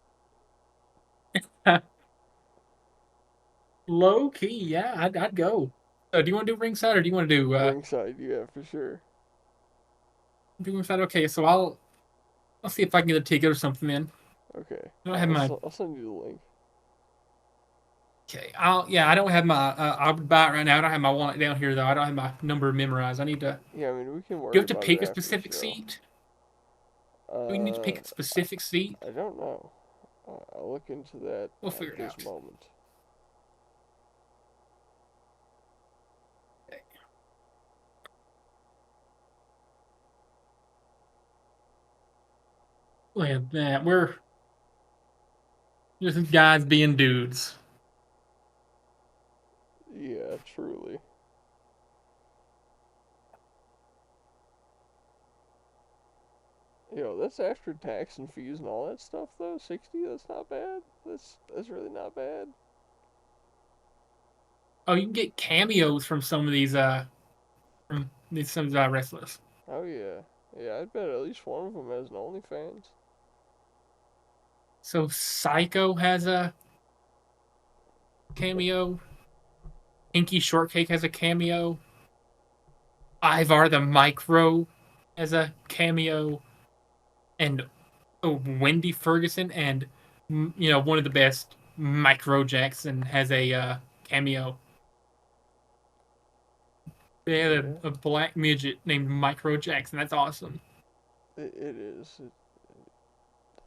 Low key, yeah, I'd go. Do you want to do ringside or do you want to
Ringside, yeah, for sure.
do ringside? Okay, so I'll see if I can get a ticket or something. Then
Okay,
I don't have my
I'll send you the link.
Okay. I don't have my. I'll buy it right now. I don't have my wallet down here though. I don't have my number memorized. I need to.
Yeah, I mean, we can
Do you
worry
have to
about it
pick a
after the
specific
show.
seat? Do we need to
Uh,
pick a specific seat?
I don't know. I'll look into that
We'll
at
figure it
this
out.
moment.
Okay. Look at that. We're just guys being dudes.
Yeah, truly. Yo, that's after tax and fees and all that stuff though. 60, that's not bad. That's really not bad.
Oh, you can get cameos from some of these wrestlers.
Oh yeah. Yeah, I'd bet at least one of them has an OnlyFans.
So Psycho has a cameo. Inky Shortcake has a cameo. Ivar the Micro has a cameo, and Wendy Ferguson and one of the best, Micro Jackson has a cameo. They had
Yeah,
a black midget named Micro Jackson. That's awesome.
it is.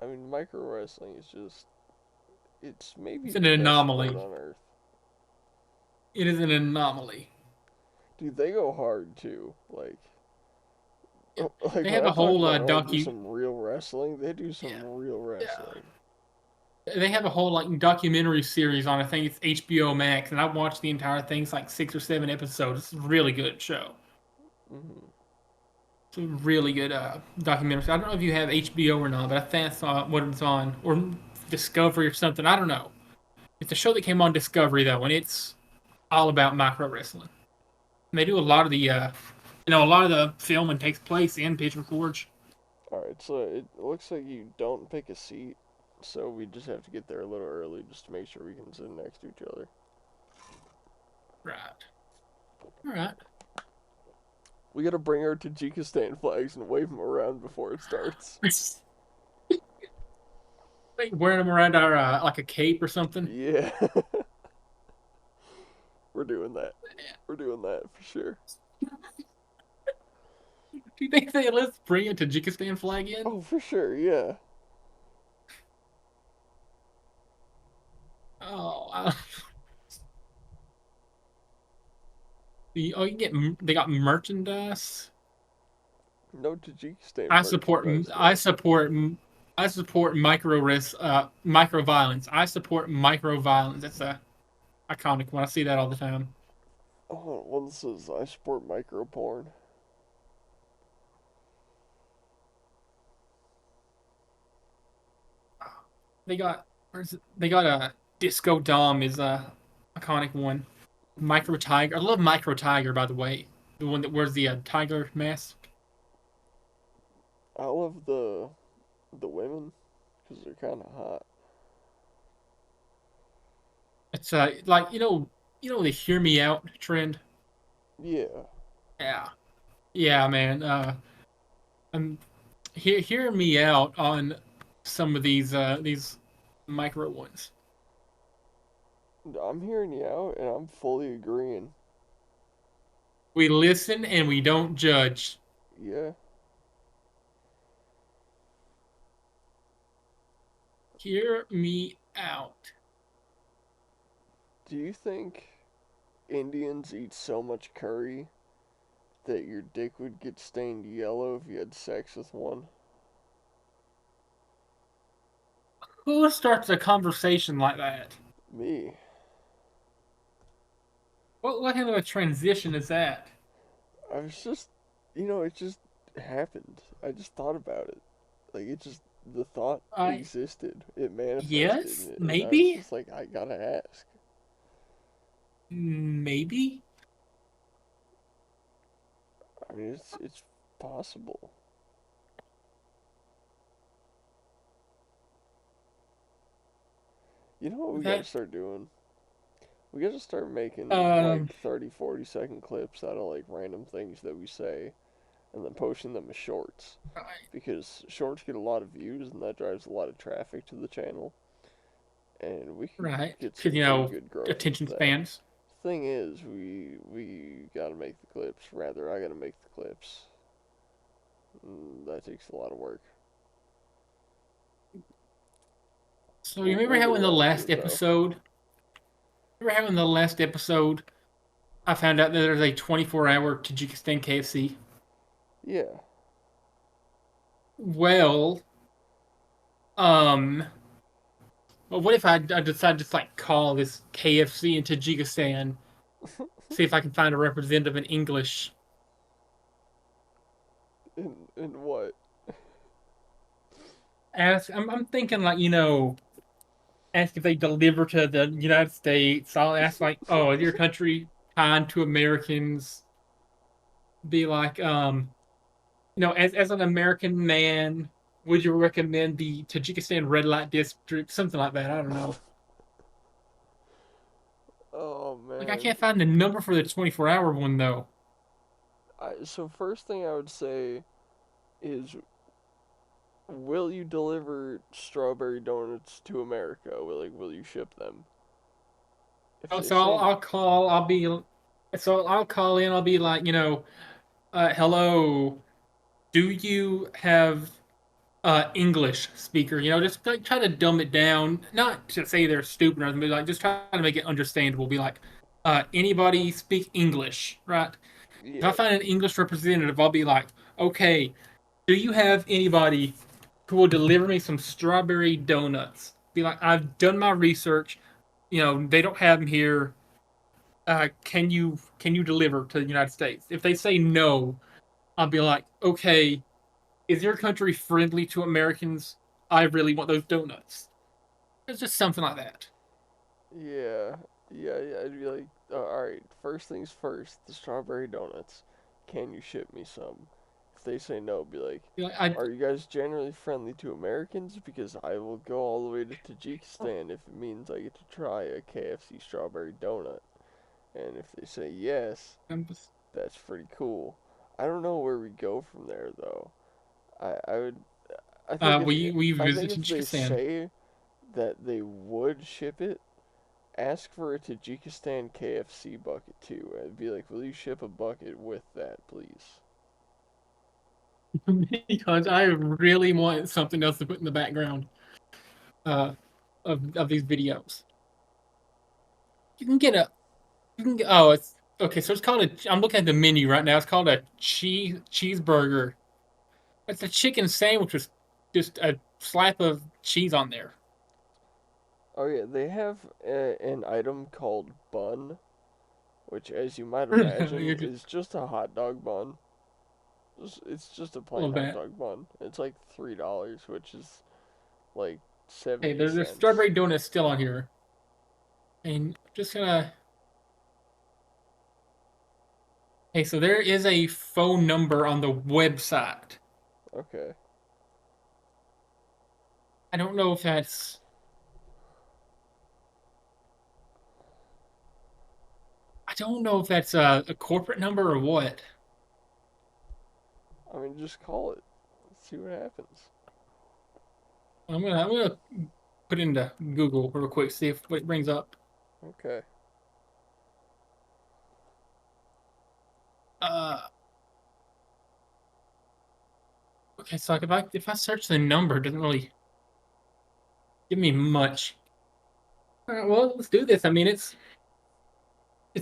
I mean, micro wrestling is just, it's maybe
It's an
the best sport
anomaly.
on earth.
It is an anomaly.
Dude, they go hard too.
Yeah.
Like
They
when
have
I
a
talk
whole
about, oh, do
docu.
some real wrestling, they do some
Yeah,
real
yeah.
wrestling.
They have a whole like documentary series on. I think it's HBO Max, and I watched the entire thing. It's like 6 or 7 episodes. It's a really good show.
Hmm.
It's a really good documentary. I don't know if you have HBO or not, but I think that's what it's on, or Discovery or something. I don't know. It's a show that came on Discovery though, and it's all about micro wrestling. And they do a lot of a lot of the filming takes place in Pigeon Forge.
Alright, so it looks like you don't pick a seat, so we just have to get there a little early just to make sure we can sit next to each other.
Right. All right.
We gotta bring our Tajikistan flags and wave them around before it starts.
Like wearing them around our like a cape or something.
Yeah, we're doing that. We're doing that for sure.
Do you think they let's bring a Tajikistan flag in?
Oh, for sure, yeah.
Oh, you get they got merchandise.
No Tajikistan
I support
merchandise,
I
though.
support I support micro violence. I support micro violence. That's a iconic one. I see that all the time.
Oh, one says, I support micro porn.
They got they got a Disco Dom is a iconic one. Micro Tiger. I love Micro Tiger, by the way. The one that wears the tiger mask.
I love the women, because they're kind of hot.
It's like the hear me out trend.
Yeah.
Yeah, yeah, man. I'm hear me out on some of these micro ones.
I'm hearing you out, and I'm fully agreeing.
We listen and we don't judge.
Yeah.
Hear me out.
Do you think Indians eat so much curry that your dick would get stained yellow if you had sex with one?
Who starts a conversation like that?
Me.
What kind of a transition is that?
I was just, it just happened. I just thought about it. Like, the thought
I
existed. It manifested,
Yes,
and I was
maybe,
just like, I gotta ask.
maybe.
I mean, it's possible. You know what we gotta
That
start doing? We gotta start making,
um,
like, 30, 40-second clips out of, like, random things that we say, and then posting them as shorts. Because shorts get a lot of views, and that drives a lot of traffic to the channel. and we could
Right.
get
Because,
some pretty good growth with
attention
that.
spans.
Thing is, we gotta make the clips. Rather, I gotta make the clips. That takes a lot of work.
So you remember
We'll
how
get
in the
around to
last
it though.
episode, I found out that there's a 24-hour Tajikistan KFC?
Yeah.
Well, um, well, what if I decide to like call this KFC in Tajikistan, see if I can find a representative in English?
In what?
I'm thinking like ask if they deliver to the United States. I'll ask like, oh, is your country kind to Americans? Be like, as an American man, would you recommend the Tajikistan red light district? Something like that. I don't know.
Oh
Like I
man.
can't find the number for the 24-hour one though.
So first thing I would say is, will you deliver strawberry donuts to America? Will you ship them? If
Oh,
they
so I'll,
say
I'll call. I'll call in. I'll be like, hello. Do you have English speaker? Just like try to dumb it down. Not to say they're stupid or anything, but like just try to make it understandable. Be like, anybody speak English, right? If I
yeah,
find an English representative, I'll be like, okay, do you have anybody who will deliver me some strawberry donuts? Be like, I've done my research. They don't have them here. Can you deliver to the United States? If they say no, I'll be like, okay, is your country friendly to Americans? I really want those donuts. It's just something like that.
yeah, yeah. I'd be like, all right. First things first. The strawberry donuts. Can you ship me some? If they say no, be like,
Be like, I
are you guys generally friendly to Americans? Because I will go all the way to Tajikistan if it means I get to try a KFC strawberry donut. And if they say yes,
I'm just,
that's pretty cool. I don't know where we go from there though. I would I think if
we
I think
visited
if they
Tajikistan.
say that they would ship it, ask for a Tajikistan KFC bucket too. I'd be like, will you ship a bucket with that, please?
Because I really want something else to put in the background uh, of these videos. You can get a you can get, oh it's okay. So it's called a. I'm looking at the menu right now. It's called a cheeseburger. It's a chicken sandwich with just a slap of cheese on there.
Oh yeah, they have an item called bun, which, as you might
You're
imagine,
just
is just a hot dog bun. It's just a
a
plain
little
hot
bit.
dog bun. It's like $3, which is like
Hey,
70
there's
cents.
strawberry donuts still on here, and I'm just gonna. Hey, so there is a phone number on the website.
Okay.
I don't know if that's. I don't know if that's a corporate number or what.
I mean, just call it. Let's see what happens.
I'm gonna put it into Google real quick, see if what it brings up.
Okay.
Uh, okay, so like if I search the number, it doesn't really give me much. All right, well, let's do this. I mean, it's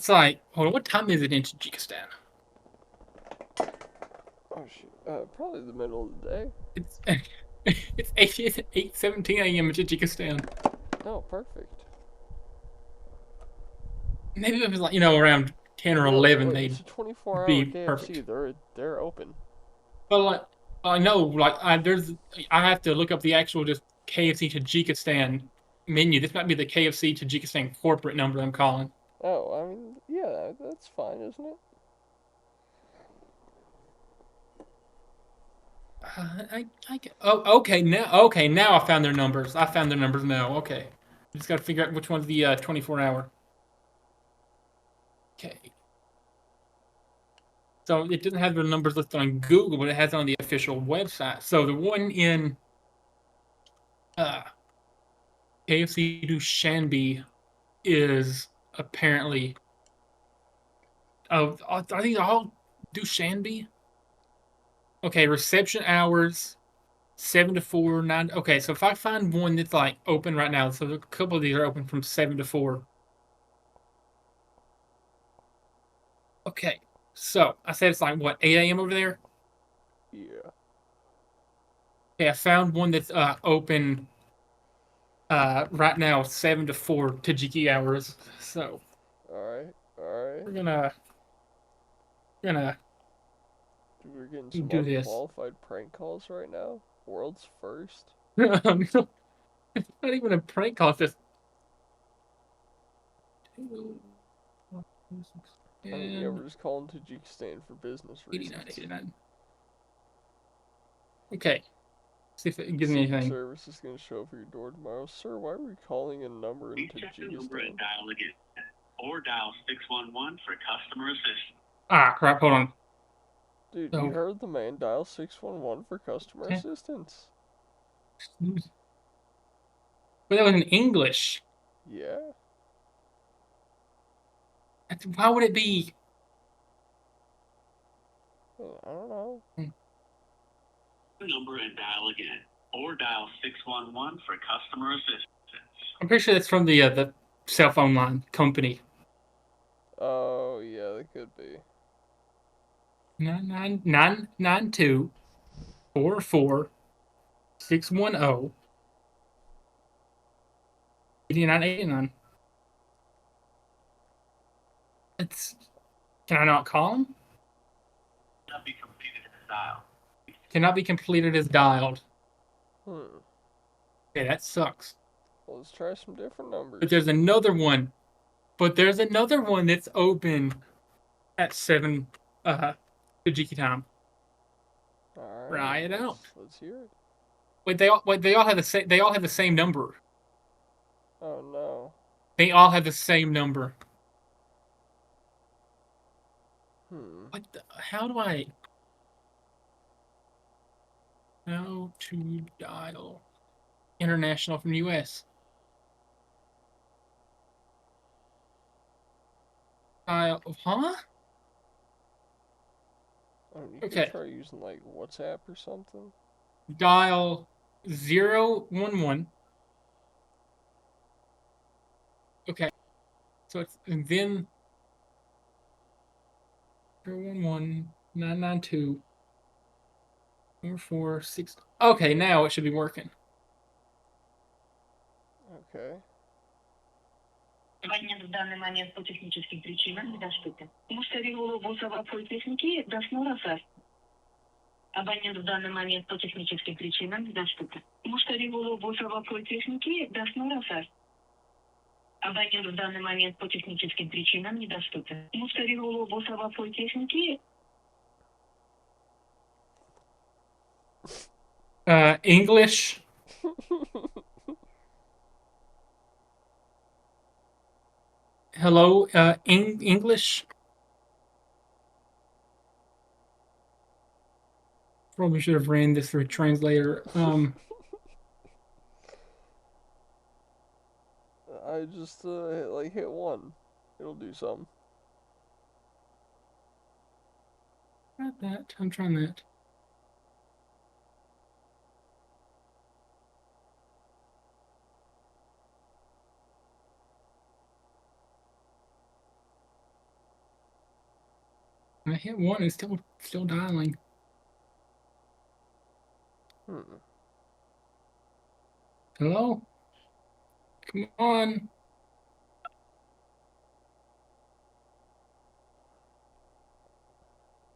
like, hold on, what time is it in Tajikistan?
Oh shoot. Probably the middle of the day.
It's it's 8:17 a.m. in Tajikistan.
Oh, perfect.
Maybe if it was like around 10 or
No,
11,
wait.
they'd
It's a 24-hour
be
KFC.
perfect.
They're open.
But like I know, like I have to look up the actual just KFC Tajikistan menu. This might be the KFC Tajikistan corporate number I'm calling.
Oh, I mean, yeah, that's fine, isn't it?
Okay, now I found their numbers. I found their numbers now. Okay, just got to figure out which one's the 24-hour. Okay, so it doesn't have their numbers listed on Google, but it has it on the official website. So the one uh KFC Dushanbe is apparently. Are these all Dushanbe? Okay, reception hours 7 to 4, 9. Okay, so if I find one that's like open right now, so a couple of these are open from 7 to 4. Okay, so I said it's like what 8 a.m. over there.
Yeah.
Okay, I found one that's open right now 7 to 4 Tajiki hours. So
Alright. Alright.
we're gonna
Dude, we're getting some
do this.
unqualified prank calls right now. World's first.
It's not even a prank call. It's just
I mean, yeah,
10,
we're just calling Tajikistan for business
89,
reasons.
89. Okay, see if it gives me
Secret
anything.
Service is going to show up at your door tomorrow. Sir, why are we calling a number in
Please check the number and
Tajikistan?
dial again. Or dial 611 for customer assistance.
Ah, crap. Hold on.
Dude, you
So,
heard the man. Dial 611 for customer assistance.
but that was in English.
Yeah.
Why would it be?
I don't know.
The number and dial again. Or dial 611 for customer assistance.
I'm pretty sure that's from the cell phone line company.
Oh, yeah, that could be.
9999244 8989. It's Can I not call him?
Cannot be completed as dial.
Cannot be completed as dialed.
Hmm.
Okay, that sucks.
Well, let's try some different numbers.
But there's another one. That's open at 7 Tajiki time.
Alright.
Try it out.
Let's hear it.
Wait, they all have the same number.
Oh, no.
They all have the same number. How do I? How to dial international from US? Dial, huh?
Oh, you
Okay.
could try using, like, WhatsApp or something.
Dial 011. Okay. So it's and then 011-992-446. Okay, now it should be working.
Okay.
Абонент в данный момент по техническим причинам недоступен. Муштари голосова политехники даснураса. Абонент в данный момент по техническим причинам недоступен. Муштари голосова политехники даснураса. Абонент в данный момент по техническим причинам недоступен. Муштари голосова политехники.
English. Hello, English. Probably should have ran this through a translator.
I just, hit 1. It'll do something.
Not that. I'm trying that. I hit 1. It's still dialing. Hello? Come on.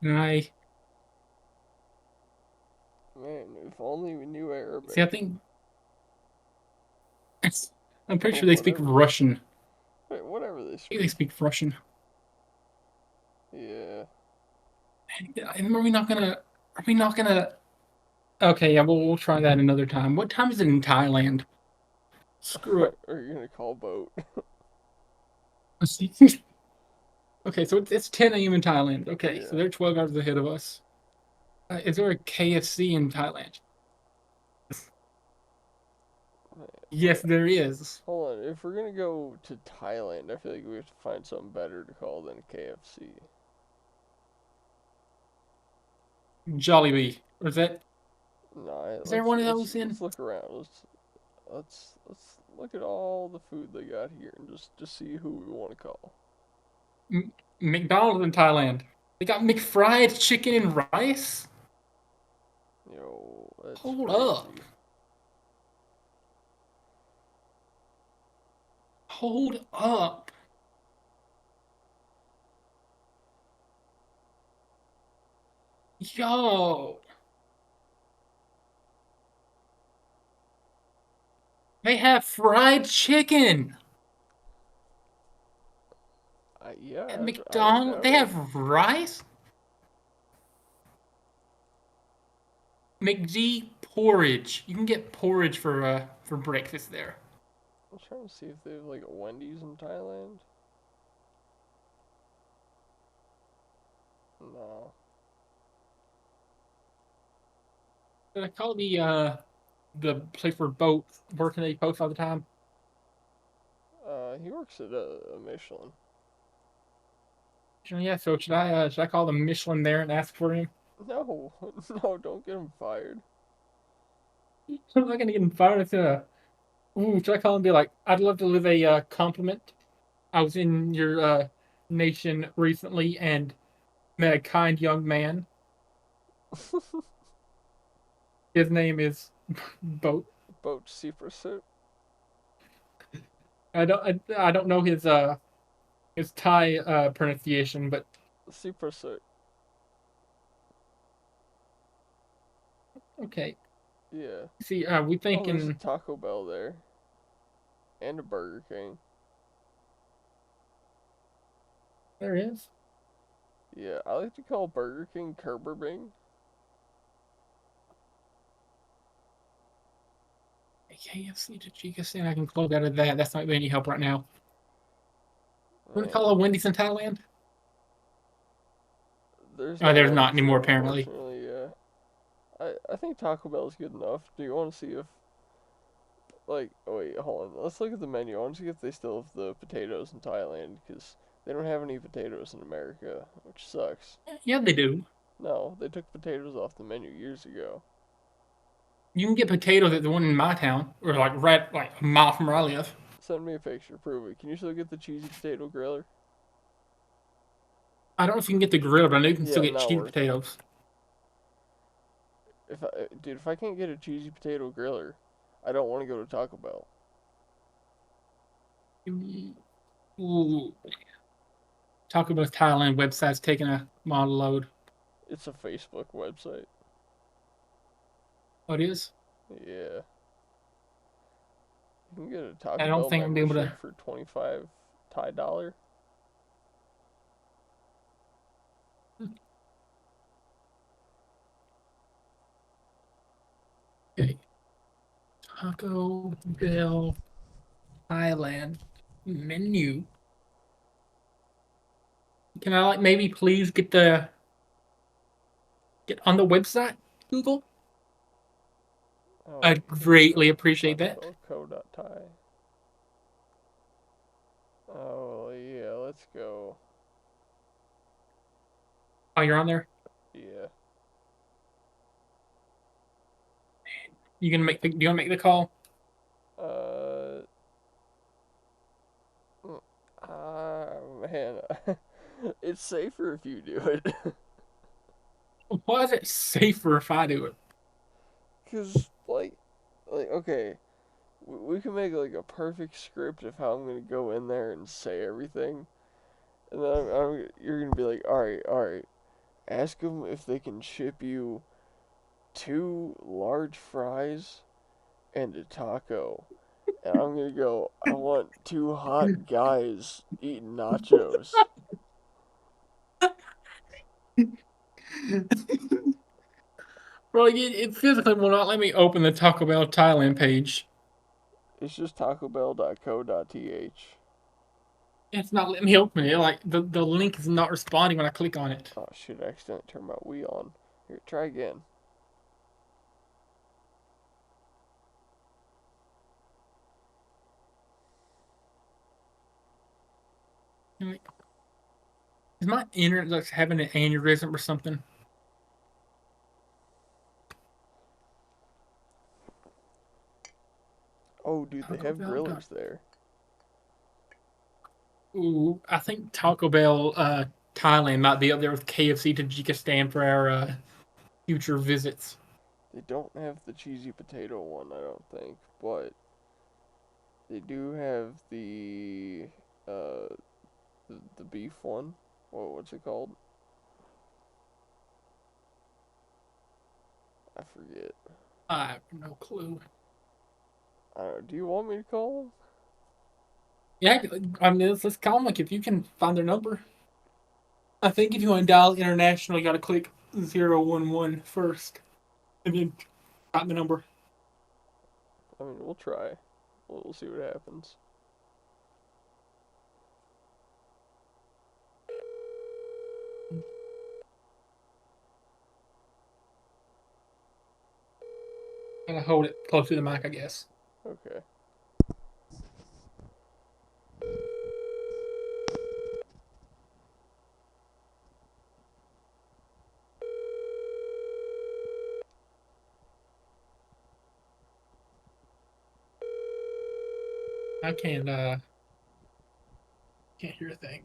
Man, if only we knew Arabic.
See, I think I'm pretty sure they speak Russian.
Wait, whatever they
I
speak.
think they speak Russian.
Yeah.
Are we not gonna? Okay, yeah, we'll try that another time. What time is it in Thailand? Screw it.
Are you gonna call boat?
Okay, so it's 10 a.m. in Thailand. Okay,
Yeah.
so they're 12 hours ahead of us. Is there a KFC in Thailand? Yes, there is.
Hold on, if we're gonna go to Thailand, I feel like we have to find something better to call than KFC.
Jollibee. Or is that?
No,
Is there one of those in
let's look around. Let's look at all the food they got here and just see who we want to call.
McDonald's in Thailand? They got McFried chicken and rice.
Yo, that's
Hold
crazy.
up. Hold up. Yo. They have fried chicken
Yeah,
at
I don't
McDonald's.
doubt
They
it.
have rice. McD porridge. You can get porridge for breakfast there.
I'm trying to see if they have like a Wendy's in Thailand. No.
Did I call the place where boat working that he posts all the time?
He works at a Michelin.
Yeah, so should I call the Michelin there and ask for him?
No, no, don't get him fired.
I'm not gonna get him fired. Should I call him and be like, I'd love to leave a compliment. I was in your nation recently and met a kind young man. His name is Boat.
Boat Seapersuit.
I don't know his Thai pronunciation, but
Seapersuit.
okay.
Yeah.
See, we
Oh, there's a
thinking
Taco Bell there. And a Burger King.
there is.
Yeah, I like to call Burger King Kerber Bing.
KFC to Chica saying I can close out of that. That's not really any help right now. You want to call
Man,
a Wendy's in Thailand?
there's
Oh,
not
there's
one
not
too,
anymore apparently.
unfortunately, yeah. I think Taco Bell is good enough. Do you want to see if, like, oh wait, hold on. Let's look at the menu. I want to see if they still have the potatoes in Thailand, because they don't have any potatoes in America, which sucks.
Yeah, they do.
No, they took potatoes off the menu years ago.
You can get potatoes at the one in my town, or like a mile from where I live.
Send me a picture, prove it. Can you still get the cheesy potato griller?
I don't know if you can get the grill, but I know you can still
Yeah,
get
not
cheap
working.
potatoes.
Dude, if I can't get a cheesy potato griller, I don't want to go to Taco Bell.
Ooh. Taco Bell Thailand website's taking a while to load.
It's a Facebook website.
Oh, it is?
Yeah. You can get a
I
Taco
don't
Bell
think I'm able to.
membership for 25 Thai dollar.
Okay. Taco Bell Thailand menu. Can I maybe please get on the website, Google?
Oh,
I'd
okay,
greatly appreciate
Taco
that.
Bell co.thai. Oh, yeah, let's go.
Oh, you're on there?
Yeah.
Do you want to make the call?
Uh, man, it's safer if you do it.
Why is it safer if I do it?
Cause okay, we can make like a perfect script of how I'm gonna go in there and say everything, and then you're gonna be like, all right, ask them if they can ship you 2 large fries and a taco, and I'm gonna go, I want 2 hot guys eating nachos.
Bro, it physically will not let me open the Taco Bell Thailand page.
It's just tacobell.co.th.
It's not letting me open it. Like the link is not responding when I click on it.
Oh shit! I accidentally turned my Wii on. Here, try again.
Is my internet like having an aneurysm or something?
Oh, dude, they
Taco
have
Bell got.
grillers there.
Ooh, I think Taco Bell Thailand might be up there with KFC Tajikistan for our future visits.
They don't have the cheesy potato one, I don't think, but they do have uh the beef one. What's it called? I forget.
I have no clue.
I don't know. Do you want me to call them?
Yeah, I mean, let's call them. Like, if you can find their number. I think if you want to dial international, you got to click 011 first, and then type the number.
I mean, we'll try. We'll see what happens.
And I hold it close to the mic, I guess.
Okay.
I can't hear a thing.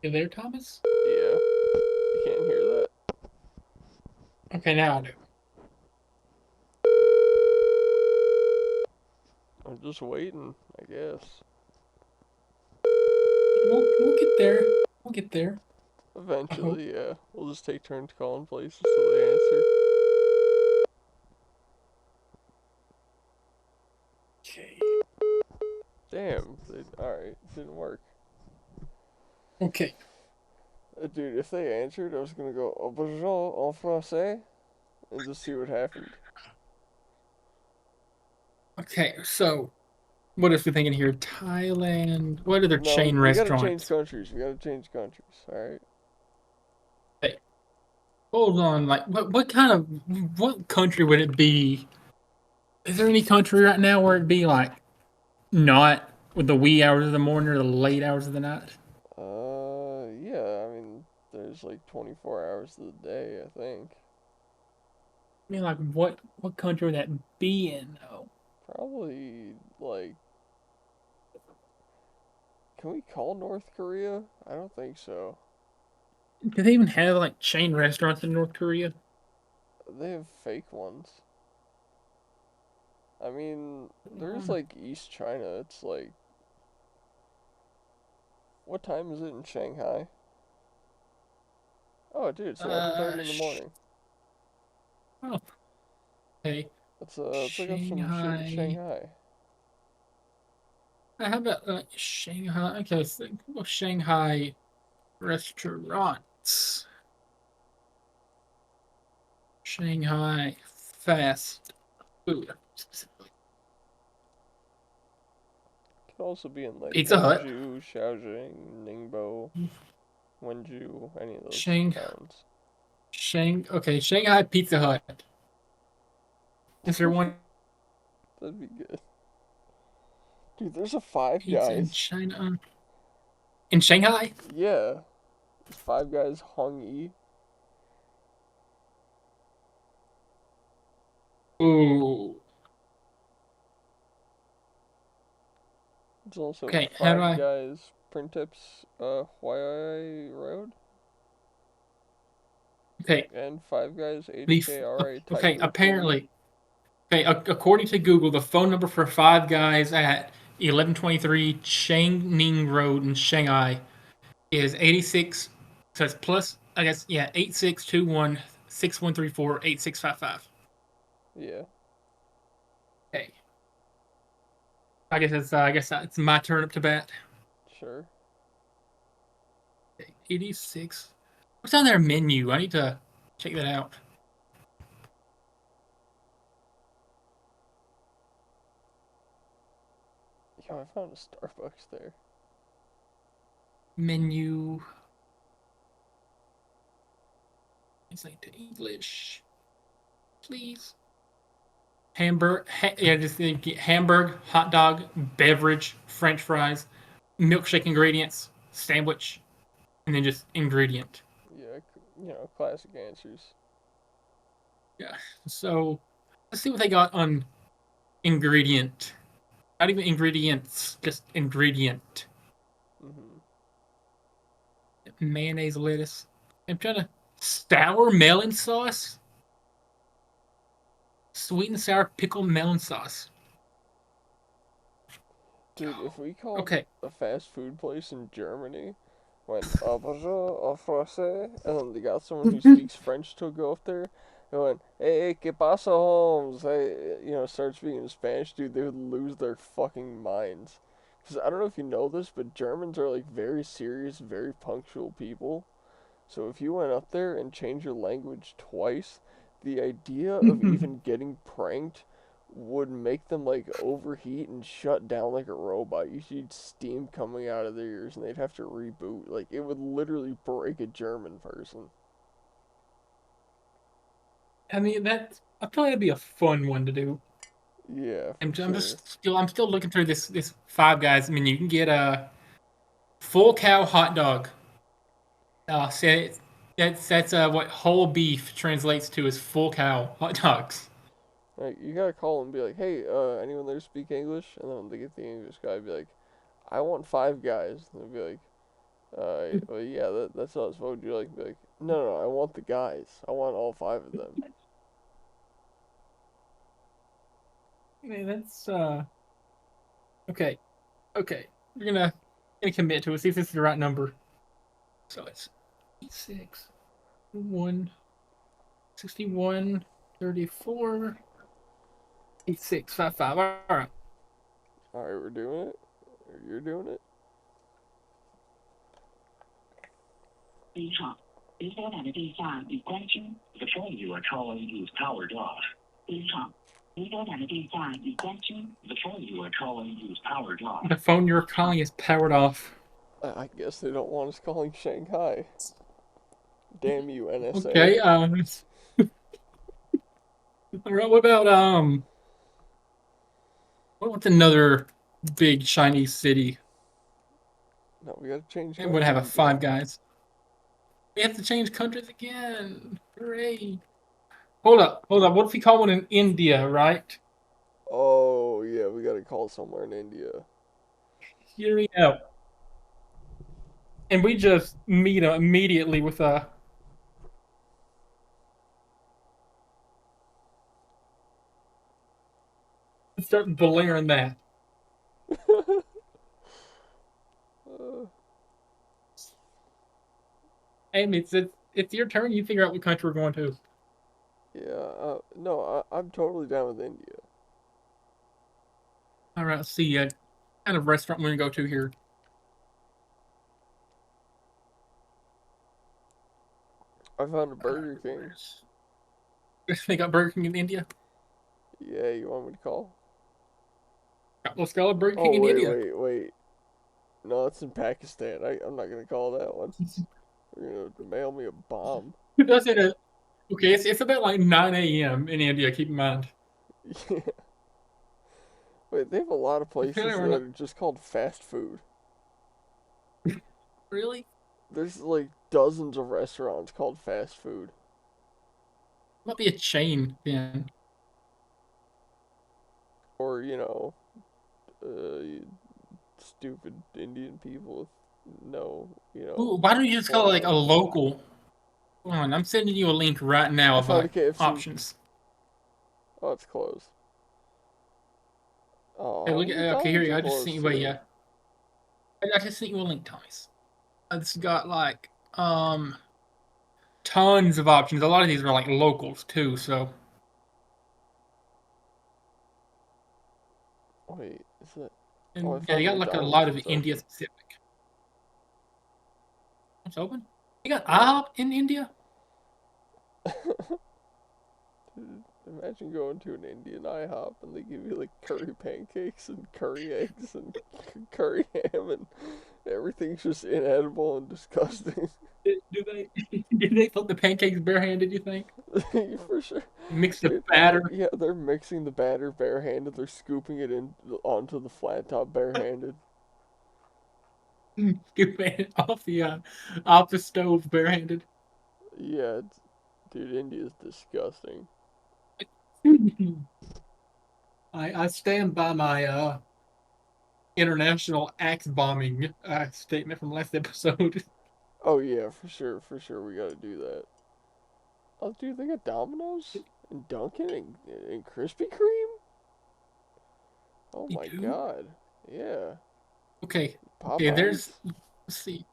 You there, Thomas?
Yeah. You can't hear that.
Okay, now I do.
I'm just waiting, I guess.
We'll get there. We'll get there.
Eventually, yeah. We'll just take turns calling places till they answer.
Okay.
Damn. Alright, didn't work.
Okay.
Dude, if they answered, I was gonna go, oh, bonjour en français, and just see what happened.
Okay, so what else we thinking here? Thailand. What are their
No,
chain
we gotta change
restaurants?
countries. We gotta change countries, alright?
Hey, hold on. Like, what country would it be? Is there any country right now where it'd be like not with the wee hours of the morning or the late hours of the night?
Yeah, I mean, there's like 24 hours of the day, I think.
I mean, like, what country would that be in, though?
Probably, like, can we call North Korea? I don't think so.
Do they even have like chain restaurants in North Korea?
They have fake ones. I mean, there's like East China. It's like, what time is it in Shanghai? Oh, dude, it's 11:30 in the
Sh
morning.
oh, okay.
Let's look up some shit in
Shanghai.
Shanghai.
How about Shanghai? Okay, so well, Shanghai restaurants. Shanghai fast food. Specifically.
Could also be in like
Pizza Hut.
Hangzhou, Shaoxing, Ningbo, Wenzhou, any of those
Shang
towns.
Okay, Shanghai Pizza Hut. Is there one
That'd be good. Dude, there's a Five
pizza in
Guys.
China? In Shanghai?
Yeah. There's Five Guys Hong Yi.
Ooh.
There's also
Okay, how do
Five
I?
Guys Printips Huai Road.
Okay,
And Five Guys
the
HKRA
okay.
Taikoo Cooley.
Apparently, okay. According to Google, the phone number for Five Guys at 1123 Changning Road in Shanghai is 86. So it's plus, I guess, yeah, 8621 6134 8655.
Yeah,
Okay. I guess it's my turn up to bat.
sure.
Okay, 86. What's on their menu? I need to check that out.
Yo, I found a Starbucks there.
Menu. Translate to English, please. just hamburg, hot dog, beverage, French fries, milkshake ingredients, sandwich, and then just ingredient.
Yeah, classic answers.
Yeah. So let's see what they got on ingredient. Not even ingredients, just ingredient.
Hmm.
Mayonnaise, lettuce. I'm trying to sour melon sauce. Sweet and sour pickle melon sauce.
Dude, if we called
Okay.
a fast food place in Germany, went bonjour en français, and then they got someone who speaks French to go up there, and went, hey, que pasa, Holmes? Hey, start speaking in Spanish, dude, they would lose their fucking minds. Because I don't know if you know this, but Germans are like very serious, very punctual people. So if you went up there and changed your language twice, the idea of even getting pranked would make them like overheat and shut down like a robot. You see steam coming out of their ears and they'd have to reboot. Like it would literally break a German person.
I mean I feel like it'd be a fun one to do.
Yeah,
I'm,
for
I'm
sure.
just still I'm still looking through this Five Guys. I mean, you can get a full cow hot dog. Say that's what whole beef translates to as full cow hot dogs.
Like you gotta call and be like, hey, anyone there speak English? And then when they get the English guy, be like, I want 5 guys. And they'll be like, well, yeah, that's us. What would you like? Be like, no, I want the guys. I want all 5 of them.
I mean, that's okay. Okay, we're gonna commit to it. See if this is the right number. So it's 86, 1, 61, 34, 86, 55. All right.
All right, we're doing it. Or you're doing it.
你好，您拨打的电话已关机。
The phone you are calling is powered off.
你好，您拨打的电话已关机。
The phone you are calling is powered off.
The phone you're calling is powered off.
I guess they don't want us calling Shanghai. Damn you, NSA.
Okay. All right. What about what's another big Chinese city?
No, we gotta change.
It would have a
countries
Five
again.
Guys. We have to change countries again. Hooray! Hold up. What if we call one in India, right?
Oh yeah, we gotta call somewhere in India.
Here we go. And we just meet immediately with a. Start blaring that. Amy, it's your turn. You figure out what country we're going to.
Yeah, no, I'm totally down with India.
All right, let's see. What kind of restaurant we're gonna go to here?
I found a Burger King.
They got Burger King in India.
Yeah, you want me to call?
Let's go to Burger King
Oh
in
wait,
India.
wait. No, it's in Pakistan. I'm not gonna call that one. You're gonna mail me a bomb.
Who does it? Okay, it's about like 9 a.m. in India. Keep in mind.
Yeah. Wait, they have a lot of places
Apparently
that
we're
are just called fast food.
Really?
There's like dozens of restaurants called fast food.
Might be a chain then.
Or, stupid Indian people with no,
Ooh, why don't you just call it like a local? Hold on, I'm sending you a link right now
I
of
found a KFC.
options.
Oh, it's closed.
Hey,
Oh,
look at okay, here you go. I just
closed
sent you
too.
yeah. I just sent you a link, Thomas. It's got like tons of options. A lot of these are like locals too, so
Wait, is that?
and
Oh, I
yeah,
found
they got like a
McDonald's.
lot of
It's
India
open.
specific. It's open. You got IHOP in India?
Dude, imagine going to an Indian IHOP and they give you like curry pancakes and curry eggs and curry ham and everything's just inedible and disgusting.
Do they do they flip the pancakes barehanded? You think?
For sure.
Mix the batter.
Yeah, they're mixing the batter barehanded. They're scooping it in onto the flat top barehanded.
Get it off the stove barehanded.
Yeah, dude, India's disgusting.
I stand by my international axe bombing statement from last episode.
Oh yeah, for sure, we gotta do that. Oh, dude, they got Domino's and Dunkin' and Krispy Kreme. Oh
You
my
do?
god, yeah,
Okay. Okay,
Popeyes.
let's see.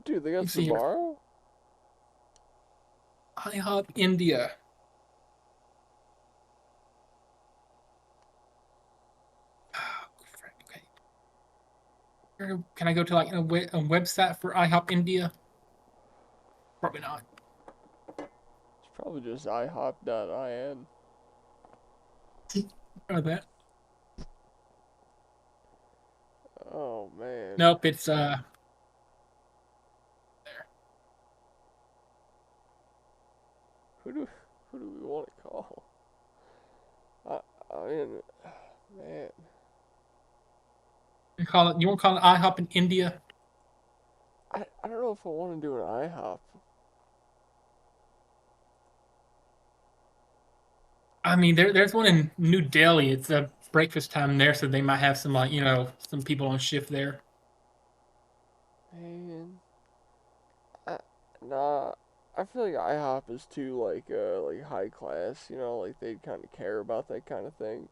Dude, they got
You see here.
Sbarro.
IHOP India. Okay. Can I go to like a website for IHOP India? Probably not.
It's probably just ihop.in.
Or that.
Oh man.
Nope, it's there.
Who do we want to call? I mean, man.
You want to call it IHOP in India?
I don't know if I want to do an IHOP.
I mean, there's one in New Delhi. It's a breakfast time there, so they might have some like some people on shift there.
Man, nah. I feel like IHOP is too like high class. Like they kind of care about that kind of thing.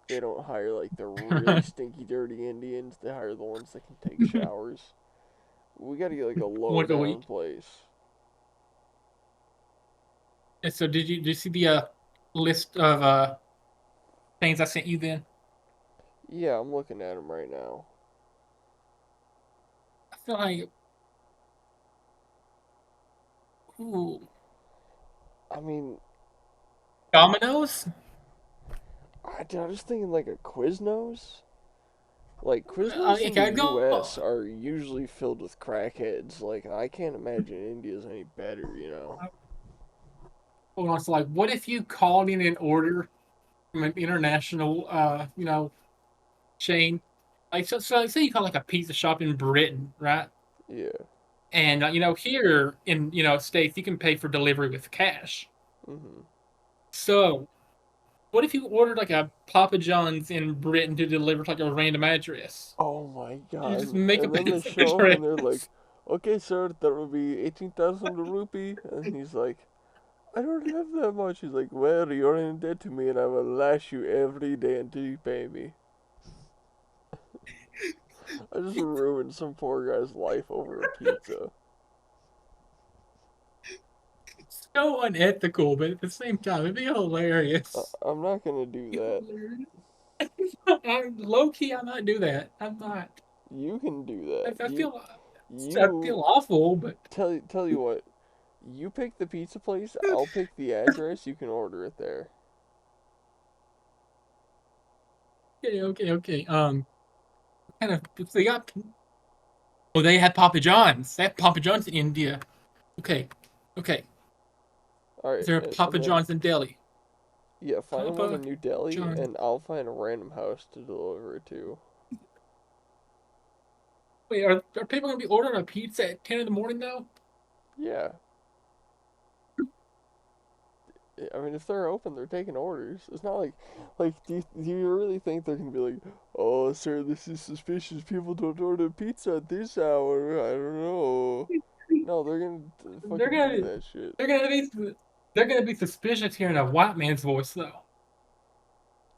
They don't hire like the really stinky, dirty Indians. They hire the ones that can take showers. We got to get like a low
Once a
down
week.
place.
And so did you see the list of things I sent you then?
Yeah, I'm looking at them right now.
I feel like ooh,
I mean,
Domino's.
I was thinking like a Quiznos. Like Quiznos in
Okay,
the
I'd go.
U.S. are usually filled with crackheads. Like I can't imagine India's any better.
Hold on. So like, what if you called in an order from an international chain? Like so say you call like a pizza shop in Britain, right?
Yeah.
And here in states you can pay for delivery with cash.
Mhm.
So what if you ordered like a Papa John's in Britain to deliver to like a random address?
Oh my
You just
god.
make
And
up
then
an
they show up
address.
and they're like, "Okay, sir, that will be 18,000 rupee." And he's like, "I don't have that much." He's like, "Well, you're in debt to me, and I will lash you every day until you pay me." I just ruined some poor guy's life over a pizza.
So unethical, but at the same time, it'd be hilarious.
I'm not gonna do that.
I'm low key. I might do that. I'm not.
You can do that.
I
You
feel. I
you
feel awful, but
tell you what. You pick the pizza place. I'll pick the address. You can order it there.
okay. Kind of. They got. Oh, they had Papa John's. They had Papa John's in India. Okay. Okay.
All
Is
right,
there a
and
Papa
then
John's in Delhi?
yeah, find one
Papa
in New Delhi,
John's.
and I'll find a random house to deliver it to.
Wait, are people gonna be ordering a pizza at 10 in the morning though?
Yeah. I mean, if they're open, they're taking orders. It's not like, do you really think they're gonna be like, oh, sir, this is suspicious. People don't order pizza at this hour. I don't know. No, they're gonna
They're
fucking do
gonna
that shit.
they're gonna be they're gonna be suspicious hearing a white man's voice though.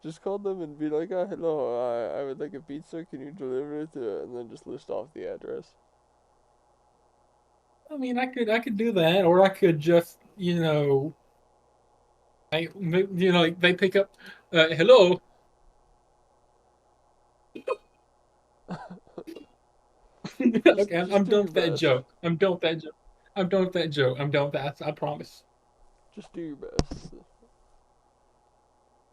Just call them and be like, hello, I would like a pizza. Can you deliver it? And then just list off the address.
I mean, I could do that, or I could just like they pick up, hello. Okay, I'm
Just do
done
your
with that
best.
joke. I'm done with that joke. I'm done with that joke. I'm done with that. I promise.
Just do your best.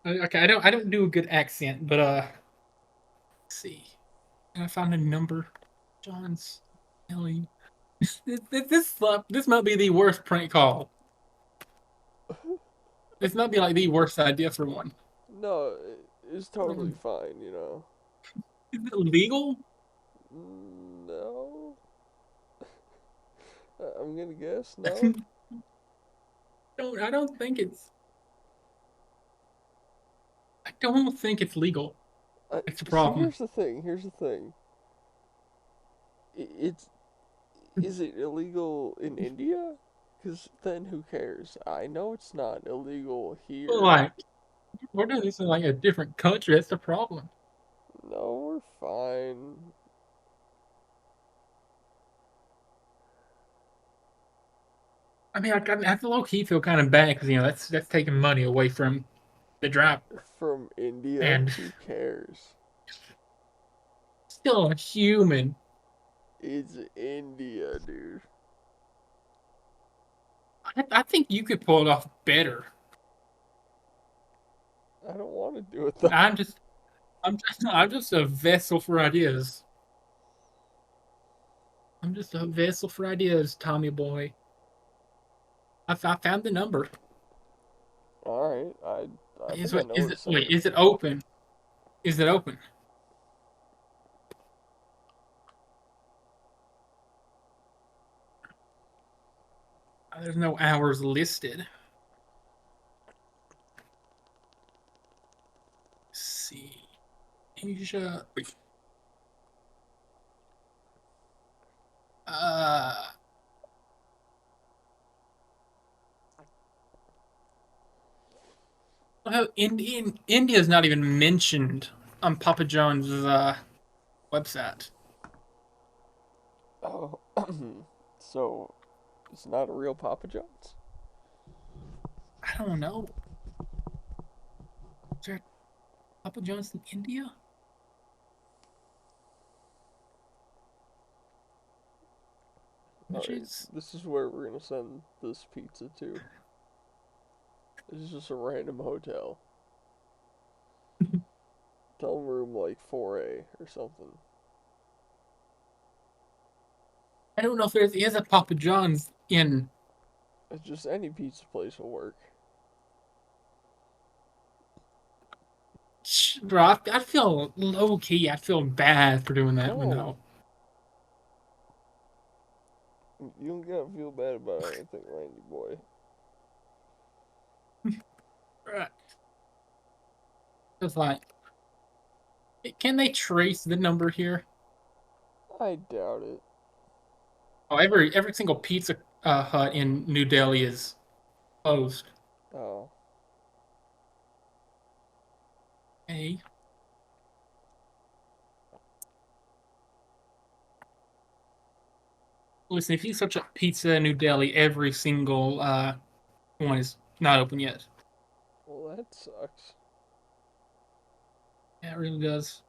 Okay, I don't do a good accent, but let's see. Can I find a number? John's Ellie. This might be the worst prank call. This might be like the worst idea for one.
No, it's totally fine, you know.
Is it legal?
No. I'm gonna guess no.
I don't think it's. I don't think it's legal. That's the
See,
problem.
here's the thing. Here's the thing. It's is it illegal in India? Because then who cares? I know it's not illegal
But
here.
like, we're doing this in like a different country. That's the problem.
No, we're fine.
I mean, I have to low key feel kind of bad because that's taking money away from the driver,
From India,
and
who cares?
still a human.
It's India, dude.
I think you could pull it off better.
I don't want to do it though.
I'm just a vessel for ideas. I'm just a vessel for ideas, Tommy boy. I found the number.
Alright, I
Is
think I
what
know
is
where to
it?
send
Wait,
it.
is it open? Is it open? There's no hours listed. Let's see, Asia. Uh, well, India is not even mentioned on Papa John's website.
Oh, so it's not a real Papa John's?
I don't know. Is there Papa John's in India? Which
Alright,
is
this is where we're gonna send this pizza to. This is just a random hotel. Tell them room like 4A or something.
I don't know if there is a Papa John's in.
Just any pizza place will work.
Bro, I feel low key. I feel bad for doing that, but
No,
no.
you don't gotta feel bad about anything, Landy boy.
Right. It's like, can they trace the number here?
I doubt it.
Oh, every single Pizza Hut in New Delhi is closed.
Oh,
Hey, listen, if you search up Pizza New Delhi, every single one is not open yet.
well, that sucks.
Yeah, it really does.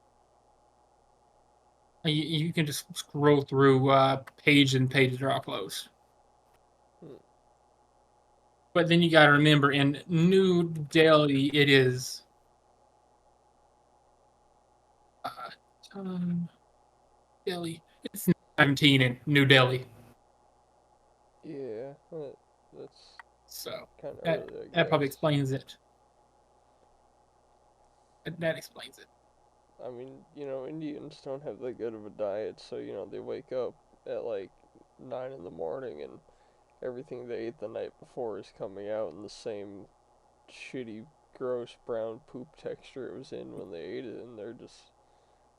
You can just scroll through pages and pages are all closed.
Hmm.
But then you got to remember, in New Delhi, it is uh, Delhi. It's 17 in New Delhi,
Yeah, that's
so
kind of
that
early, I
that probably
guess.
explains it. That explains it.
I mean, Indians don't have that good of a diet, so, they wake up at like 9 in the morning and everything they ate the night before is coming out in the same shitty, gross brown poop texture it was in when they ate it, and they're just,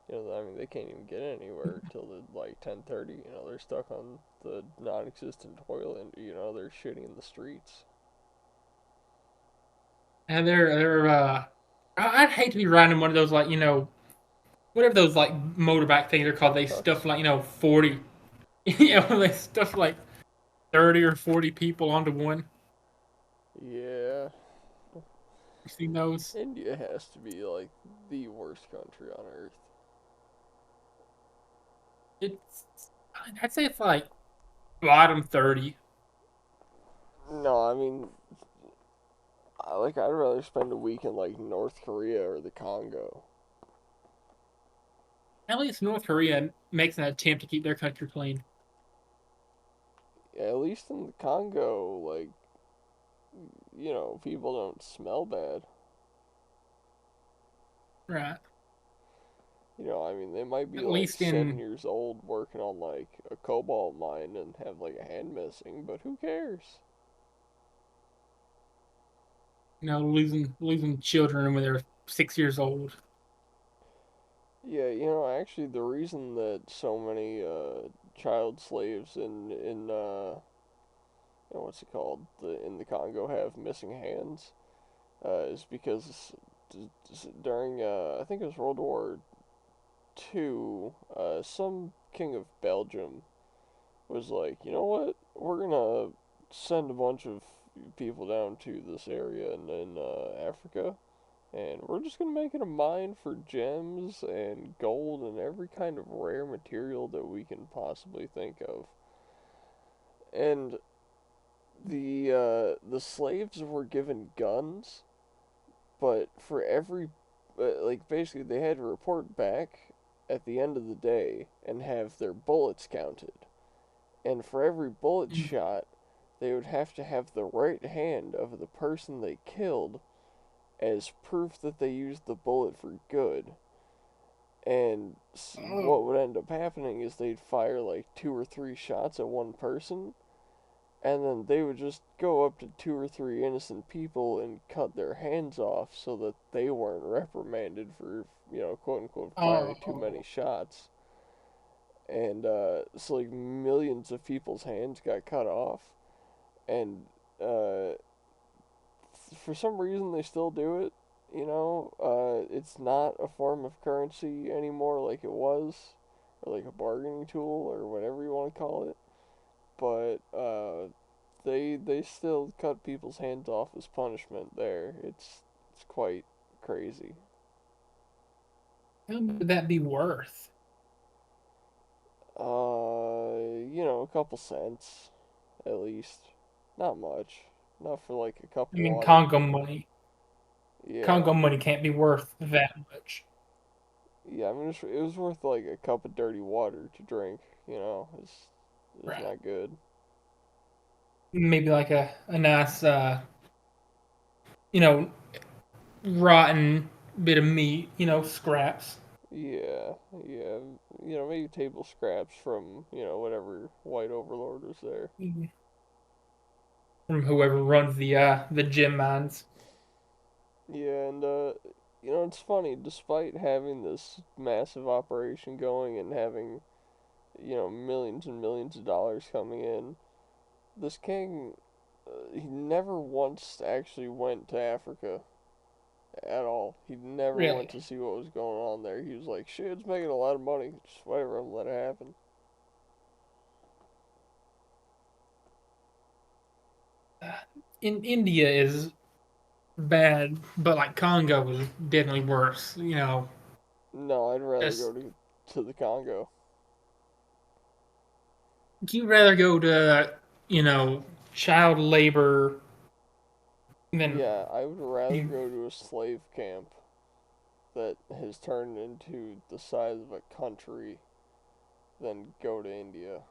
I mean, they can't even get anywhere till like 10:30. They're stuck on the non-existent toilet. They're shitting in the streets.
And they're I'd hate to be riding one of those like whatever those like motorbike things are called.
Tuk
They stuff
tuks.
like 40, they stuff like 30 or 40 people onto one.
Yeah,
You seen those?
India has to be like the worst country on earth.
It's I'd say it's like bottom 30.
No, I mean, I'd rather spend a week in like North Korea or the Congo.
At least North Korea makes an attempt to keep their country clean.
Yeah, at least in the Congo, like people don't smell bad.
Right.
I mean, they might be
At
like
least
7 years old working on like a cobalt mine and have like a hand missing, but who cares?
losing children when they're 6 years old.
Yeah, actually, the reason that so many child slaves in what's it called, in the Congo have missing hands, is because during I think it was World War II, some king of Belgium was like, you know what, we're gonna send a bunch of people down to this area in Africa, and we're just gonna make it a mine for gems and gold and every kind of rare material that we can possibly think of. And the slaves were given guns, but for every like basically they had to report back at the end of the day and have their bullets counted. And for every bullet
Mm.
shot, they would have to have the right hand of the person they killed as proof that they used the bullet for good. And
Oh.
what would end up happening is they'd fire like 2 or 3 shots at one person, and then they would just go up to 2 or 3 innocent people and cut their hands off so that they weren't reprimanded for, quote unquote, firing too
Oh.
many shots. And so, like, millions of people's hands got cut off, and uh, for some reason they still do it. It's not a form of currency anymore like it was, or like a bargaining tool, or whatever you want to call it. But they still cut people's hands off as punishment there. It's quite crazy.
How much would that be worth?
A couple cents at least. Not much. Not for like a cup
I
of
mean,
water.
Congo money.
Yeah.
Congo money can't be worth that much.
Yeah, I mean it was worth like a cup of dirty water to drink, it's
Right.
not good.
Maybe like a nice, you know, rotten bit of meat, scraps.
Yeah, yeah. Maybe table scraps from, whatever white overlord was there.
Mhm. From whoever runs the gym mines.
Yeah, and it's funny, despite having this massive operation going and having, millions and millions of dollars coming in, this king, he never once actually went to Africa at all. He never went
Really.
to see what was going on there. He was like, shit, it's making a lot of money. Just whatever, I'll let it happen.
In India is bad, but like Congo is definitely worse.
No, I'd rather go
Just
to the Congo.
you'd rather go to child labor than
Yeah, I would rather
you.
go to a slave camp that has turned into the size of a country than go to India.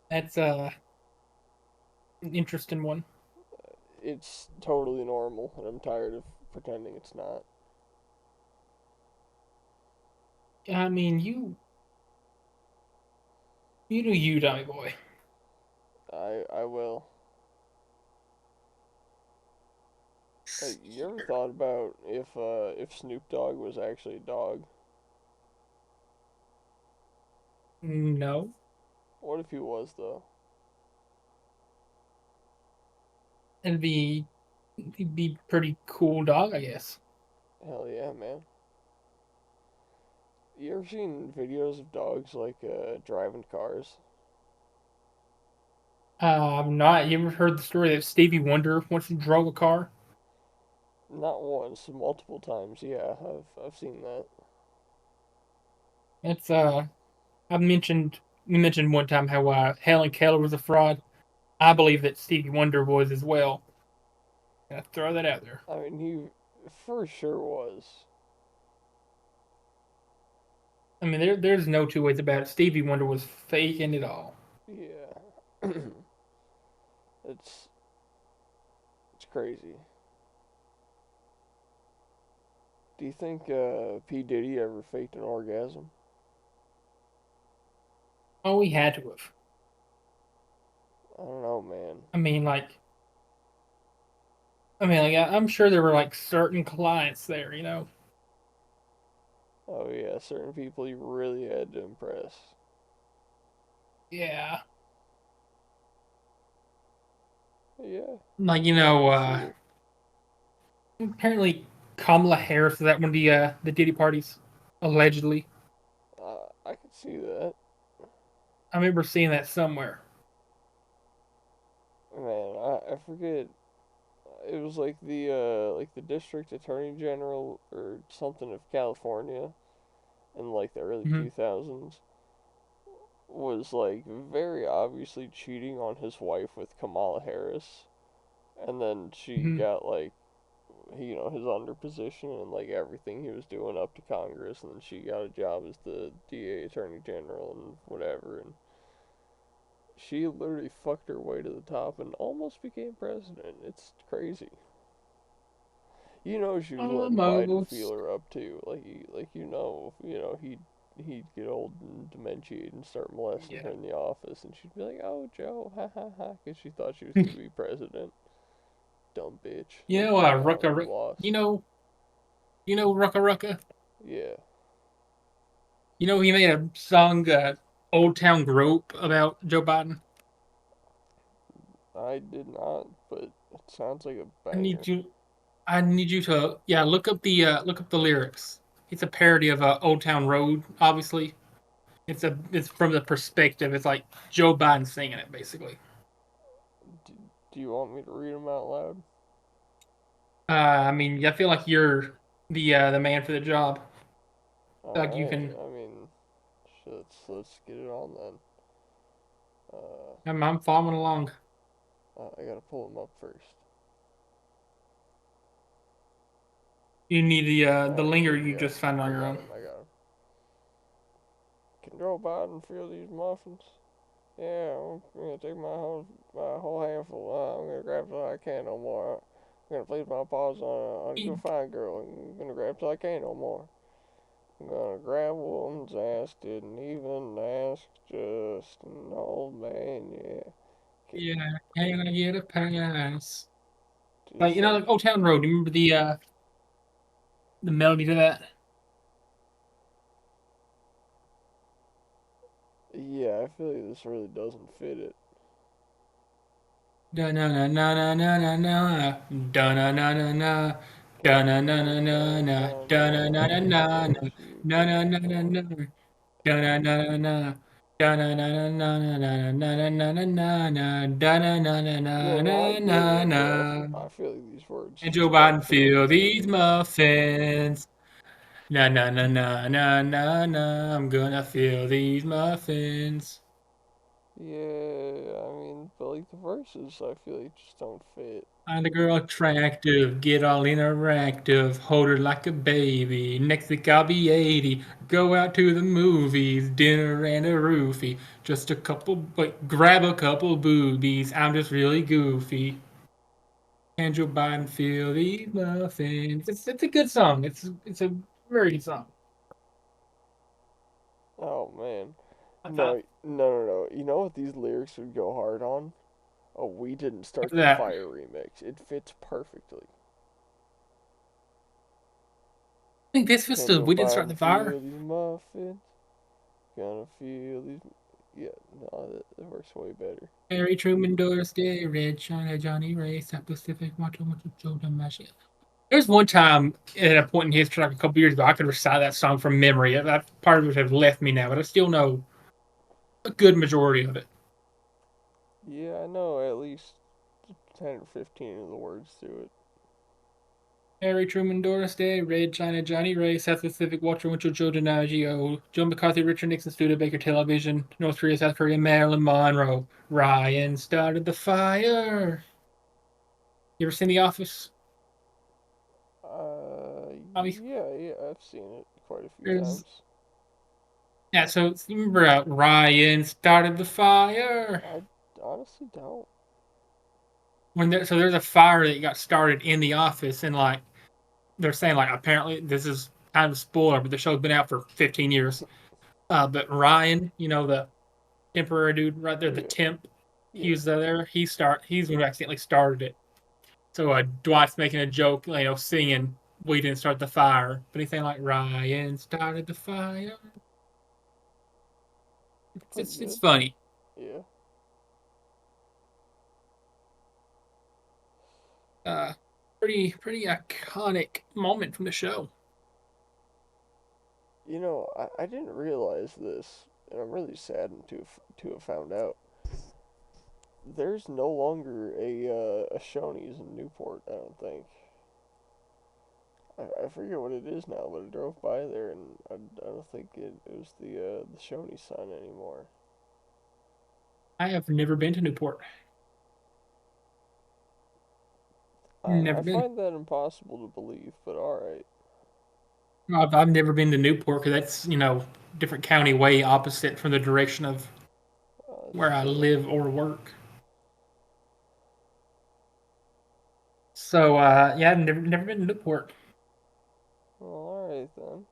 That's an interesting one.
It's totally normal, and I'm tired of pretending it's not.
I mean, you do you, Tommy boy.
I will. Hey, you ever thought about if Snoop Dogg was actually a dog?
No,
What if he was though?
it'd be pretty cool dog, I guess.
Hell yeah, man. You ever seen videos of dogs like driving cars?
Not. You ever heard the story that Stevie Wonder once drove a car?
Not once, multiple times. Yeah, I've seen that.
It's I mentioned we mentioned one time how Helen Keller was a fraud. I believe that Stevie Wonder was as well. Gonna throw that out there.
I mean, he for sure was.
I mean, there's no two ways about it. Stevie Wonder was faking it all.
Yeah. it's crazy. Do you think P. Diddy ever faked an orgasm?
Oh, we had to have.
I don't know, man.
I mean, I'm sure there were like certain clients there, you know.
Oh yeah, certain people you really had to impress.
Yeah.
Yeah,
Like,
I can see it.
apparently Kamala Harris was at one of the Diddy parties, allegedly.
I can see that.
I remember seeing that somewhere.
Man, I forget. It was like the district attorney general or something of California in like the early
Hmm
2000s was like very obviously cheating on his wife with Kamala Harris, and then she
hmm
got like his under position and like everything he was doing up to Congress, and then she got a job as the DA attorney general and whatever, and she literally fucked her way to the top and almost became president. It's crazy. She was letting Biden feel
Almost.
her up too. He'd get old and dementiated and start molesting her
Yeah.
in the office, and she'd be like, "Oh, Joe, ha ha ha," because she thought she was gonna be president. Dumb bitch.
You
Like,
know,
no, you
You
lost.
know, Rucka Rucka.
Yeah,
He made a song, "Old Town Grope" about Joe Biden.
I did not, but it sounds like a
I
banger.
need you. I need you to look up the lyrics. It's a parody of Old Town Road. Obviously, it's from the perspective. It's like Joe Biden singing it basically.
Do, do you want me to read them out loud?
I feel like you're the man for the job. Like you
Alright,
can.
I mean, let's get it on then. Uh,
I'm following along.
I gotta pull them up first.
You need the
Alright,
linger
here we
you
go.
just found on
I
your
got
own.
them, I got them. Can Joe Biden feel these muffins? Yeah, I'm gonna take my whole handful. I'm gonna grab till I can't no more. I'm gonna place my paws on a good fine girl. I'm gonna grab till I can't no more. I'm gonna grab a woman's ass, didn't even ask, just an old man, yeah.
Yeah, can I get a pass?
Just like,
Like Old Town Road. You remember the melody to that?
yeah, I feel like this really doesn't fit it.
Da na na na na na na na. Da na na na na. Da
Can
na na na
you
na
pass
na.
my
Da na na na
love
na na.
if you
Na na na na
can?
na. Da na na na na. Da na na na na na na na na na na na. Da na na na
Yeah,
na
no, I
na
get
na
it, but
na.
I feel like these words
And Joe
just don't
Biden
fit
feel
into
these
it.
muffins. Na na na na na na na. I'm gonna feel these muffins.
Yeah, I mean, but like the verses, I feel like just don't fit.
Find a girl attractive, get all interactive, hold her like a baby. Next week I'll be 80. Go out to the movies, dinner and a roofie. Just a couple, but grab a couple boobies. I'm just really goofy. And Joe Biden feel these muffins. It's a good song. It's a very good song.
Oh man,
I thought
no, no, no, no. You know what these lyrics would go hard on? Oh, we didn't
after
start the
that,
fire remix. It fits perfectly.
I think this was
Can
still
Joe
we didn't start
Biden
the fire.
feel these muffins? Gonna feel these. Yeah, no, that works way better.
Harry Truman, Doris Day, Red China, Johnny Ray, South Pacific, Macho, Joe Damasio. There's one time at a point in history, like a couple years ago, I could recite that song from memory. That part of it has left me now, but I still know a good majority of it.
Yeah, I know at least 10 or 15 of the words to it.
Harry Truman, Doris Day, Red China, Johnny Ray, South Pacific, Walter Winchell, Joe DiMaggio, Joe McCarthy, Richard Nixon, Studebaker Television, North Korea, South Korea, Marilyn Monroe. Ryan started the fire. You ever seen The Office?
Uh,
Bobby?
yeah, I've seen it quite a few
There's
times.
Yeah, so you remember Ryan started the fire.
I honestly don't.
there's a fire that got started in the office, and like they're saying, like apparently this is kind of a spoiler, but the show's been out for 15 years. But Ryan, the temporary dude right there, the
Yeah,
temp, he
yeah.
was there. He's the one who accidentally started it. So Dwight's making a joke, singing, "We didn't start the fire," but he's saying like Ryan started the fire.
Pretty
It's
good.
funny.
Yeah.
Uh, pretty iconic moment from the show.
I didn't realize this, and I'm really saddened to have found out. There's no longer a Shoney's in Newport. I don't think. I forget what it is now, but I drove by there and I don't think it was the Shoney's sign anymore.
I have never been to Newport.
I
Never been.
find that impossible to believe, but all right.
I've never been to Newport because that's different county way opposite from the direction of
That's
where I
true.
live or work. So yeah, I've never been to Newport.
Well, all right then.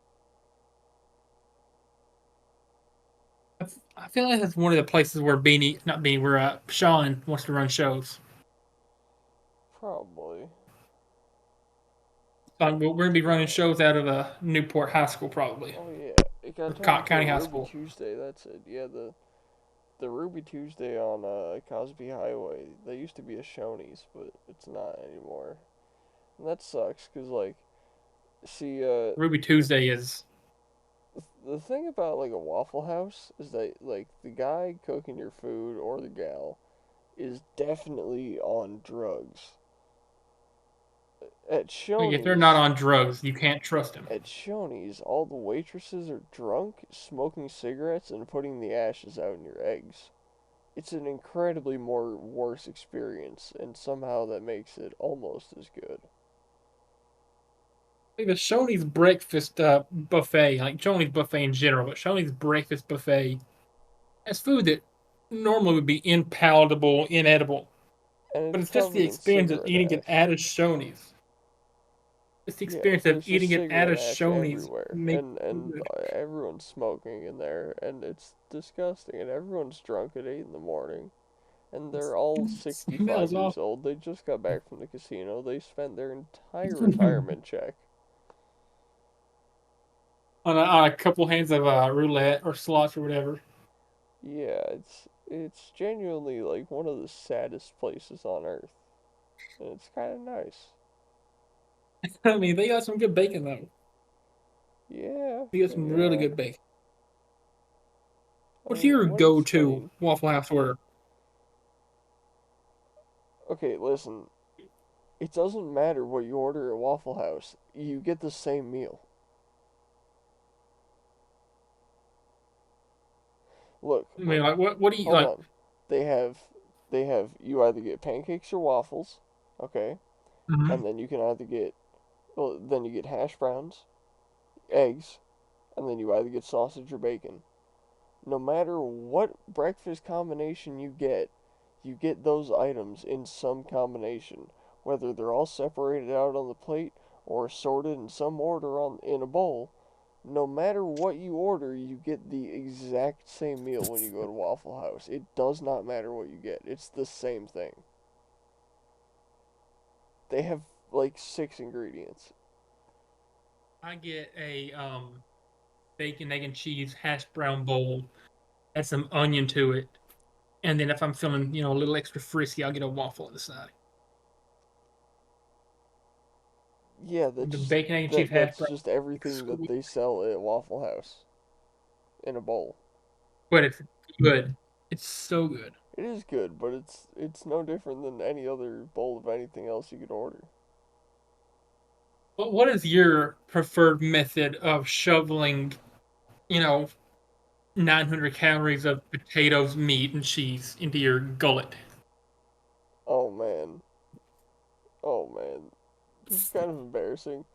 I feel like that's one of the places where not Beanie, where Sean wants to run shows.
Probably.
We're gonna be running shows out of Newport High School probably,
Oh yeah, it
or
got turned into a
County High
Ruby
School.
Tuesday. That's it. Yeah, the Ruby Tuesday on Cosby Highway. That used to be a Shoney's, but it's not anymore. And that sucks, cause like, see,
Ruby Tuesday is.
the thing about like a Waffle House is that like the guy cooking your food or the gal is definitely on drugs. At
If they're not
Shoney's,
on drugs, you can't trust them.
at Shoney's, all the waitresses are drunk, smoking cigarettes, and putting the ashes out in your eggs. It's an incredibly more worse experience, and somehow that makes it almost as good.
Like the Shoney's breakfast buffet, like Shoney's buffet in general, but Shoney's breakfast buffet has food that normally would be impalatable, inedible.
And
But
it's
it's just the
covered in
experience of
cigarette
eating it
ash.
at a Shoney's. It's the
Yeah,
experience of
there's just
eating it at a
cigarette ash
Shoney's
everywhere,
make
and
good.
everyone's smoking in there, and it's disgusting. And everyone's drunk at 8 in the morning, and they're all
It
65
smells
years
awful.
old. They just got back from the casino. They spent their entire retirement check.
On a couple hands of roulette or slots or whatever.
Yeah, it's genuinely like one of the saddest places on earth, and it's kind of nice.
I mean, they got some good bacon though.
Yeah,
They got some really
yeah.
good bacon.
I
What's
mean,
your
when in
go-to
Spain.
Waffle House order?
Okay, listen. It doesn't matter what you order at Waffle House. You get the same meal. Look,
I mean,
look.
like what do you
Hold
like?
on. They have you either get pancakes or waffles, okay?
Mhm.
And then you can either get well, then you get hash browns, eggs, and then you either get sausage or bacon. No matter what breakfast combination you get those items in some combination, whether they're all separated out on the plate or sorted in some order on in a bowl. No matter what you order, you get the exact same meal when you go to Waffle House. It does not matter what you get. It's the same thing. They have like 6 ingredients.
I get a bacon, egg, and cheese hash brown bowl. Add some onion to it, and then if I'm feeling a little extra frisky, I'll get a waffle on the side.
Yeah,
The bacon, egg, and cheese hash
that's
brown,
just everything that
exquisite,
they sell at Waffle House in a bowl.
but it's good. It's so good.
It is good, but it's no different than any other bowl of anything else you could order.
What is your preferred method of shoveling, you know, 900 calories of potatoes, meat, and cheese into your gullet?
Oh man. Oh man. This is kind of embarrassing.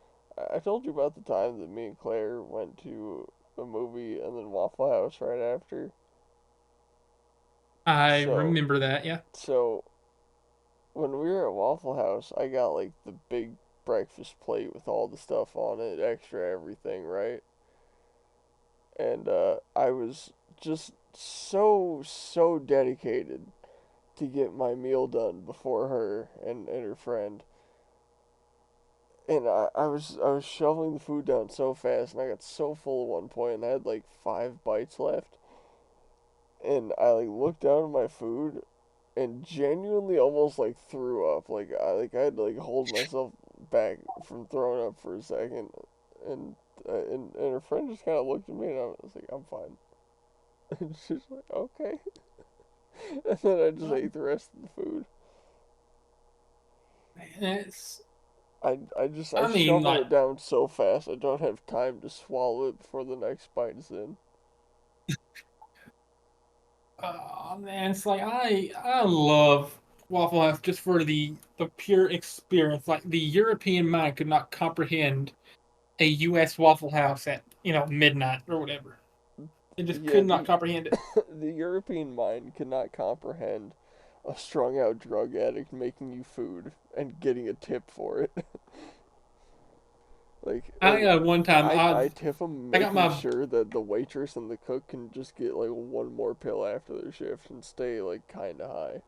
I told you about the time that me and Claire went to a movie and then Waffle House right after.
I
So,
remember that. Yeah.
so when we were at Waffle House, I got like the big breakfast plate with all the stuff on it, extra everything, right? And I was just so dedicated to get my meal done before her and her friend. And I was shoveling the food down so fast, and I got so full at one point, and I had like 5 bites left. And I like looked down at my food, and genuinely almost like threw up. Like I had to like hold myself back from throwing up for a second. And and her friend just kind of looked at me, and I was like, I'm fine. And she's like, okay. And then I just ate the rest of the food.
It's,
I
I mean,
shovel
like,
it down so fast I don't have time to swallow it before the next bite is in.
man, it's like I love Waffle House just for the pure experience. Like the European mind could not comprehend a U.S. Waffle House at midnight or whatever. It just
Yeah,
could not
the
comprehend it.
the European mind cannot comprehend a strung out drug addict making you food and getting a tip for it.
I
like
one time
I tip them,
I got
making
my
sure that the waitress and the cook can just get like one more pill after their shift and stay like kind of high.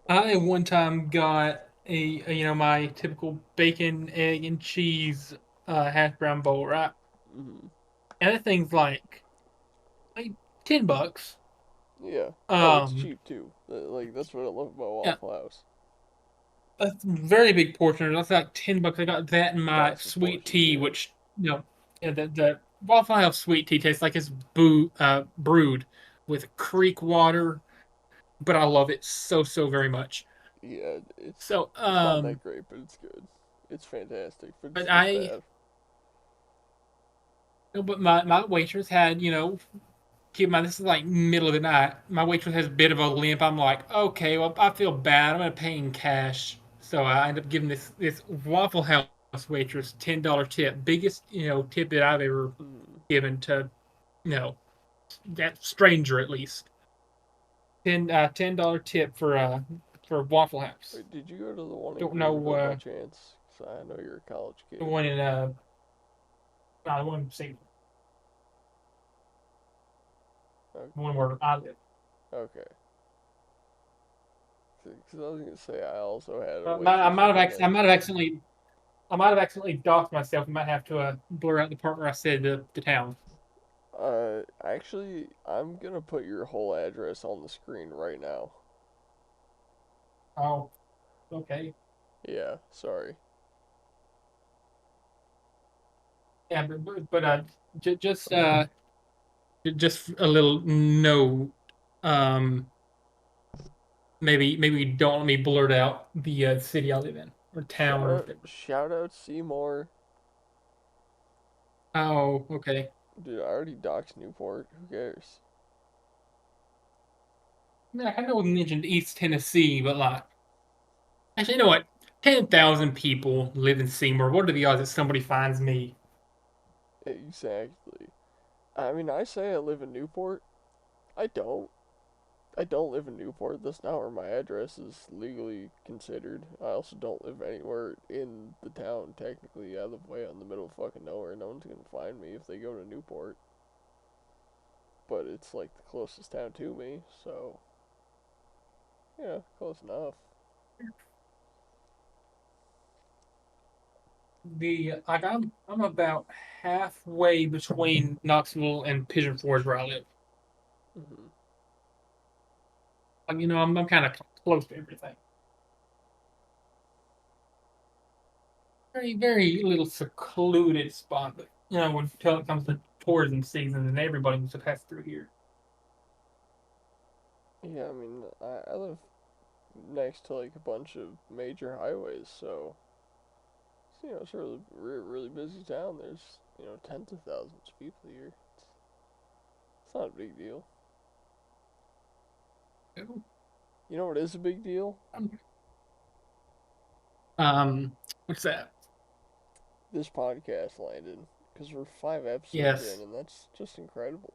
I one time got my typical bacon, egg, and cheese hash brown bowl, right?
Hmm.
And that thing's like $10.
Yeah. Oh, it's
Um,
cheap too. Like that's what I love about
yeah,
Waffle House.
a very big portion. That's like $10. I got that in my
Massive
sweet
portions,
tea,
yeah.
which yeah, the Waffle House sweet tea tastes like it's brewed with creek water, but I love it so very much.
Yeah,
So
it's not that great, but it's good. It's fantastic, but
but
it's
I
bad.
no, but my waitress had keep in mind this is like middle of the night. My waitress has a bit of a limp. I'm like, okay, well I feel bad. I'm gonna pay in cash. So I end up giving this Waffle House waitress $10 tip, biggest tip that I've ever
Mm.
given to you know that stranger at least. $10 tip for Waffle House.
Wait, did you go to the one in
Don't know
Greenville by chance? 'Cause I know you're a college
the
kid.
one in the one see
Okay.
the one where I live.
Okay. Because I was gonna say I also had a
I
waitress
might
up
have
in
I
there.
might have accidentally doxed myself. I might have to blur out the part where I said the town.
Actually, I'm gonna put your whole address on the screen right now.
Oh, okay.
Yeah, sorry.
Yeah, but j- just uh just a little note. Um, maybe don't let me blurt out the city I live in or town or whatever.
Shout out Seymour.
Oh, okay.
Dude, I already doxed Newport. Who cares?
I mean, I kind of mentioned East Tennessee, but like, actually, you know what? 10,000 people live in Seymour. What are the odds that somebody finds me?
Exactly. I mean, I say I live in Newport. I don't. I don't live in Newport. That's not where my address is legally considered. I also don't live anywhere in the town, technically. I live way out in the middle of fucking nowhere. No one's gonna find me if they go to Newport. But it's like the closest town to me, so yeah, close enough.
The like I'm about halfway between Knoxville and Pigeon Forge where I live.
Hmm.
Like, I'm kind of close to everything. Very little secluded spot, but when it comes to tourism season, and everybody wants to pass through here.
Yeah, I mean, I live next to like a bunch of major highways, so it's a really busy town. There's tens of thousands of people here. It's not a big deal. You know what is a big deal?
Um, what's that?
This podcast landed because we're 5 episodes in,
Yes,
and that's just incredible.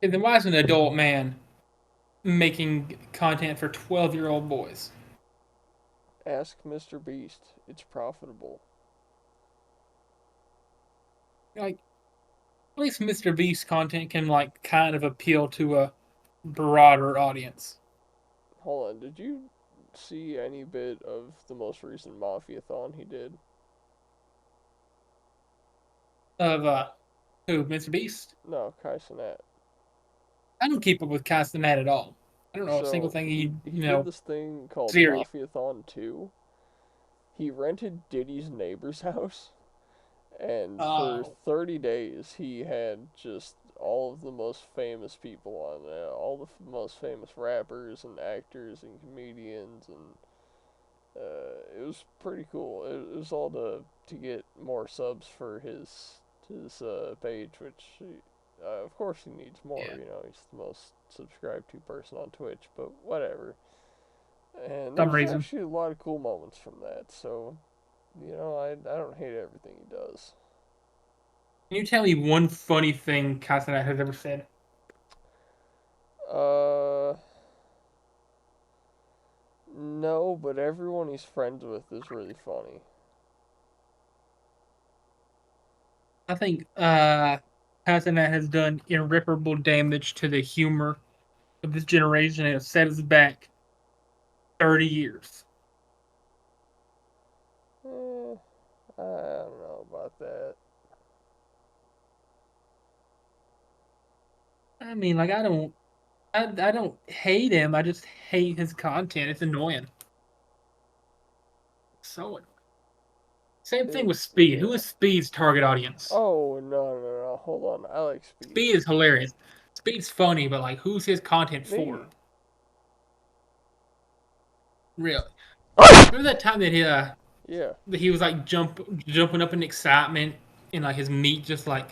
And then why is an adult man making content for 12-year-old boys?
Ask Mr. Beast. It's profitable.
Like, at least Mr. Beast content can like kind of appeal to a broader audience.
Hold on, did you see any bit of the most recent Mafia-thon he did?
Of who, Mr. Beast?
No, Kai Cenat.
I don't keep up with Castanet at all. I don't know a single
So
thing
he did this thing called
serious.
Mafia-thon 2. He rented Diddy's neighbor's house, and for
Oh,
30 days he had just all of the most famous people on there, all the most famous rappers and actors and comedians, and it was pretty cool. It was all to get more subs for his page, which of course he needs more.
yeah.
You know, he's the most subscribed to person on Twitch, but whatever. And
Some
there's
reason.
actually a lot of cool moments from that. So, you know, I don't hate everything he does.
Can you tell me one funny thing Castanet has ever said?
Uh, no, but everyone he's friends with is really funny.
I think Castanet has done irreparable damage to the humor of this generation and has set us back 30 years.
I don't know about that.
I mean, like I don't hate him. I just hate his content. It's annoying. So annoying. Same thing with Speed. Who
Yeah.
is Speed's target audience?
Oh no! Hold on, I like Speed.
Speed is hilarious. Speed's funny, but like, who's his content
Me.
for? Really? Remember that time that
Yeah.
he was like jumping up in excitement and like his meat just like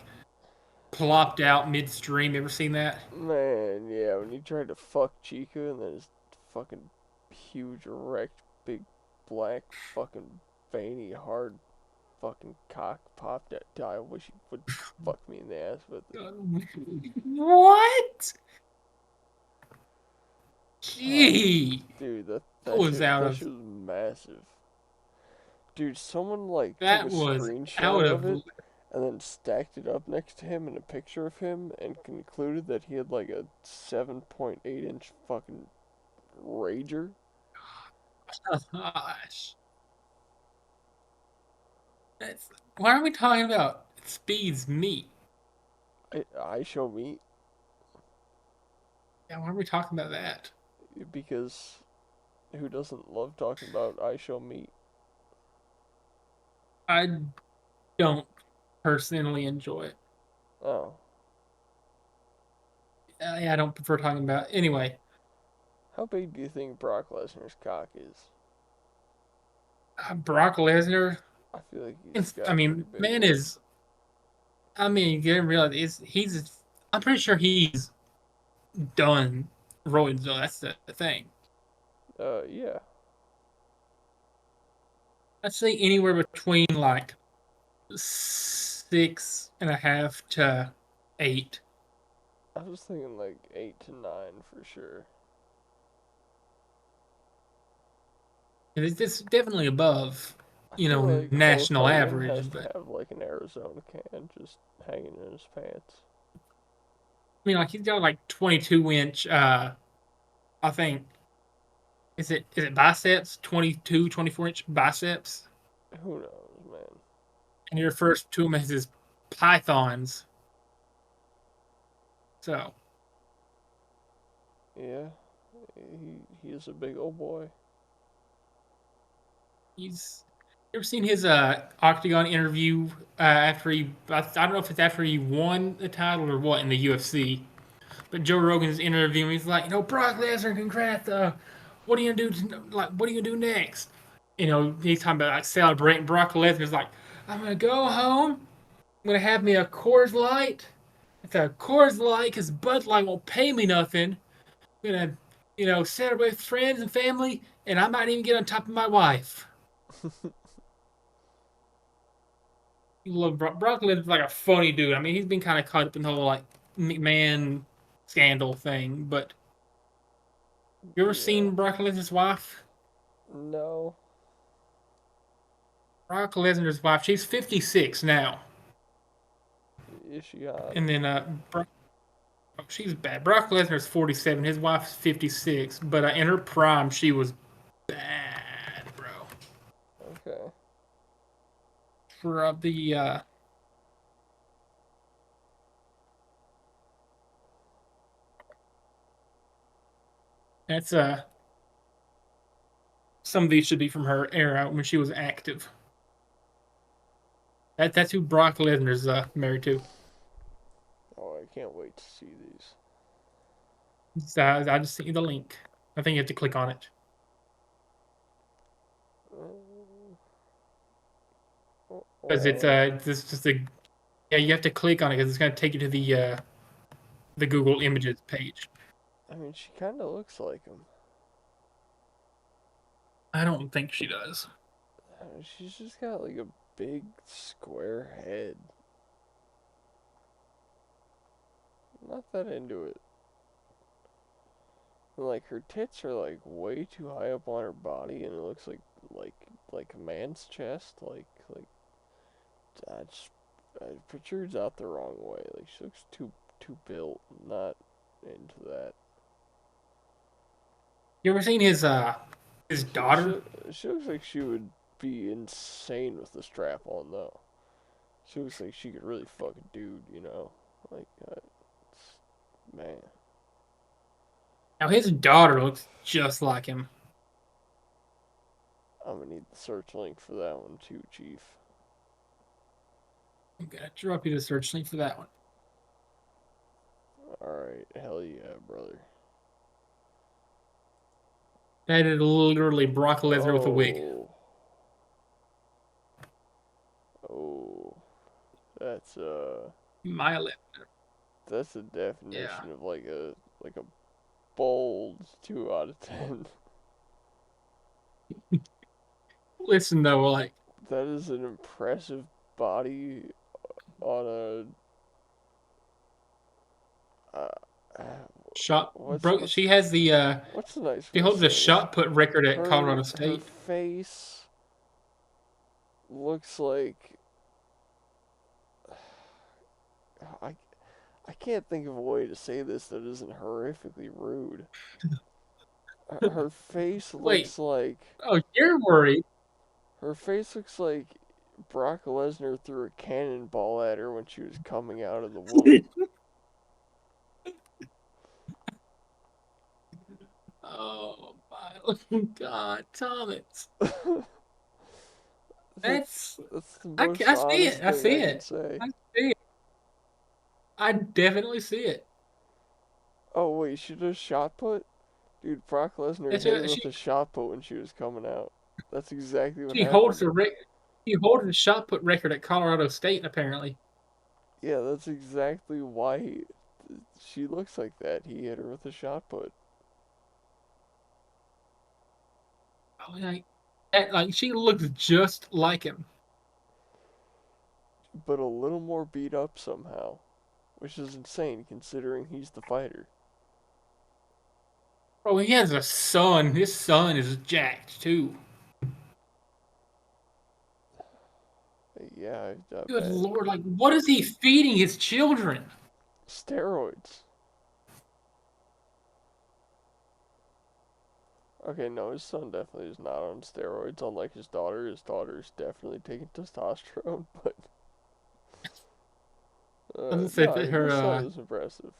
plopped out midstream. Ever seen that?
Man, yeah, when he tried to fuck Chica and then his fucking huge, erect, big, black, fucking, veiny, hard fucking cock popped out. I wish he would fuck me in the ass with it.
What? Gee,
Dude, that,
that
that
was
shit,
out
that
of
shit was massive. Dude, someone, like, took a
that was
screenshot
out
of
of
it and then stacked it up next to him in a picture of him and concluded that he had, like, a 7.8-inch fucking rager.
gosh. That's, why are we talking about Speed's meat?
I show meat
Yeah, why are we talking about that?
because who doesn't love talking about I show meat?
I don't personally enjoy it.
Oh.
Yeah, I don't prefer talking about. Anyway,
How big do you think Brock Lesnar's cock is?
Brock Lesnar.
I feel like he's got
I
a pretty
mean,
big
man
one.
is. I mean, you didn't realize he's. I'm pretty sure he's done roids though. That's the thing.
Yeah.
I'd say anywhere between like 6.5 to 8.
I was thinking like 8 to 9 for sure.
It's definitely above,
I feel like Hulk
national
Hogan has
average.
to
But
have like an Arizona can just hanging in his pants.
I mean, like he's got like 22-inch. I think is it biceps? 22, 24-inch biceps.
Who knows, man?
And he refers to them as his pythons. So
Yeah. He is a big old boy.
he's. You ever seen his Octagon interview after he? I don't know if it's after he won the title or what in the UFC. But Joe Rogan's interviewing. He's like, Brock Lesnar, congrats. What are you gonna do? What are you gonna do next? He's talking about like celebrating. Brock Lesnar's like, I'm gonna go home. I'm gonna have me a Coors Light. It's a Coors Light because Bud Light won't pay me nothing. I'm gonna, celebrate with friends and family, and I might even get on top of my wife. You love Brock Lesnar's like a funny dude. I mean, he's been kind of caught up in the whole like McMahon scandal thing. But you ever
Yeah.
seen Brock Lesnar's wife?
No.
Brock Lesnar's wife. She's 56 now,
Is she hot?
and then she's bad. Brock Lesnar's 47. His wife's 56. But in her prime, she was bad, bro.
Okay.
For the that's some of these should be from her era when she was active. That's who Brock Lesnar's married to.
Oh, I can't wait to see these.
So I just sent you the link. I think you have to click on it. Because it's just a yeah, you have to click on it because it's going to take you to the Google Images page.
I mean, she kind of looks like him.
I don't think she does.
She's just got like a big square head. Not that into it. And, like, her tits are like way too high up on her body, and it looks like a man's chest. Like that's it protrudes out the wrong way. Like she looks too built. Not into that.
You ever seen his daughter?
She looks like she would be insane with the strap on though. She looks like she could really fuck a dude, you know? Like, man.
Now his daughter looks just like him.
I'm gonna need the search link for that one too, Chief.
I'm gonna drop you the search link for that one.
Alright, hell yeah, brother.
That is literally Brock Lesnar with a wig.
Oh. That's
My lip.
that's a definition of like a bold 2 out of 10.
Listen though, like
That is an impressive body on a
shot.
what's
She has the
what's the nice
she
way to
holds
say
the
this?
shot put record at
Her
Colorado State.
face looks like I can't think of a way to say this that isn't horrifically rude. Her face looks like
Oh, you're worried.
her face looks like Brock Lesnar threw a cannonball at her when she was coming out of the womb.
Oh my God, Thomas.
That's the
I
most
see
honest
it. I
thing
see
I can
it.
say.
I see it. I definitely see it.
Oh wait, she does shot put? Dude, Brock Lesnar hit her with a shot put when she was coming out. That's exactly what
She holds
happened.
She holds the shot put record at Colorado State, apparently.
Yeah, that's exactly why she looks like that. He hit her with a shot put.
Oh, like she looks just like him.
But a little more beat up somehow. Which is insane considering he's the fighter.
Bro, he has a son. His son is jacked too.
Yeah, I
Good
bet.
Lord, like what is he feeding his children?
Steroids. Okay, no, his son definitely is not on steroids, unlike his daughter. His daughter is definitely taking testosterone, but
I was gonna say
no,
that her.
his son is impressive.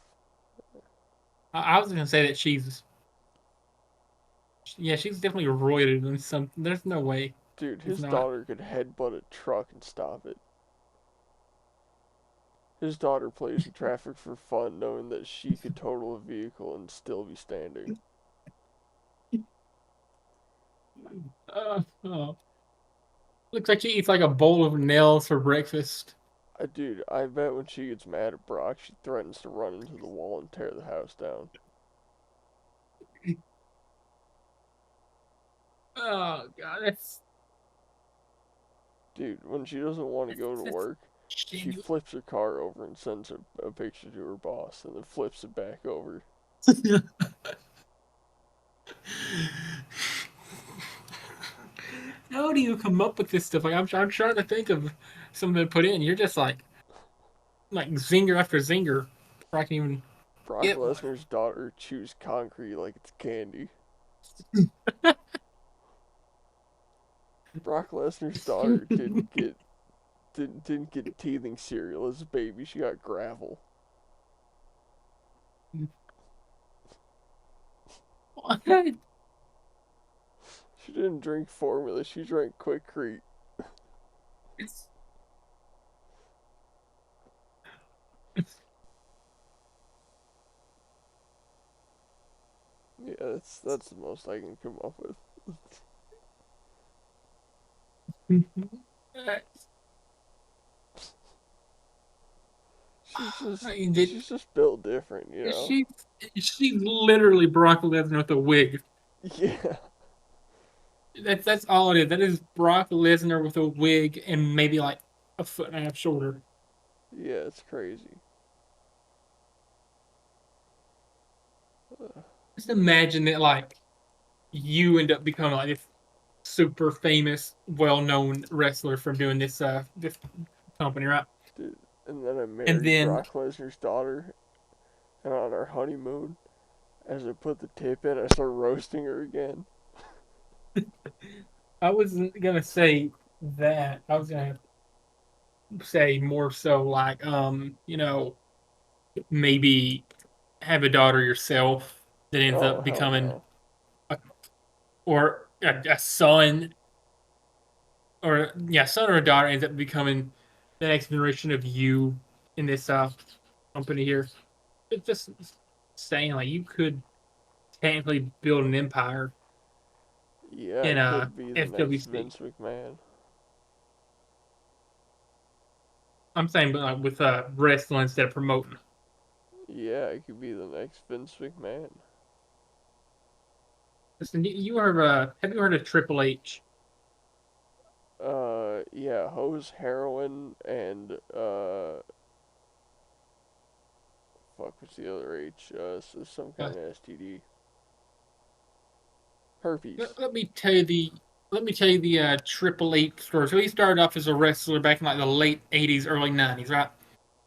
I was gonna say that she's definitely roided and some. There's no way.
Dude,
It's
his
not.
daughter could headbutt a truck and stop it. His daughter plays in traffic for fun, knowing that she could total a vehicle and still be standing.
Oh. Looks like she eats like a bowl of nails for breakfast.
Dude, I bet when she gets mad at Brock, she threatens to run into the wall and tear the house down.
Oh God, that's.
Dude, when she doesn't want to go to work, She flips her car over and sends a picture to her boss, and then flips it back over.
How do you come up with this stuff? Like I'm trying to think of something to put in. You're just like zinger after zinger. I can even
Brock
get one.
Lesnar's daughter chews concrete like it's candy. Brock Lesnar's daughter didn't get teething cereal as a baby. She got gravel.
What?
She didn't drink formula. She drank Quickcrete. Yeah, that's the most I can come up with.
I mean,
She's just built different, you know.
she she's literally Brock Lesnar with a wig.
Yeah,
That's all it is. That is Brock Lesnar with a wig and maybe like a foot and a half shorter.
yeah, it's crazy.
Just imagine that like you end up becoming like this super famous, well known wrestler from doing this company, right?
Dude, and then I
And
marry
then
Brock Lesnar's daughter, and on our honeymoon, as I put the tip in, I start roasting her again.
I wasn't gonna say that. I was gonna say more so like maybe have a daughter yourself that ends
Oh,
up
hell
becoming
no.
a, or a son or yeah, son or a daughter ends up becoming the next generation of you in this company here. It's just saying like you could technically build an empire
Yeah, I
in
could be the next
FWC.
Vince McMahon.
I'm saying, but like with wrestling instead of promoting.
Yeah, I could be the next Vince McMahon.
Listen, you are have you heard of Triple H?
Yeah, hose, heroin, and, fuck, what's the other H? Some
Uh,
kind of STD. Herpes.
let me tell you the Triple H story. So he started off as a wrestler back in like the late '80s, early '90s, right?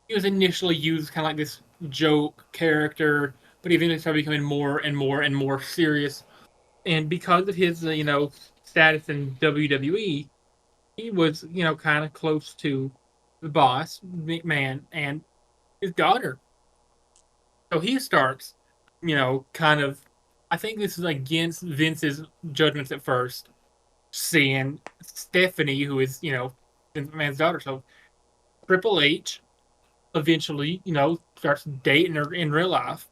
He was initially used kind of like this joke character, but he eventually started becoming more and more and more serious. And because of his status in WWE, he was kind of close to the boss McMahon and his daughter. So he starts, kind of. I think this is against Vince's judgments at first, seeing Stephanie, who is Vince McMahon's daughter. So Triple H eventually, starts dating her in real life.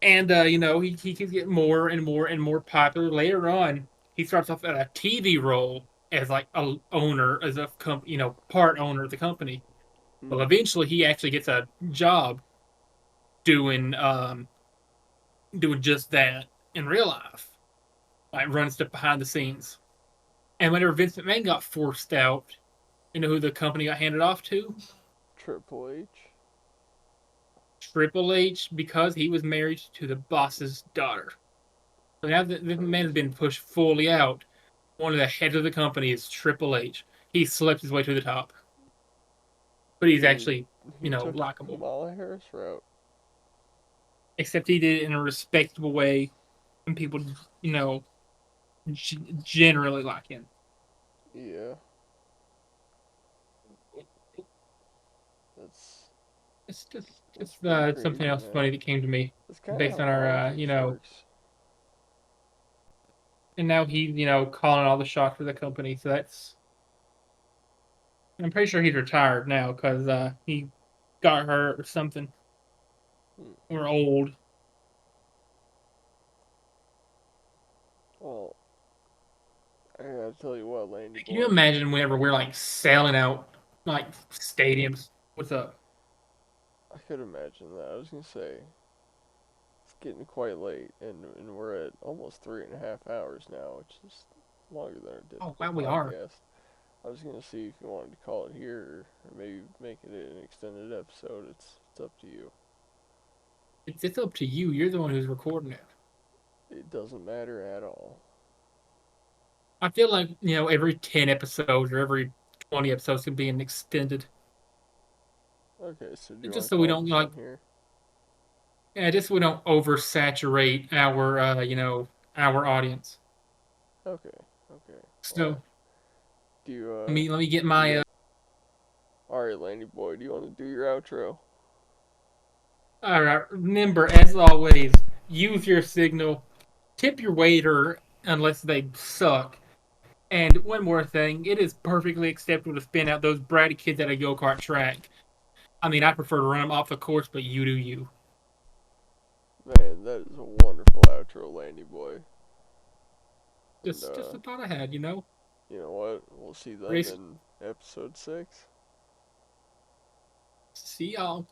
And he keeps getting more and more and more popular. Later on, he starts off at a TV role as like a owner, as a part owner of the company. Well,
Mm,
eventually he actually gets a job doing doing just that in real life. Like running stuff behind the scenes. And whenever Vince McMahon got forced out, you know who the company got handed off to?
Triple H.
Triple H, because he was married to the boss's daughter. So now that the man has
Crazy.
been pushed fully out, one of the heads of the company is Triple H. He slept his way to the top, but he's
He
actually,
he took the
likable.
Kamala Harris route.
Except he did it in a respectable way, and people, you know, generally like him.
Yeah, that's
It's
that's
just
pretty
something
crazy,
else
man.
funny that came to me
That's kind of
based
how
on our,
politics works.
and now he's, calling all the shots for the company. So I'm pretty sure he's retired now because he got hurt or something
Hmm.
or old.
Well, I gotta tell you what, Landy
Can you
boy.
imagine whenever we're like selling out like stadiums? What's up?
I could imagine that. I was gonna say it's getting quite late, and we're at almost 3.5 hours now, which is longer than our
Oh
typical
wow, we are.
podcast. I was gonna see if you wanted to call it here or maybe make it an extended episode. It's up to you.
It's up to you. You're the one who's recording it.
It doesn't matter at all.
I feel like, every 10 episodes or every 20 episodes can be an extended.
Okay, so do you
Just
want to
so we
call
don't,
this one here?
just so we don't oversaturate our, our audience.
Okay, okay.
So,
Well, do you,
let me get my,
Alright, Landy boy, do you want to do your outro?
all right, remember, as always, use your signal, tip your waiter unless they suck. And one more thing, it is perfectly acceptable to spin out those bratty kids at a go-kart track. I mean, I prefer to run them off the course, but you do you.
Man, that is a wonderful outro, Landy boy.
Just
And,
the thought I had,
you know what? We'll see them
Race.
in episode 6.
See y'all.